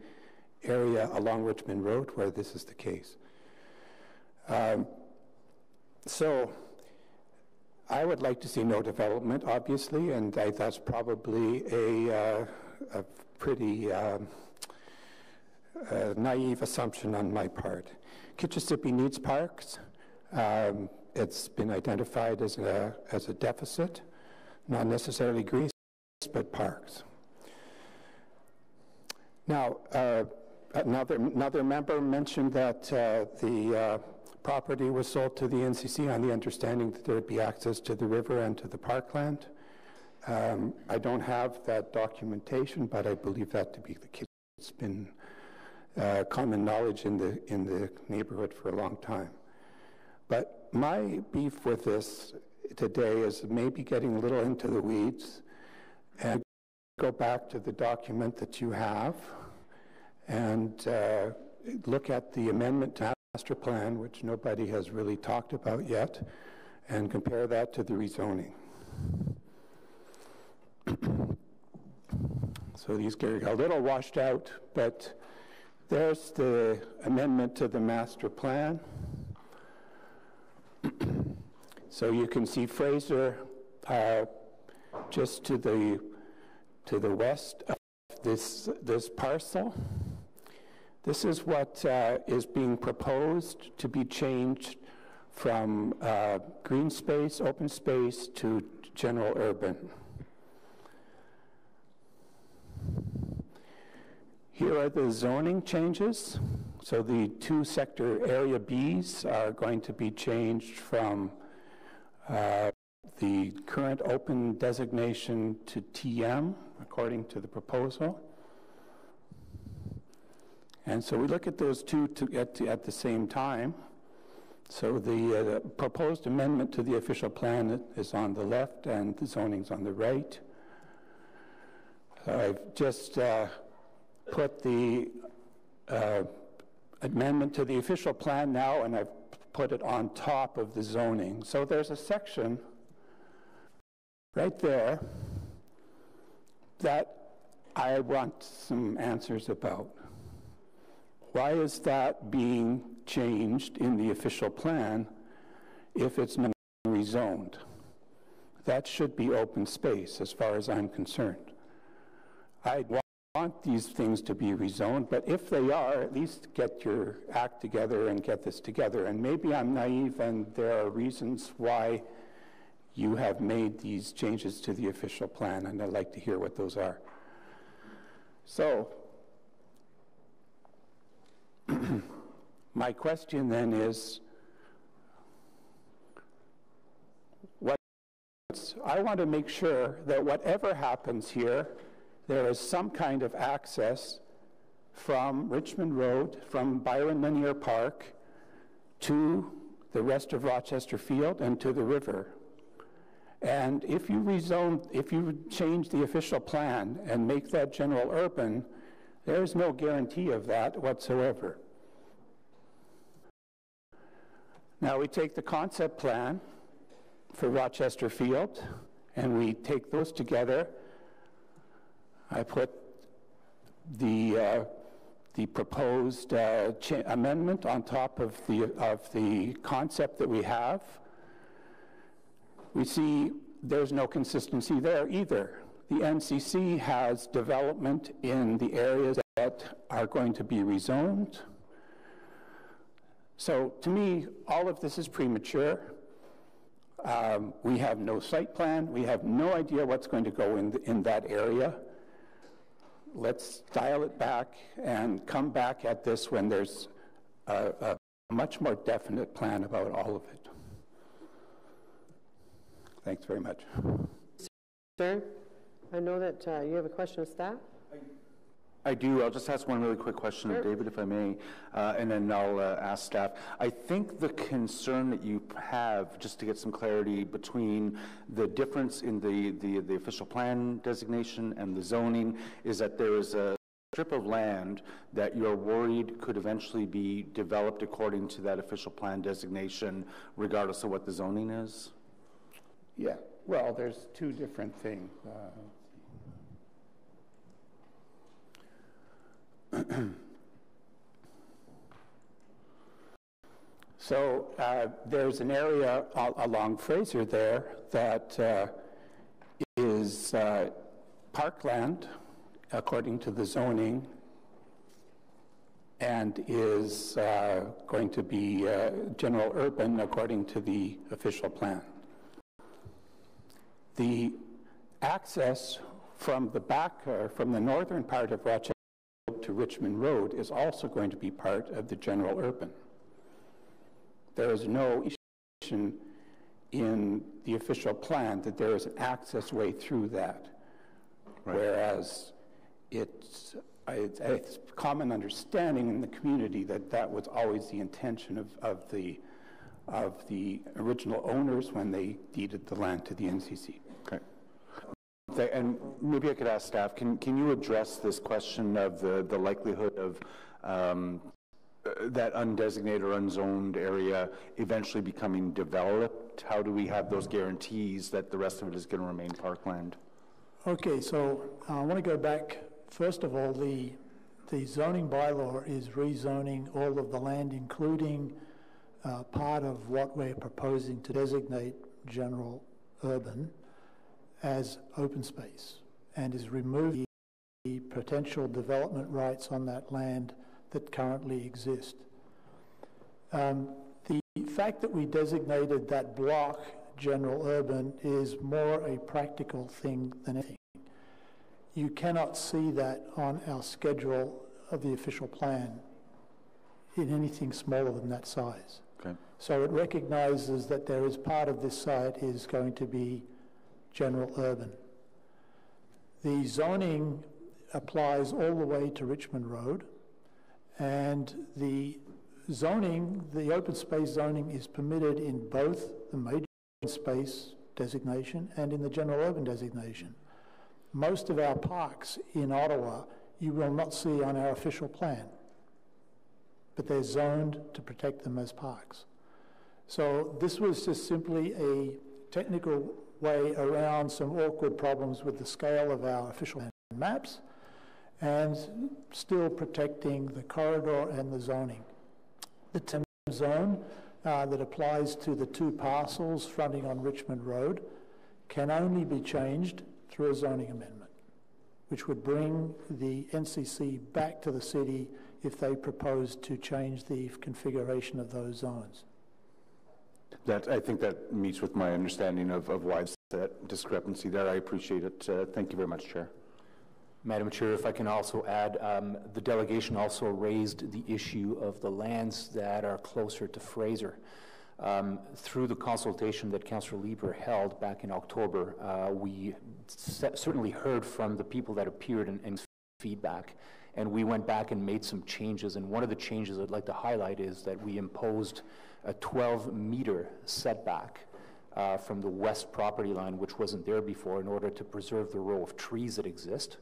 area along Richmond Road where this is the case. So I would like to see no development, obviously, and that's probably a pretty naive assumption on my part. Kitchissippi needs parks. It's been identified as a deficit, not necessarily green space, but parks. Now, another member mentioned that the property was sold to the NCC on the understanding that there would be access to the river and to the parkland. I don't have that documentation, but I believe that to be the case. It's been common knowledge in the neighborhood for a long time. But my beef with this today is maybe getting a little into the weeds and go back to the document that you have and look at the amendment to master plan, which nobody has really talked about yet, and compare that to the rezoning. So these get a little washed out, but there's the amendment to the master plan. So you can see Fraser just to the west of this parcel. This is what is being proposed to be changed from green space, open space, to general urban. Here are the zoning changes. So the 2 sector area Bs are going to be changed from the current open designation to TM, according to the proposal. And so we look at those two at the same time. So the proposed amendment to the official plan is on the left and the zoning's on the right. I've just put the amendment to the official plan now, and I've put it on top of the zoning. So there's a section right there that I want some answers about. Why is that being changed in the official plan if it's been rezoned? That should be open space as far as I'm concerned. I want these things to be rezoned, but if they are, at least get your act together and get this together. And maybe I'm naive and there are reasons why you have made these changes to the official plan, and I'd like to hear what those are. So, my question then is, I want to make sure that whatever happens here, there is some kind of access from Richmond Road, from Byron Linear Park, to the rest of Rochester Field and to the river. And if you change the official plan and make that general urban, there's no guarantee of that whatsoever. Now we take the concept plan for Rochester Field and we take those together. I put the proposed amendment on top of the concept that we have. We see there's no consistency there either. The NCC has development in the areas that are going to be rezoned. So to me, all of this is premature. We have no site plan. We have no idea what's going to go in that area. Let's dial it back and come back at this when there's a much more definite plan about all of it. Thanks very much. Sir, I know that you have a question of staff. I do. I'll just ask one really quick question of David, if I may, and then I'll ask staff. I think the concern that you have, just to get some clarity between the difference in the official plan designation and the zoning, is that there is a strip of land that you're worried could eventually be developed according to that official plan designation, regardless of what the zoning is? Yeah, well, there's two different things. So there's an area along Fraser there that is parkland according to the zoning and is going to be general urban according to the official plan. The access from the back, from the northern part of Rochester to Richmond Road is also going to be part of the general urban. There is no indication in the official plan that there is an access way through that, whereas it's common understanding in the community that that was always the intention of the original owners when they deeded the land to the NCC. Okay. And maybe I could ask staff, can you address this question of the likelihood of that undesignated or unzoned area eventually becoming developed? How do we have those guarantees that the rest of it is going to remain parkland? Okay, so I want to go back. First of all, the zoning bylaw is rezoning all of the land, including part of what we're proposing to designate general urban as open space, and is removing the potential development rights on that land that currently exist. The fact that we designated that block general urban is more a practical thing than anything. You cannot see that on our schedule of the official plan in anything smaller than that size. Okay. So it recognizes that there is part of this site is going to be general urban. The zoning applies all the way to Richmond Road, and the zoning, the open space zoning, is permitted in both the major space designation and in the general urban designation. Most of our parks in Ottawa you will not see on our official plan, but they're zoned to protect them as parks. So this was just simply a technical way around some awkward problems with the scale of our official maps and still protecting the corridor and the zoning. The TIM zone that applies to the two parcels fronting on Richmond Road can only be changed through a zoning amendment, which would bring the NCC back to the city if they propose to change the configuration of those zones. I think that meets with my understanding of why that discrepancy there. I appreciate it. Thank you very much, Chair. Madam Chair, if I can also add, the delegation also raised the issue of the lands that are closer to Fraser. Through the consultation that Councillor Lieber held back in October, we certainly heard from the people that appeared in feedback, and we went back and made some changes. And one of the changes I'd like to highlight is that we imposed a 12-meter setback from the west property line, which wasn't there before, in order to preserve the row of trees that exist.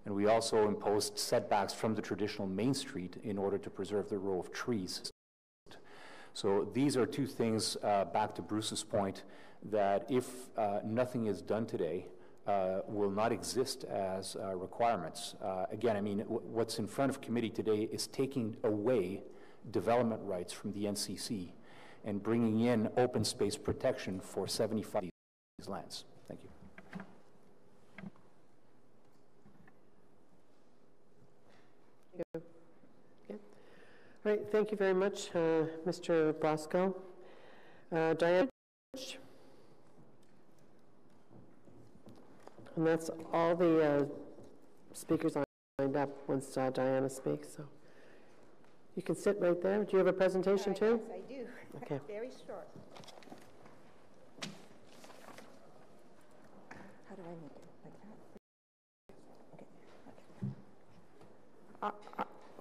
And we also imposed setbacks from the traditional Main Street in order to preserve the row of trees. So these are two things, back to Bruce's point, that if nothing is done today, will not exist as requirements. Again, I mean, what's in front of committee today is taking away development rights from the NCC and bringing in open space protection for 75 of these lands. Thank you. Okay. All right, thank you very much, Mr. Bosco. Diana? And that's all the speakers lined up once Diana speaks. So you can sit right there. Do you have a presentation too? Yes, I do. Okay. Very short. How do I make it? Like that? Okay.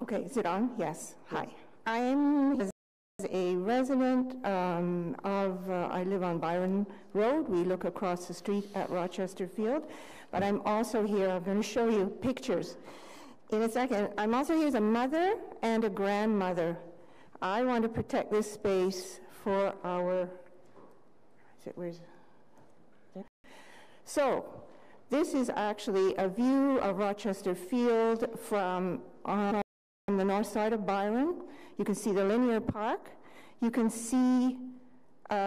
Okay, is it on? Yes. Hi. I'm a resident I live on Byron Road. We look across the street at Rochester Field, but I'm also here. I'm going to show you pictures in a second. I'm also here as a mother and a grandmother. I want to protect this space for our, So, this is actually a view of Rochester Field from the north side of Byron. You can see the linear park. You can see,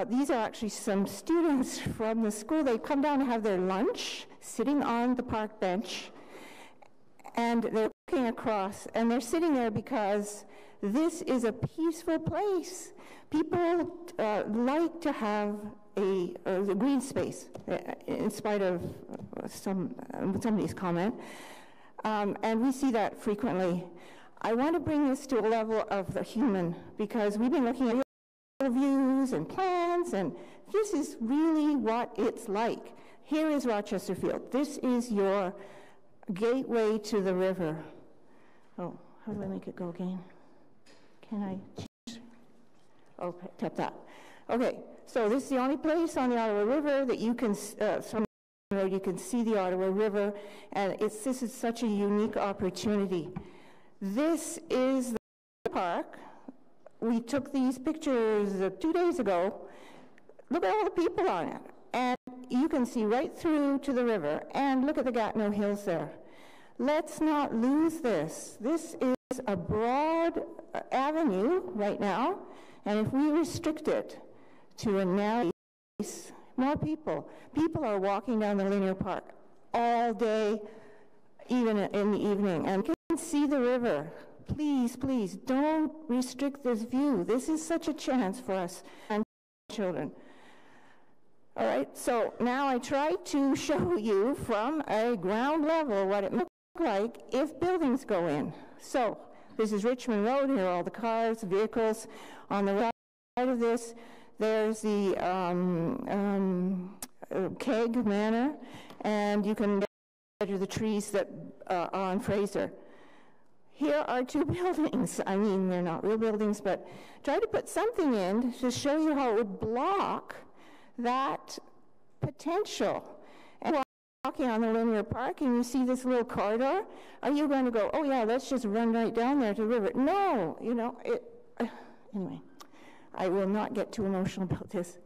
these are actually some students from the school. They come down to have their lunch, sitting on the park bench, and they're looking across, and they're sitting there because this is a peaceful place. People like to have a green space, in spite of somebody's comment, and we see that frequently. I want to bring this to a level of the human, because we've been looking at views and plans, and this is really what it's like. Here is Rochester Field. This is your gateway to the river. Oh, how do I make it go again? Can I change? Oh, tap that. Okay, so this is the only place on the Ottawa River that you can, you can see the Ottawa River, and this is such a unique opportunity. This is the park. We took these pictures 2 days ago. Look at all the people on it. And you can see right through to the river. And look at the Gatineau Hills there. Let's not lose this. This is a broad avenue right now. And if we restrict it to a narrow space, more people are walking down the linear park all day, even in the evening. And see the river. Please, please, don't restrict this view. This is such a chance for us and children. All right, so now I try to show you from a ground level what it looks like if buildings go in. So this is Richmond Road. Here are all the cars, vehicles. On the right side of this, there's the Keg Manor, and you can measure the trees that are on Fraser. Here are two buildings. I mean, they're not real buildings, but try to put something in to show you how it would block that potential. And walking on the linear park and you see this little corridor, are you going to go, oh yeah, let's just run right down there to the river? No, you know, anyway, I will not get too emotional about this.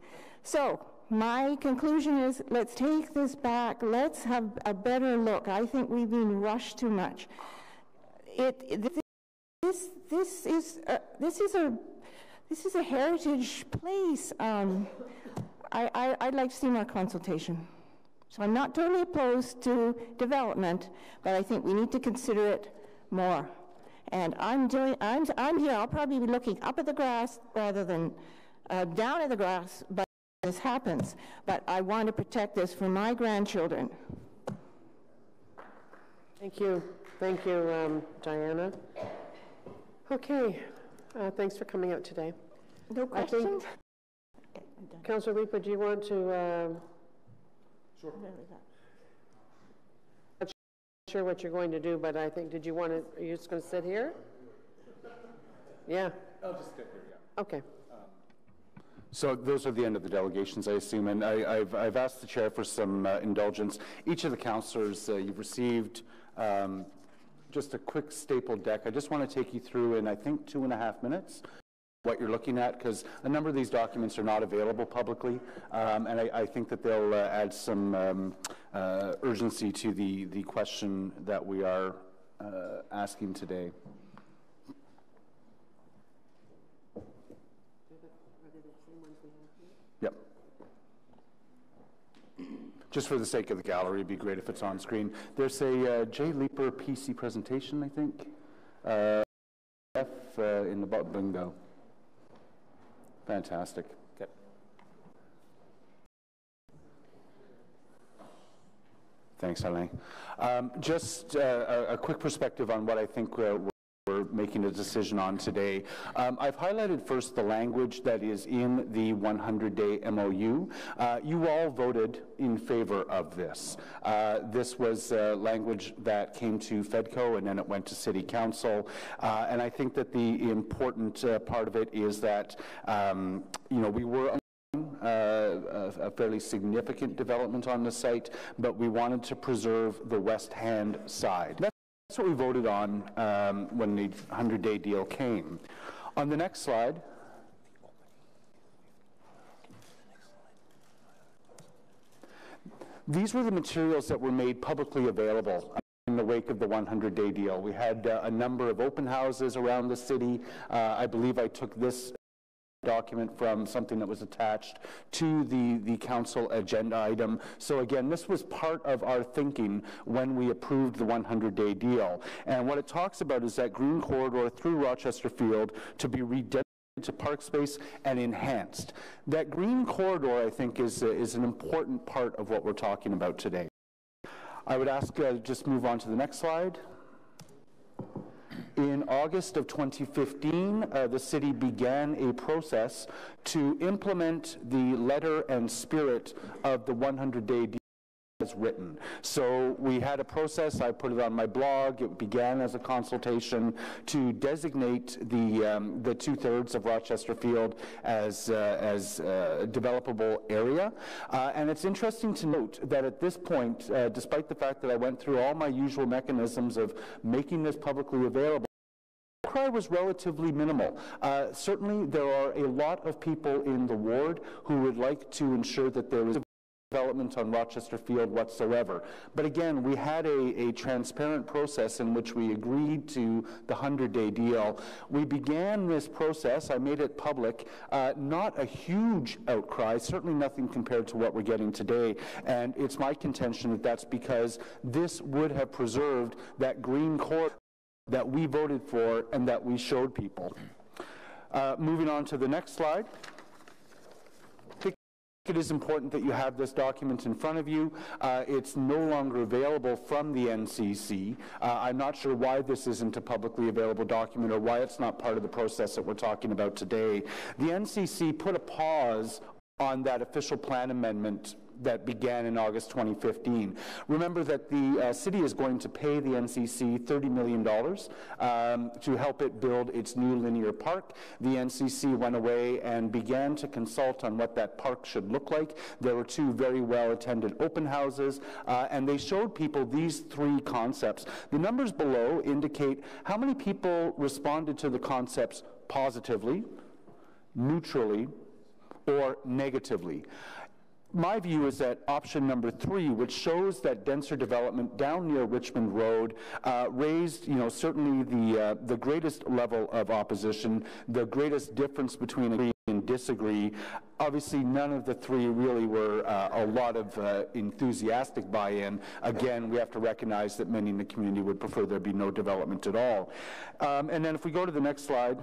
So, my conclusion is, let's take this back. Let's have a better look. I think we've been rushed too much. This is a heritage place. I'd like to see more consultation. So I'm not totally opposed to development, but I think we need to consider it more. And I'm here. I'll probably be looking up at the grass rather than down at the grass. But this happens. But I want to protect this for my grandchildren. Thank you. Thank you, Diana. Okay, thanks for coming out today. No questions? Councillor Leeper, do you want to... Sure. I'm not sure what you're going to do, but I think, are you just going to sit here? Yeah. I'll just sit here, yeah. Okay. So those are the end of the delegations, I assume, and I've asked the chair for some indulgence. Each of the councillors, you've received just a quick staple deck. I just want to take you through in, I think, 2.5 minutes what you're looking at, because a number of these documents are not available publicly, and I think that they'll add some urgency to the question that we are asking today. Yep. Just for the sake of the gallery, it'd be great if it's on screen. There's a J. Leeper PC presentation, I think. In the bingo. Fantastic. Okay. Thanks, Alain. Just a quick perspective on what I think we're we're making a decision on today. I've highlighted first the language that is in the 100-day MOU. You all voted in favor of this. This was language that came to FEDCO and then it went to City Council. And I think that the important part of it is that, we were a fairly significant development on the site, but we wanted to preserve the west hand side. That's what we voted on when the 100-day deal came. On the next slide, these were the materials that were made publicly available in the wake of the 100-day deal. We had a number of open houses around the city. I believe I took this document from something that was attached to the council agenda item. So again, this was part of our thinking when we approved the 100-day deal. And what it talks about is that green corridor through Rochester Field to be redesignated to park space and enhanced. That green corridor, I think, is an important part of what we're talking about today. I would ask, just move on to the next slide. In August of 2015, the city began a process to implement the letter and spirit of the 100-day deal as written. So we had a process, I put it on my blog, it began as a consultation to designate the 2/3 of Rochester Field as a developable area. And it's interesting to note that at this point, despite the fact that I went through all my usual mechanisms of making this publicly available, the outcry was relatively minimal. Certainly there are a lot of people in the ward who would like to ensure that there is development on Rochester Field whatsoever. But again, we had a transparent process in which we agreed to the 100-day deal. We began this process, I made it public, not a huge outcry, certainly nothing compared to what we're getting today, and it's my contention that that's because this would have preserved that green corridor that we voted for and that we showed people. Moving on to the next slide. It is important that you have this document in front of you. It's no longer available from the NCC. I'm not sure why this isn't a publicly available document or why it's not part of the process that we're talking about today. The NCC put a pause on that official plan amendment that began in August 2015. Remember that the city is going to pay the NCC $30 million to help it build its new linear park. The NCC went away and began to consult on what that park should look like. There were 2 very well-attended open houses, and they showed people these 3 concepts. The numbers below indicate how many people responded to the concepts positively, neutrally, or negatively. My view is that option number 3, which shows that denser development down near Richmond Road, raised, certainly the greatest level of opposition, the greatest difference between agree and disagree. Obviously, none of the 3 really were a lot of enthusiastic buy-in. Again, we have to recognize that many in the community would prefer there be no development at all. And then if we go to the next slide,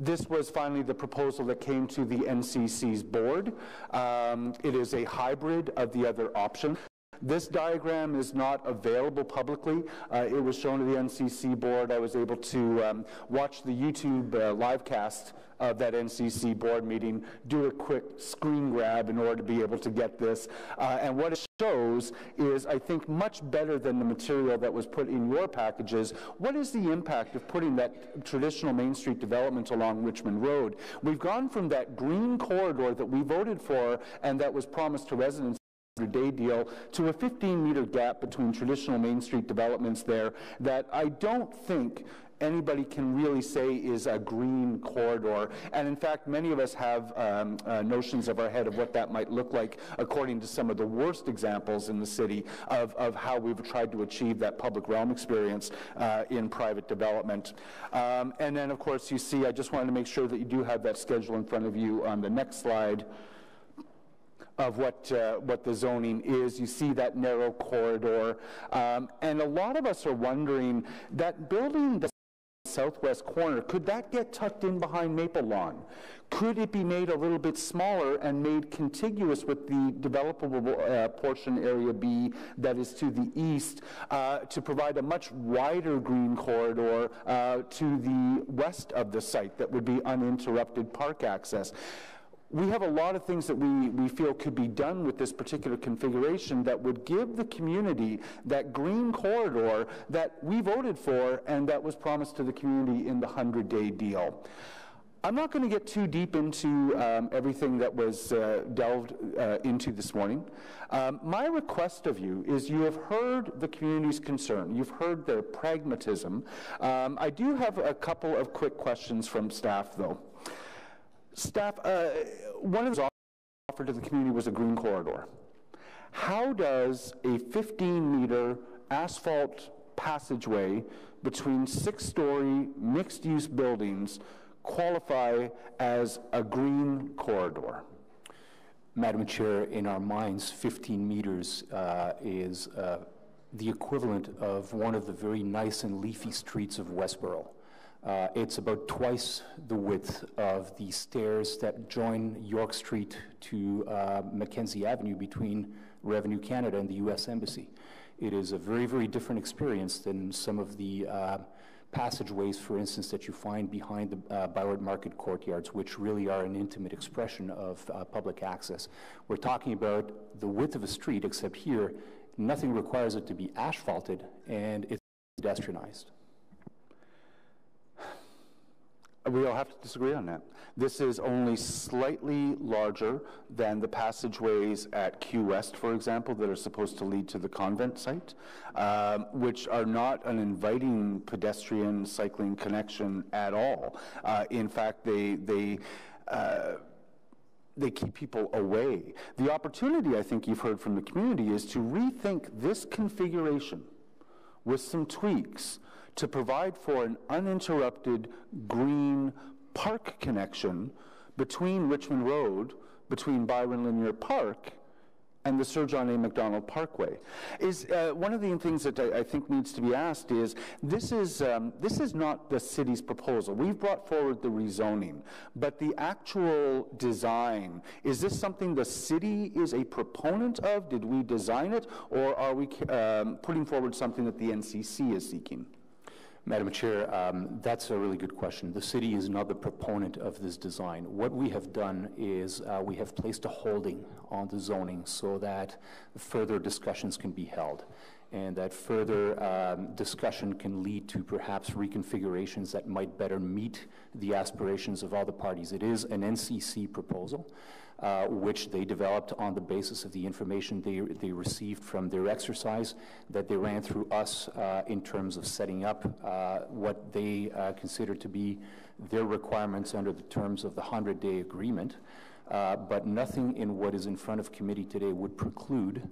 this was finally the proposal that came to the NCC's board. It is a hybrid of the other option. This diagram is not available publicly. It was shown to the NCC board. I was able to watch the YouTube live cast of that NCC board meeting, do a quick screen grab in order to be able to get this. And what it shows is, I think, much better than the material that was put in your packages. What is the impact of putting that traditional Main Street development along Richmond Road? We've gone from that green corridor that we voted for and that was promised to residents day deal to a 15-meter gap between traditional Main Street developments there that I don't think anybody can really say is a green corridor. And in fact, many of us have notions of our head of what that might look like according to some of the worst examples in the city of how we've tried to achieve that public realm experience in private development. And then, of course, you see, I just wanted to make sure that you do have that schedule in front of you on the next slide of what the zoning is. You see that narrow corridor. And a lot of us are wondering, that building doesn't southwest corner, could that get tucked in behind Maple Lawn? Could it be made a little bit smaller and made contiguous with the developable portion, Area B, that is to the east, to provide a much wider green corridor to the west of the site that would be uninterrupted park access? We have a lot of things that we feel could be done with this particular configuration that would give the community that green corridor that we voted for and that was promised to the community in the 100-day deal. I'm not going to get too deep into everything that was delved into this morning. My request of you is you have heard the community's concern. You've heard their pragmatism. I do have a couple of quick questions from staff, though. Staff, one of the offered to the community was a green corridor. How does a 15-meter asphalt passageway between 6-story mixed-use buildings qualify as a green corridor? Madam Chair, in our minds, 15 meters is the equivalent of one of the very nice and leafy streets of Westboro. It's about twice the width of the stairs that join York Street to Mackenzie Avenue between Revenue Canada and the U.S. Embassy. It is a very, very different experience than some of the passageways, for instance, that you find behind the Byward Market courtyards, which really are an intimate expression of public access. We're talking about the width of a street, except here, nothing requires it to be asphalted, and it's pedestrianized. We all have to disagree on that. This is only slightly larger than the passageways at Q West, for example, that are supposed to lead to the convent site, which are not an inviting pedestrian cycling connection at all. In fact, they keep people away. The opportunity, I think you've heard from the community, is to rethink this configuration with some tweaks to provide for an uninterrupted green park connection between Richmond Road, between Byron Linear Park, and the Sir John A. Macdonald Parkway. Is one of the things that I think needs to be asked is, this is not the city's proposal. We've brought forward the rezoning, but the actual design, is this something the city is a proponent of? Did we design it, or are we putting forward something that the NCC is seeking? Madam Chair, that's a really good question. The city is not the proponent of this design. What we have done is we have placed a holding on the zoning so that further discussions can be held, and that further discussion can lead to perhaps reconfigurations that might better meet the aspirations of all the parties. It is an NCC proposal, which they developed on the basis of the information they received from their exercise that they ran through us in terms of setting up what they consider to be their requirements under the terms of the 100-day agreement. But nothing in what is in front of committee today would preclude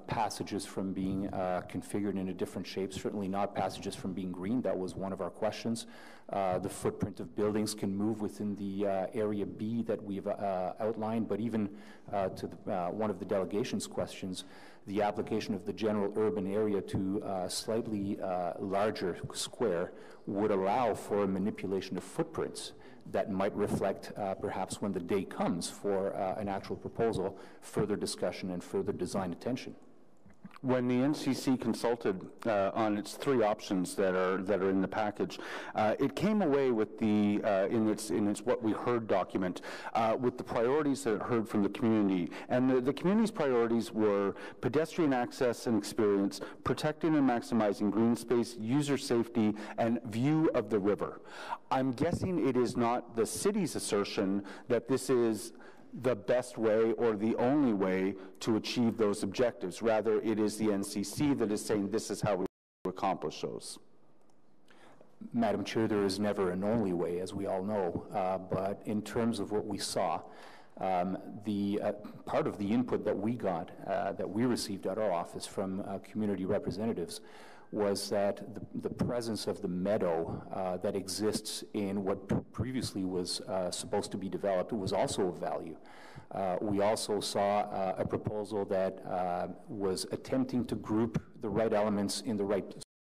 passages from being configured in a different shape, certainly not passages from being green. That was one of our questions. The footprint of buildings can move within the Area B that we've outlined, but even to one of the delegation's questions, the application of the general urban area to a slightly larger square would allow for a manipulation of footprints that might reflect, perhaps when the day comes for an actual proposal, further discussion and further design attention. When the NCC consulted on its 3 options that are in the package, it came away with the in its what we heard document with the priorities that it heard from the community, and the community's priorities were pedestrian access and experience, protecting and maximizing green space, user safety, and view of the river. I'm guessing it is not the city's assertion that this is the best way or the only way to achieve those objectives. Rather, it is the NCC that is saying this is how we accomplish those. Madam Chair, there is never an only way, as we all know, but in terms of what we saw, the part of the input that we got, that we received at our office from community representatives, was that the presence of the meadow that exists in what previously was supposed to be developed was also of value. We also saw a proposal that was attempting to group the right elements in the right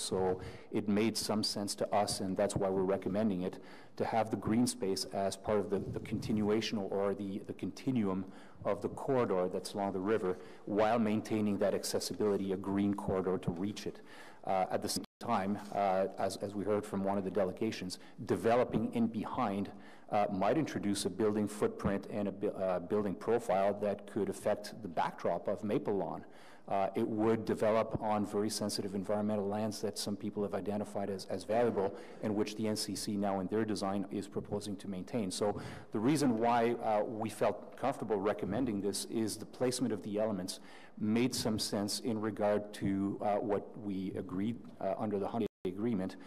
So it made some sense to us, and that's why we're recommending it, to have the green space as part of the continuation or the continuum of the corridor that's along the river, while maintaining that accessibility, a green corridor to reach it. At the same time, as we heard from one of the delegations, developing in behind might introduce a building footprint and a building profile that could affect the backdrop of Maple Lawn. It would develop on very sensitive environmental lands that some people have identified as valuable, and which the NCC now in their design is proposing to maintain. So the reason why we felt comfortable recommending this is the placement of the elements made some sense in regard to what we agreed under the Hyundai agreement,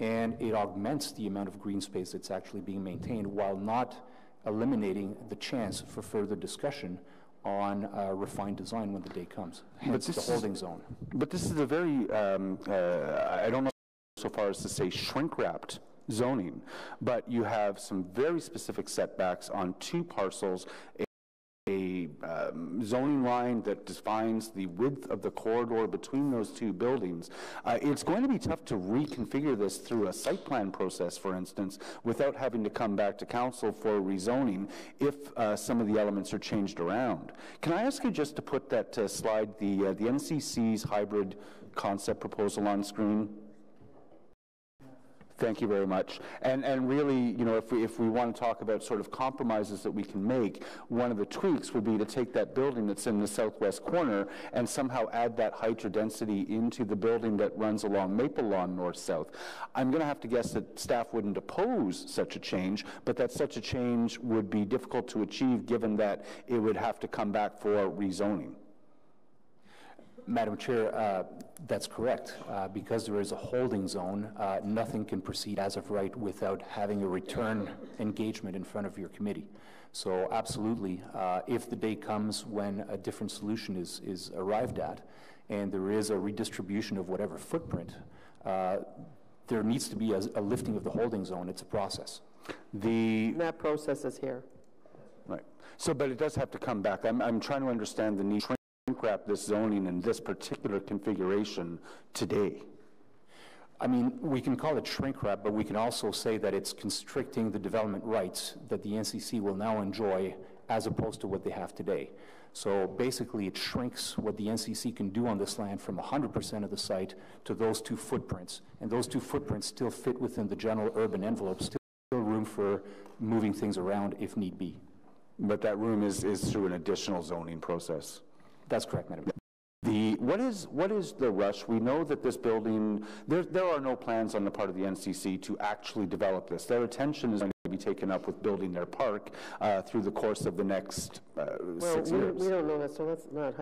and it augments the amount of green space that's actually being maintained while not eliminating the chance for further discussion on refined design when the day comes, hence the holding zone. But this is a very, I don't know so far as to say shrink-wrapped zoning, but you have some very specific setbacks on two parcels, a zoning line that defines the width of the corridor between those two buildings. It's going to be tough to reconfigure this through a site plan process, for instance, without having to come back to council for rezoning if some of the elements are changed around. Can I ask you just to put that slide, the NCC's hybrid concept proposal on screen? Thank you very much. And really, you know, if we want to talk about sort of compromises that we can make, one of the tweaks would be to take that building that's in the southwest corner and somehow add that height or density into the building that runs along Maple Lawn north-south. I'm going to have to guess that staff wouldn't oppose such a change, but that such a change would be difficult to achieve given that it would have to come back for rezoning. Madam Chair, that's correct. Because there is a holding zone, nothing can proceed as of right without having a return engagement in front of your committee. So absolutely, if the day comes when a different solution is arrived at, and there is a redistribution of whatever footprint, there needs to be a lifting of the holding zone. It's a process. That process is here. Right. So, but it does have to come back. I'm trying to understand the need. Wrap this zoning in this particular configuration today? I mean, we can call it shrink wrap, but we can also say that it's constricting the development rights that the NCC will now enjoy as opposed to what they have today. So basically it shrinks what the NCC can do on this land from 100% of the site to those two footprints. And those two footprints still fit within the general urban envelope, still room for moving things around if need be. But that room is through an additional zoning process. That's correct, Madam. What is the rush? We know that this building, there are no plans on the part of the NCC to actually develop this. Their attention is going to be taken up with building their park through the course of the next 6 years. We don't know that, so let's not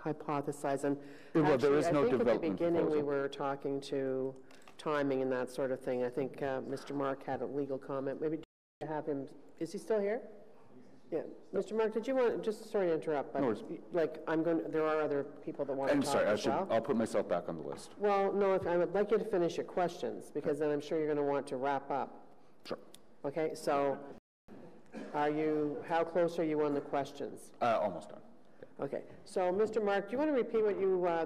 hypothesize. And well, actually, there is no development I think at the beginning proposal. we were talking to timing and that sort of thing. I think Mr. Mark had a legal comment. Maybe have him, is he still here? Yeah, Mr. Mark, did you want, just sorry to interrupt, but like there are other people that want to talk as well. I'll put myself back on the list. Well, no, I would like you to finish your questions because then I'm sure you're going to want to wrap up. Sure. Okay, so how close are you on the questions? Almost done. Okay, so Mr. Mark, do you want to repeat what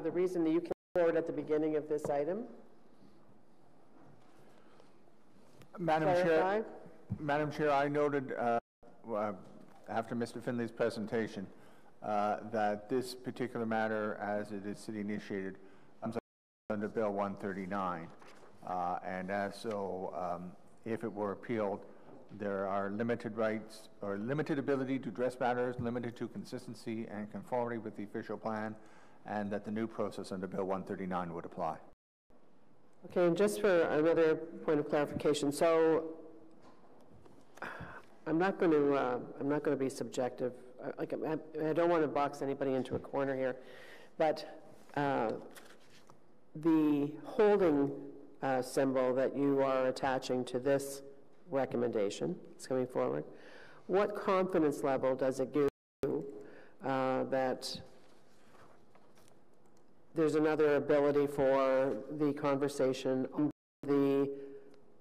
the reason that you came forward at the beginning of this item? Madam Chair, I noted after Mr. Finley's presentation that this particular matter, as it is city initiated, comes under Bill 139, and as so, if it were appealed, there are limited rights or limited ability to address matters limited to consistency and conformity with the official plan, and that the new process under Bill 139 would apply. Okay, and just for another point of clarification, so I'm not going to be subjective. I don't want to box anybody into a corner here, but the holding symbol that you are attaching to this recommendation that's coming forward, what confidence level does it give you that there's another ability for the conversation on the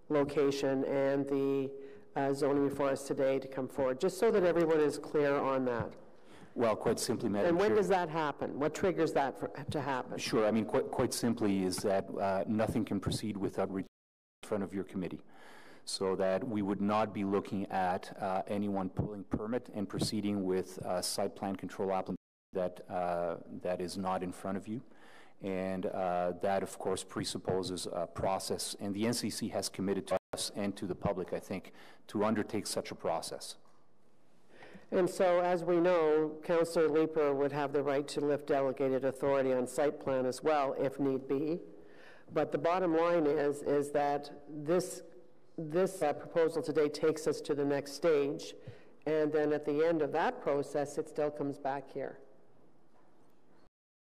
location and the zoning before us today to come forward, just so that everyone is clear on that? Well, quite simply, Madam And when Chair. does that happen? What triggers that to happen? Sure. I mean, quite simply is that nothing can proceed without in front of your committee. So that we would not be looking at anyone pulling permit and proceeding with site plan control application that is not in front of you. And that, of course, presupposes a process. And the NCC has committed to us and to the public, I think, to undertake such a process. And so, as we know, Councillor Leeper would have the right to lift delegated authority on site plan as well, if need be. But the bottom line is that this proposal today takes us to the next stage, and then at the end of that process, it still comes back here.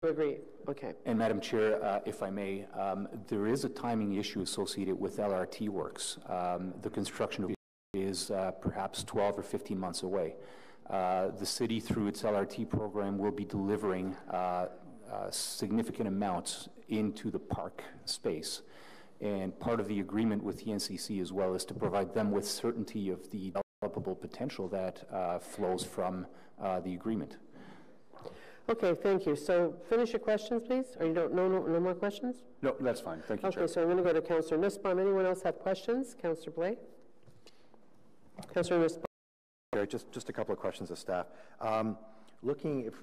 You agree? Okay. And Madam Chair, if I may, there is a timing issue associated with LRT works. The construction is perhaps 12 or 15 months away. The city, through its LRT program, will be delivering significant amounts into the park space. And part of the agreement with the NCC as well is to provide them with certainty of the developable potential that flows from the agreement. Okay, thank you. So finish your questions, please. Or you don't, no more questions? No, that's fine. Thank you, Okay, Chair. so I'm going to go to Councillor Nussbaum. Anyone else have questions? Councillor Blais? Councillor Nussbaum. Just a couple of questions of staff. Looking, if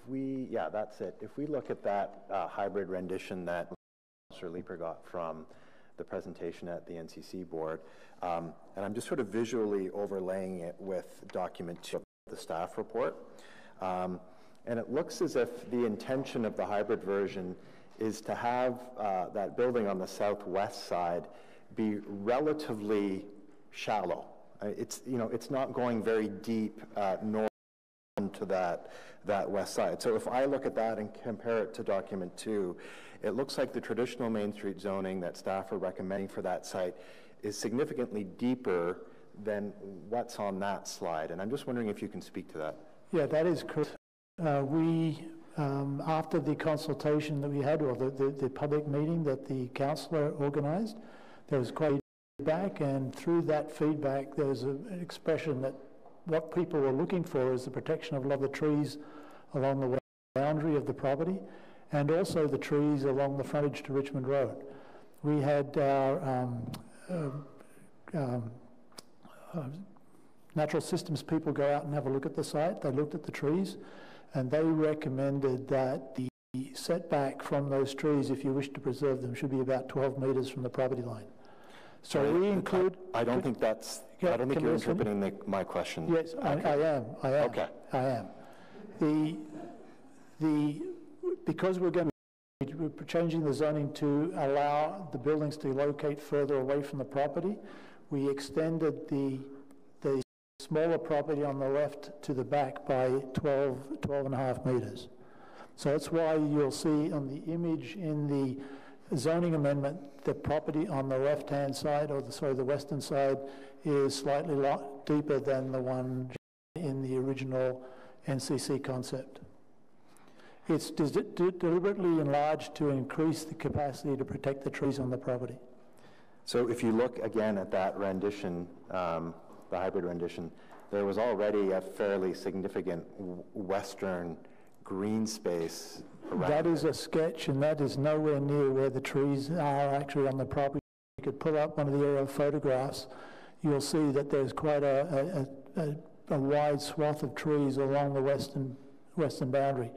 we, yeah, that's it. If we look at that hybrid rendition that Councillor Leeper got from the presentation at the NCC board, and I'm just sort of visually overlaying it with document 2 of the staff report. And it looks as if the intention of the hybrid version is to have that building on the southwest side be relatively shallow. It's not going very deep north to that west side. So if I look at that and compare it to document 2, it looks like the traditional Main Street zoning that staff are recommending for that site is significantly deeper than what's on that slide. And I'm just wondering if you can speak to that. Yeah, that is correct. After the consultation that we had, or the public meeting that the councillor organised, there was quite feedback, and through that feedback there was an expression that what people were looking for is the protection of a lot of the trees along the boundary of the property, and also the trees along the frontage to Richmond Road. We had our natural systems people go out and have a look at the site. They looked at the trees, and they recommended that the setback from those trees, if you wish to preserve them, should be about 12 metres from the property line. So we include... I don't think that's... I don't think you're interpreting my question. Yes, okay. I am. Okay. I am. Because we're changing the zoning to allow the buildings to locate further away from the property, we extended the smaller property on the left to the back by 12.5 metres. So that's why you'll see on the image in the zoning amendment, the property on the left-hand side, or the western side, is slightly deeper than the one in the original NCC concept. It's deliberately enlarged to increase the capacity to protect the trees on the property. So if you look again at that rendition, the hybrid rendition, there was already a fairly significant western green space around That is a sketch, and that is nowhere near where the trees are actually on the property. You could pull up one of the aerial photographs. You'll see that there's quite a wide swath of trees along the western boundary.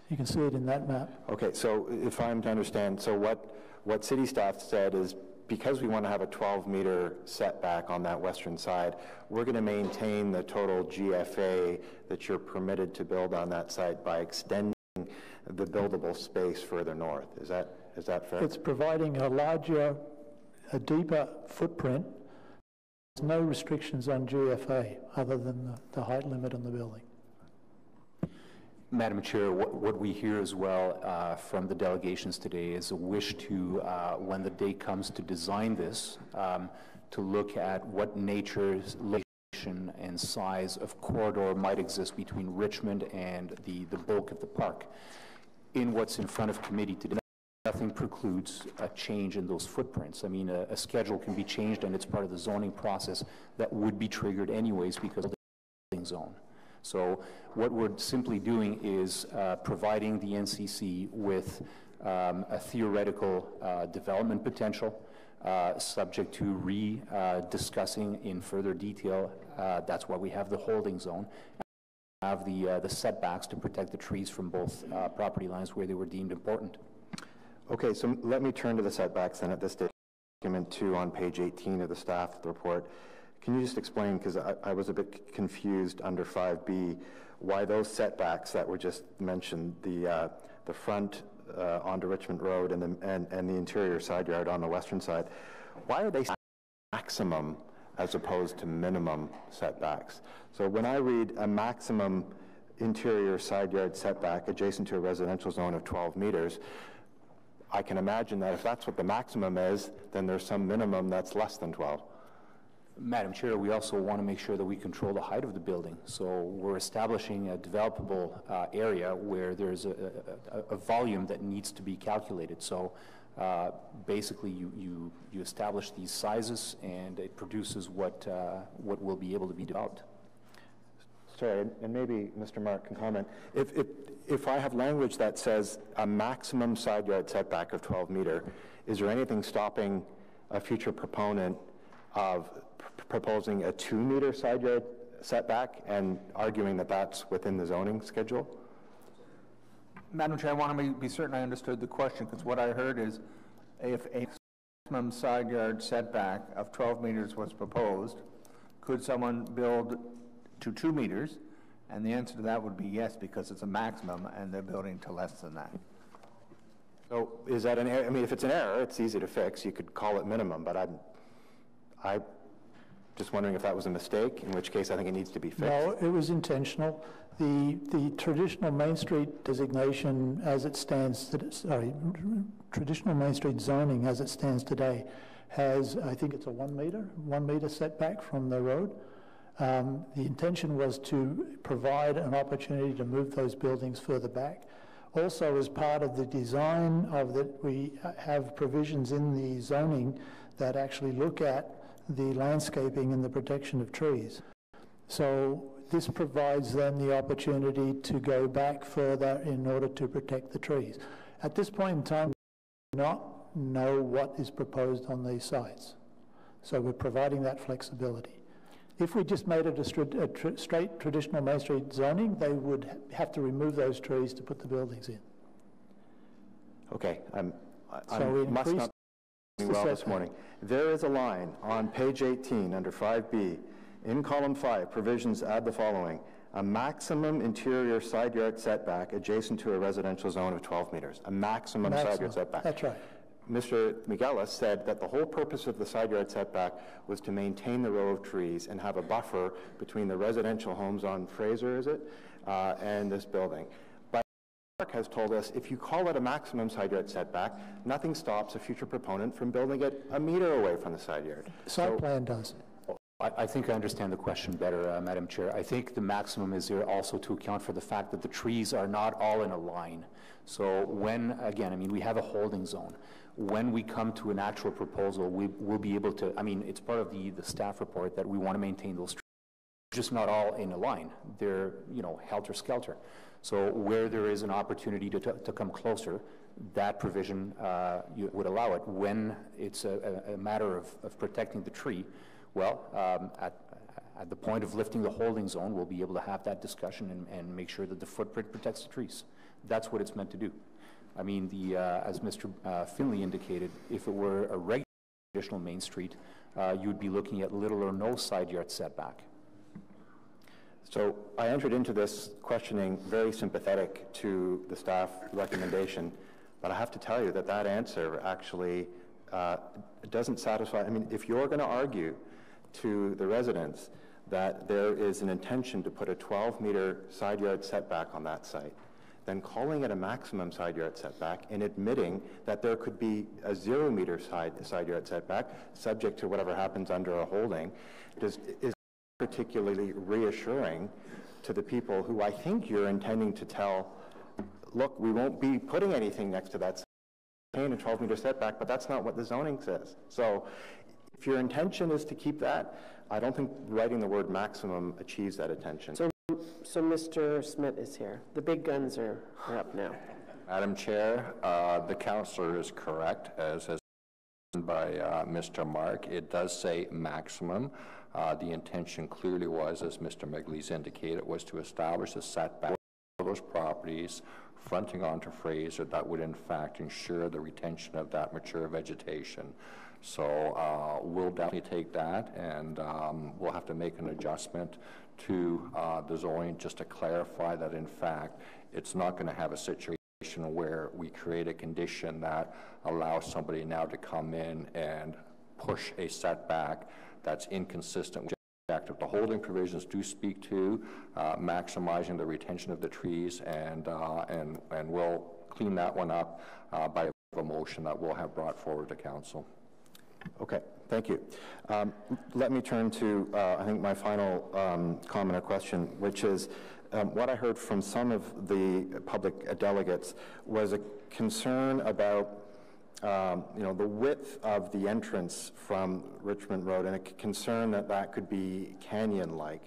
You can see it in that map. Okay, so if I'm to understand, so what city staff said is, because we want to have a 12-meter setback on that western side, we're going to maintain the total GFA that you're permitted to build on that site by extending the buildable space further north. Is that fair? It's providing a deeper footprint. There's no restrictions on GFA other than the height limit on the building. Madam Chair, what we hear as well from the delegations today is a wish to, when the day comes to design this, to look at what nature's location and size of corridor might exist between Richmond and the bulk of the park. In what's in front of committee today, nothing precludes a change in those footprints. I mean, a schedule can be changed, and it's part of the zoning process that would be triggered anyways because of the building zone. So what we're simply doing is providing the NCC with a theoretical development potential, subject to discussing in further detail. That's why we have the holding zone. Have the setbacks to protect the trees from both property lines where they were deemed important. Okay, so let me turn to the setbacks then at this stage. Document 2 on page 18 of the staff report. Can you just explain, because I was a bit confused under 5B, why those setbacks that were just mentioned, the front onto Richmond Road and the interior side yard on the western side, why are they maximum as opposed to minimum setbacks? So when I read a maximum interior side yard setback adjacent to a residential zone of 12 meters, I can imagine that if that's what the maximum is, then there's some minimum that's less than 12. Madam Chair, we also want to make sure that we control the height of the building. So we're establishing a developable area where there's a volume that needs to be calculated. So basically you establish these sizes and it produces what will be able to be developed. Sorry, and maybe Mr. Mark can comment. If I have language that says a maximum side yard setback of 12 meter, is there anything stopping a future proponent of proposing a 2 meter side yard setback and arguing that that's within the zoning schedule? Madam Chair, I want to be certain I understood the question, because what I heard is if a maximum side yard setback of 12 meters was proposed, could someone build to 2 meters? And the answer to that would be yes, because it's a maximum and they're building to less than that. So is that an error? I mean, if it's an error, it's easy to fix. You could call it minimum, but I'm just wondering if that was a mistake, in which case I think it needs to be fixed. No, it was intentional. The traditional Main Street designation as it stands, traditional Main Street zoning as it stands today has, I think it's a 1 meter setback from the road. The intention was to provide an opportunity to move those buildings further back. Also, as part of the design of that, we have provisions in the zoning that actually look at the landscaping and the protection of trees. So this provides them the opportunity to go back further in order to protect the trees. At this point in time, we do not know what is proposed on these sites. So we're providing that flexibility. If we just made it a straight traditional Main Street zoning, they would have to remove those trees to put the buildings in. Okay, I So must not be well this morning. There is a line on page 18 under 5B. In column 5, provisions add the following: a maximum interior side yard setback adjacent to a residential zone of 12 meters. A maximum side yard setback. That's right. Mr. McGillis said that the whole purpose of the side yard setback was to maintain the row of trees and have a buffer between the residential homes on Fraser, is it, and this building. But Mark has told us if you call it a maximum side yard setback, nothing stops a future proponent from building it a meter away from the side yard. Site plan does. I think I understand the question better, Madam Chair. I think the maximum is there also to account for the fact that the trees are not all in a line. So when, again, I mean, we have a holding zone. When we come to an actual proposal, we'll be able to, I mean, it's part of the staff report that we want to maintain those trees, just not all in a line. They're, you know, helter-skelter. So where there is an opportunity to come closer, that provision would allow it. When it's a matter of protecting the tree, well, at the point of lifting the holding zone, we'll be able to have that discussion and make sure that the footprint protects the trees. That's what it's meant to do. I mean, as Mr. Finley indicated, if it were a regular traditional Main Street, you'd be looking at little or no side yard setback. So I entered into this questioning very sympathetic to the staff recommendation, but I have to tell you that that answer actually doesn't satisfy. I mean, if you're going to argue to the residents that there is an intention to put a 12-meter side yard setback on that site, then calling it a maximum side yard setback and admitting that there could be a 0-meter side yard setback subject to whatever happens under a holding is particularly reassuring to the people who I think you're intending to tell, look, we won't be putting anything next to that a 12-meter setback, but that's not what the zoning says. So if your intention is to keep that, I don't think writing the word maximum achieves that intention. So So Mr. Smith is here. The big guns are up now. Madam Chair, the councillor is correct, as has been by Mr. Mark. It does say maximum. The intention clearly was, as Mr. Megley's indicated, was to establish a setback for those properties fronting onto Fraser that would in fact ensure the retention of that mature vegetation. So we'll definitely take that, and we'll have to make an adjustment to the zoning just to clarify that in fact it's not going to have a situation where we create a condition that allows somebody now to come in and push a setback that's inconsistent with the objective. The holding provisions do speak to maximizing the retention of the trees, and we'll clean that one up by a motion that we'll have brought forward to council. Okay, thank you. Let me turn to, I think, my final comment or question, which is what I heard from some of the public delegates was a concern about the width of the entrance from Richmond Road, and a concern that that could be canyon-like.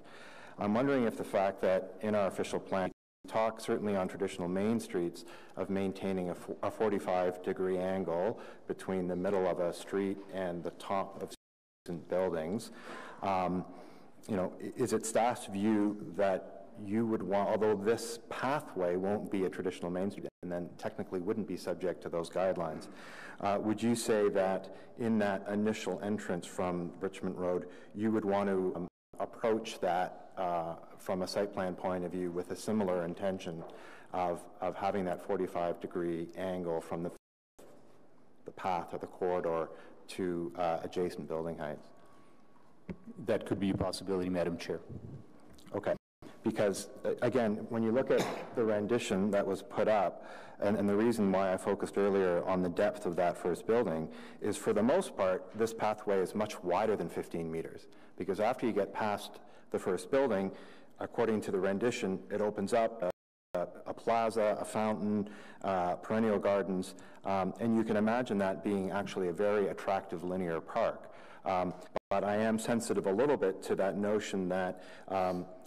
I'm wondering if the fact that in our official plan, we talk certainly on traditional main streets of maintaining a 45-degree angle between the middle of a street and the top of buildings. Is it staff's view that you would want, although this pathway won't be a traditional main street and then technically wouldn't be subject to those guidelines, would you say that in that initial entrance from Richmond Road, you would want to approach that from a site plan point of view with a similar intention of having that 45-degree angle from the path or the corridor to adjacent building heights? That could be a possibility, Madam Chair. Okay. Because, again, when you look at the rendition that was put up, and the reason why I focused earlier on the depth of that first building is, for the most part, this pathway is much wider than 15 meters. Because after you get past the first building, according to the rendition, it opens up a plaza, a fountain, perennial gardens, and you can imagine that being actually a very attractive linear park. But I am sensitive a little bit to that notion that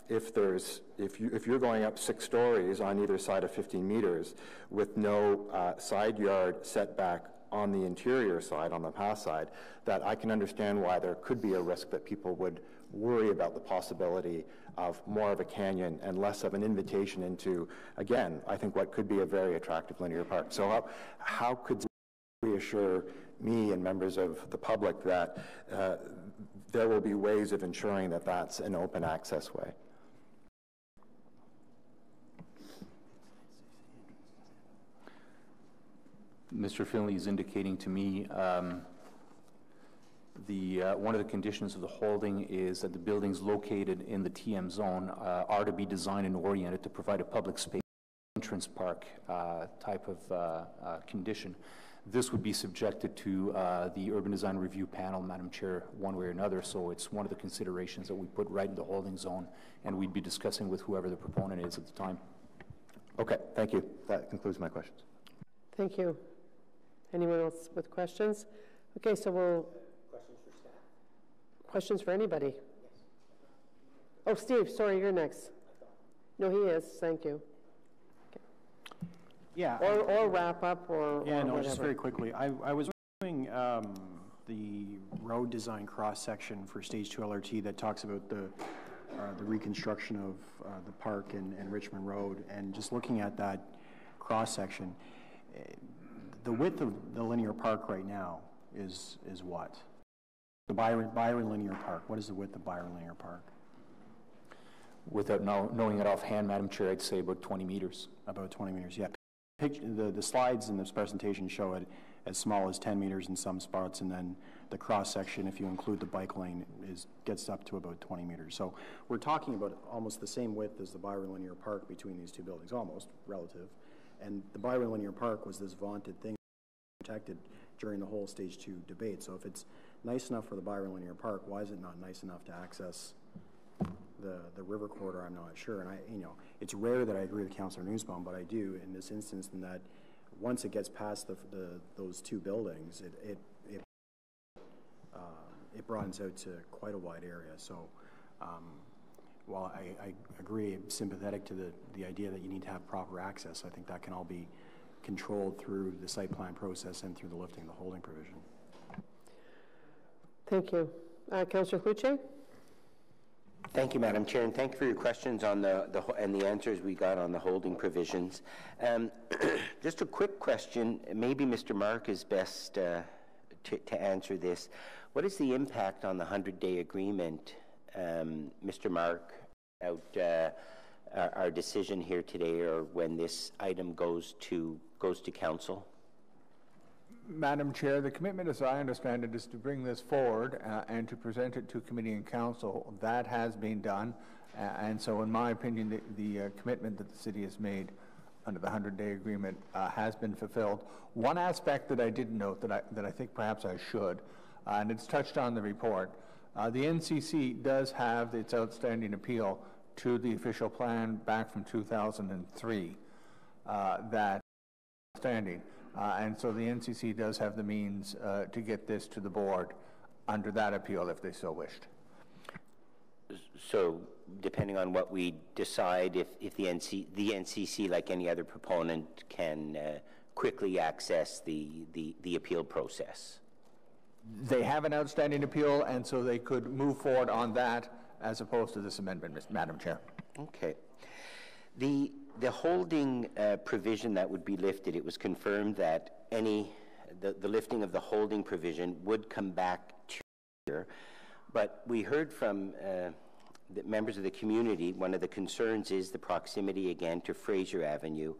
if you're going up 6 stories on either side of 15 meters with no side yard setback on the interior side, on the path side, that I can understand why there could be a risk that people would worry about the possibility of more of a canyon and less of an invitation into, again, I think what could be a very attractive linear park. So how could you reassure me and members of the public that there will be ways of ensuring that that's an open access way? Mr. Finley is indicating to me one of the conditions of the holding is that the buildings located in the TM zone are to be designed and oriented to provide a public space entrance park type of condition. This would be subjected to the Urban Design Review Panel, Madam Chair, one way or another, so it's one of the considerations that we put right in the holding zone, and we'd be discussing with whoever the proponent is at the time. Okay, thank you. That concludes my questions. Thank you. Anyone else with questions? Okay, so we'll... Questions for staff? Questions for anybody? Yes. Oh, Steve, sorry, you're next. No, he is. Thank you. Okay. Yeah. Or wrap up or yeah, or no, whatever. just very quickly. I was doing the road design cross-section for Stage 2 LRT that talks about the reconstruction of the park and Richmond Road, and just looking at that cross-section, the width of the linear park right now is what? The Byron Linear Park. What is the width of Byron Linear Park? Without knowing it offhand, Madam Chair, I'd say about 20 meters. About 20 meters, yeah. The slides in this presentation show it as small as 10 meters in some spots, and then the cross-section, if you include the bike lane, gets up to about 20 meters. So we're talking about almost the same width as the Byron Linear Park between these two buildings, almost, relative. And the Byron Linear Park was this vaunted thing protected during the whole Stage 2 debate. So if it's nice enough for the Byron Linear Park, why is it not nice enough to access the river corridor? I'm not sure. And it's rare that I agree with Councillor Nussbaum, but I do in this instance, in that once it gets past those two buildings, it broadens out to quite a wide area. So while I agree, I'm sympathetic to the idea that you need to have proper access, I think that can all be controlled through the site plan process and through the lifting of the holding provision. Thank you. Councillor Cloutier? Thank you, Madam Chair, and thank you for your questions on and the answers we got on the holding provisions. Just a quick question. Maybe Mr. Mark is best to answer this. What is the impact on the 100-day agreement, Mr. Mark, out our decision here today, or when this item goes to council? Madam Chair, the commitment, as I understand it, is to bring this forward and to present it to committee and council. That has been done, and so in my opinion, the commitment that the city has made under the 100-day agreement has been fulfilled. One aspect that I didn't note that I think perhaps I should, and it's touched on the report, the NCC does have its outstanding appeal to the official plan back from 2003 that standing. And so the NCC does have the means to get this to the board under that appeal if they so wished. So depending on what we decide, if the NCC, like any other proponent, can quickly access the appeal process. They have an outstanding appeal, and so they could move forward on that as opposed to this amendment, Madam Chair. Okay. The holding provision that would be lifted, it was confirmed that the lifting of the holding provision would come back to here, but we heard from the members of the community, one of the concerns is the proximity again to Fraser Avenue,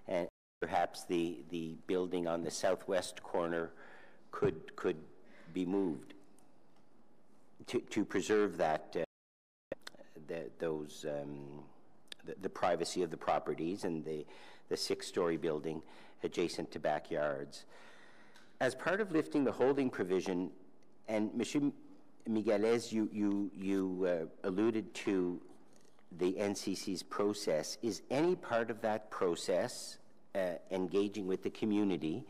and perhaps the building on the southwest corner could be moved to preserve that the privacy of the properties and the 6-story building adjacent to backyards. As part of lifting the holding provision, and Monsieur Migueles, you alluded to the NCC's process. Is any part of that process engaging with the community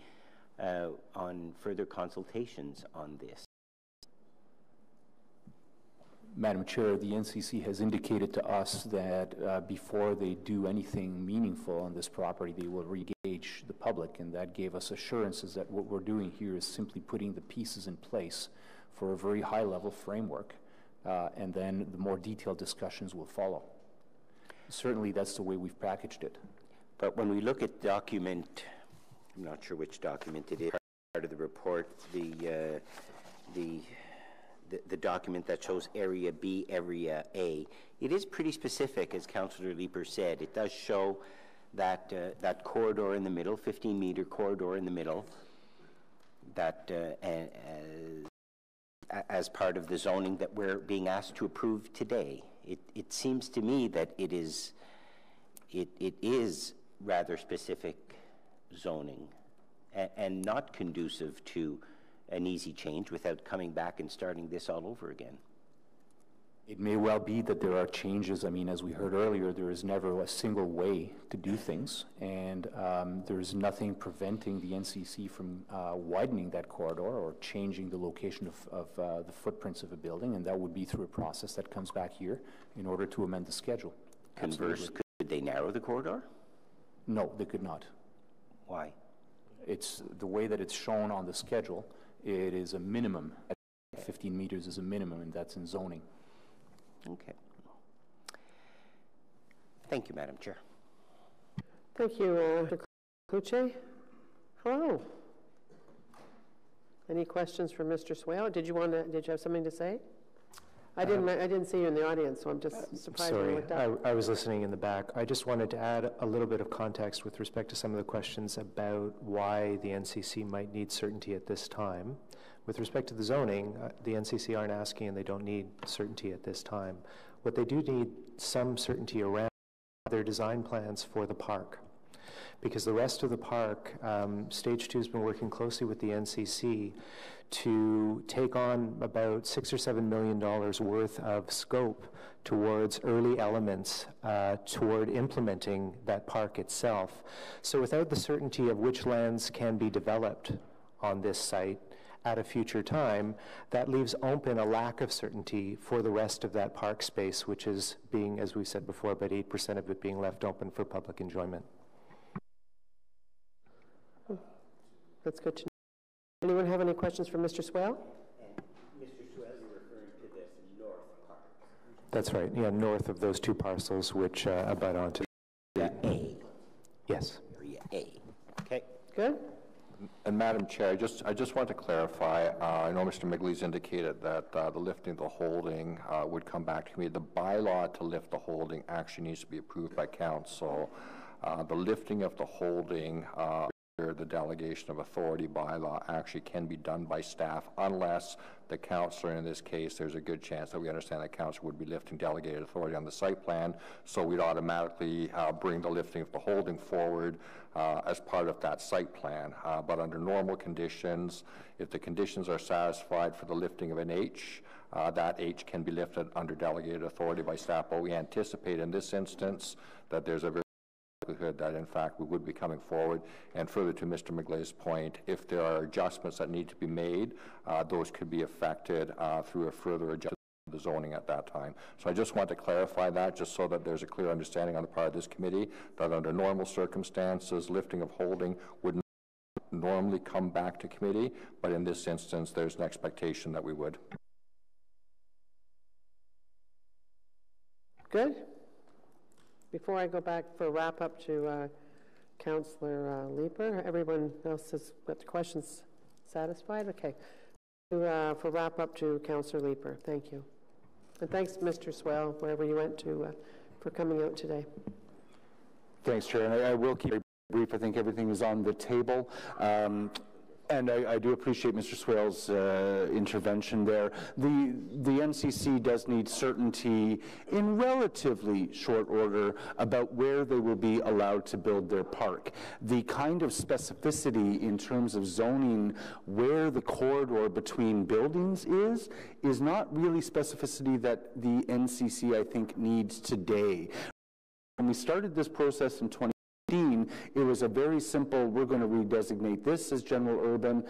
on further consultations on this? Madam Chair, the NCC has indicated to us that before they do anything meaningful on this property, they will re-engage the public, and that gave us assurances that what we're doing here is simply putting the pieces in place for a very high-level framework, and then the more detailed discussions will follow. Certainly, that's the way we've packaged it. But when we look at document, I'm not sure which document it is, part of the report, the document that shows Area B, Area A, it is pretty specific, as Councillor Leeper said. It does show that that corridor in the middle, 15-meter corridor in the middle, that as part of the zoning that we're being asked to approve today. It seems to me that it is rather specific zoning and not conducive to an easy change without coming back and starting this all over again. It may well be that there are changes. I mean, as we heard earlier, there is never a single way to do things, and there's nothing preventing the NCC from widening that corridor or changing the location of the footprints of a building, and that would be through a process that comes back here in order to amend the schedule. Converse, could they narrow the corridor? No, they could not. Why? It's the way that it's shown on the schedule. It is a minimum. 15 meters is a minimum, and that's in zoning. Okay. Thank you, Madam Chair. Thank you, Mr. Cloutier. Hello. Any questions for Mr. Swale? Did you have something to say? I didn't see you in the audience, so I'm just surprised when I looked up. I was listening in the back. I just wanted to add a little bit of context with respect to some of the questions about why the NCC might need certainty at this time. With respect to the zoning, the NCC aren't asking and they don't need certainty at this time. What they do need some certainty around their design plans for the park. Because the rest of the park, Stage 2 has been working closely with the NCC to take on about $6 or $7 million worth of scope towards early elements toward implementing that park itself. So without the certainty of which lands can be developed on this site, at a future time, that leaves open a lack of certainty for the rest of that park space, which is being, as we said before, about 8% of it being left open for public enjoyment. That's good to know. Anyone have any questions for Mr. Swale? Mr. Swale, you're referring to this north part. That's right, yeah, north of those two parcels which abut onto A. Yes. Area A. Okay. Good. And Madam Chair, I just want to clarify, I know Mr. Migley's indicated that the lifting of the holding would come back to committee. The bylaw to lift the holding actually needs to be approved by council. The lifting of the holding, the delegation of authority bylaw actually can be done by staff unless the councillor, in this case, there's a good chance that we understand that councillor would be lifting delegated authority on the site plan, so we'd automatically bring the lifting of the holding forward as part of that site plan. But under normal conditions, if the conditions are satisfied for the lifting of an H, that H can be lifted under delegated authority by staff, but we anticipate in this instance that there's a very likelihood that in fact we would be coming forward. And further to Mr. McGlay's point, if there are adjustments that need to be made, those could be affected through a further adjustment of the zoning at that time. So I just want to clarify that, just so that there's a clear understanding on the part of this committee that under normal circumstances, lifting of holding would not normally come back to committee, but in this instance there's an expectation that we would. Good. Before I go back for a wrap-up to Councillor Leeper, everyone else has got the questions satisfied? Okay. For wrap-up to Councillor Leeper, thank you. And thanks, Mr. Swale, wherever you went to, for coming out today. Thanks, Chair, and I will keep it brief. I think everything is on the table. And I do appreciate Mr. Swale's intervention there. The NCC does need certainty in relatively short order about where they will be allowed to build their park. The kind of specificity in terms of zoning where the corridor between buildings is not really specificity that the NCC, I think, needs today. When we started this process in 2015, it was a very simple, we're going to redesignate this as general urban,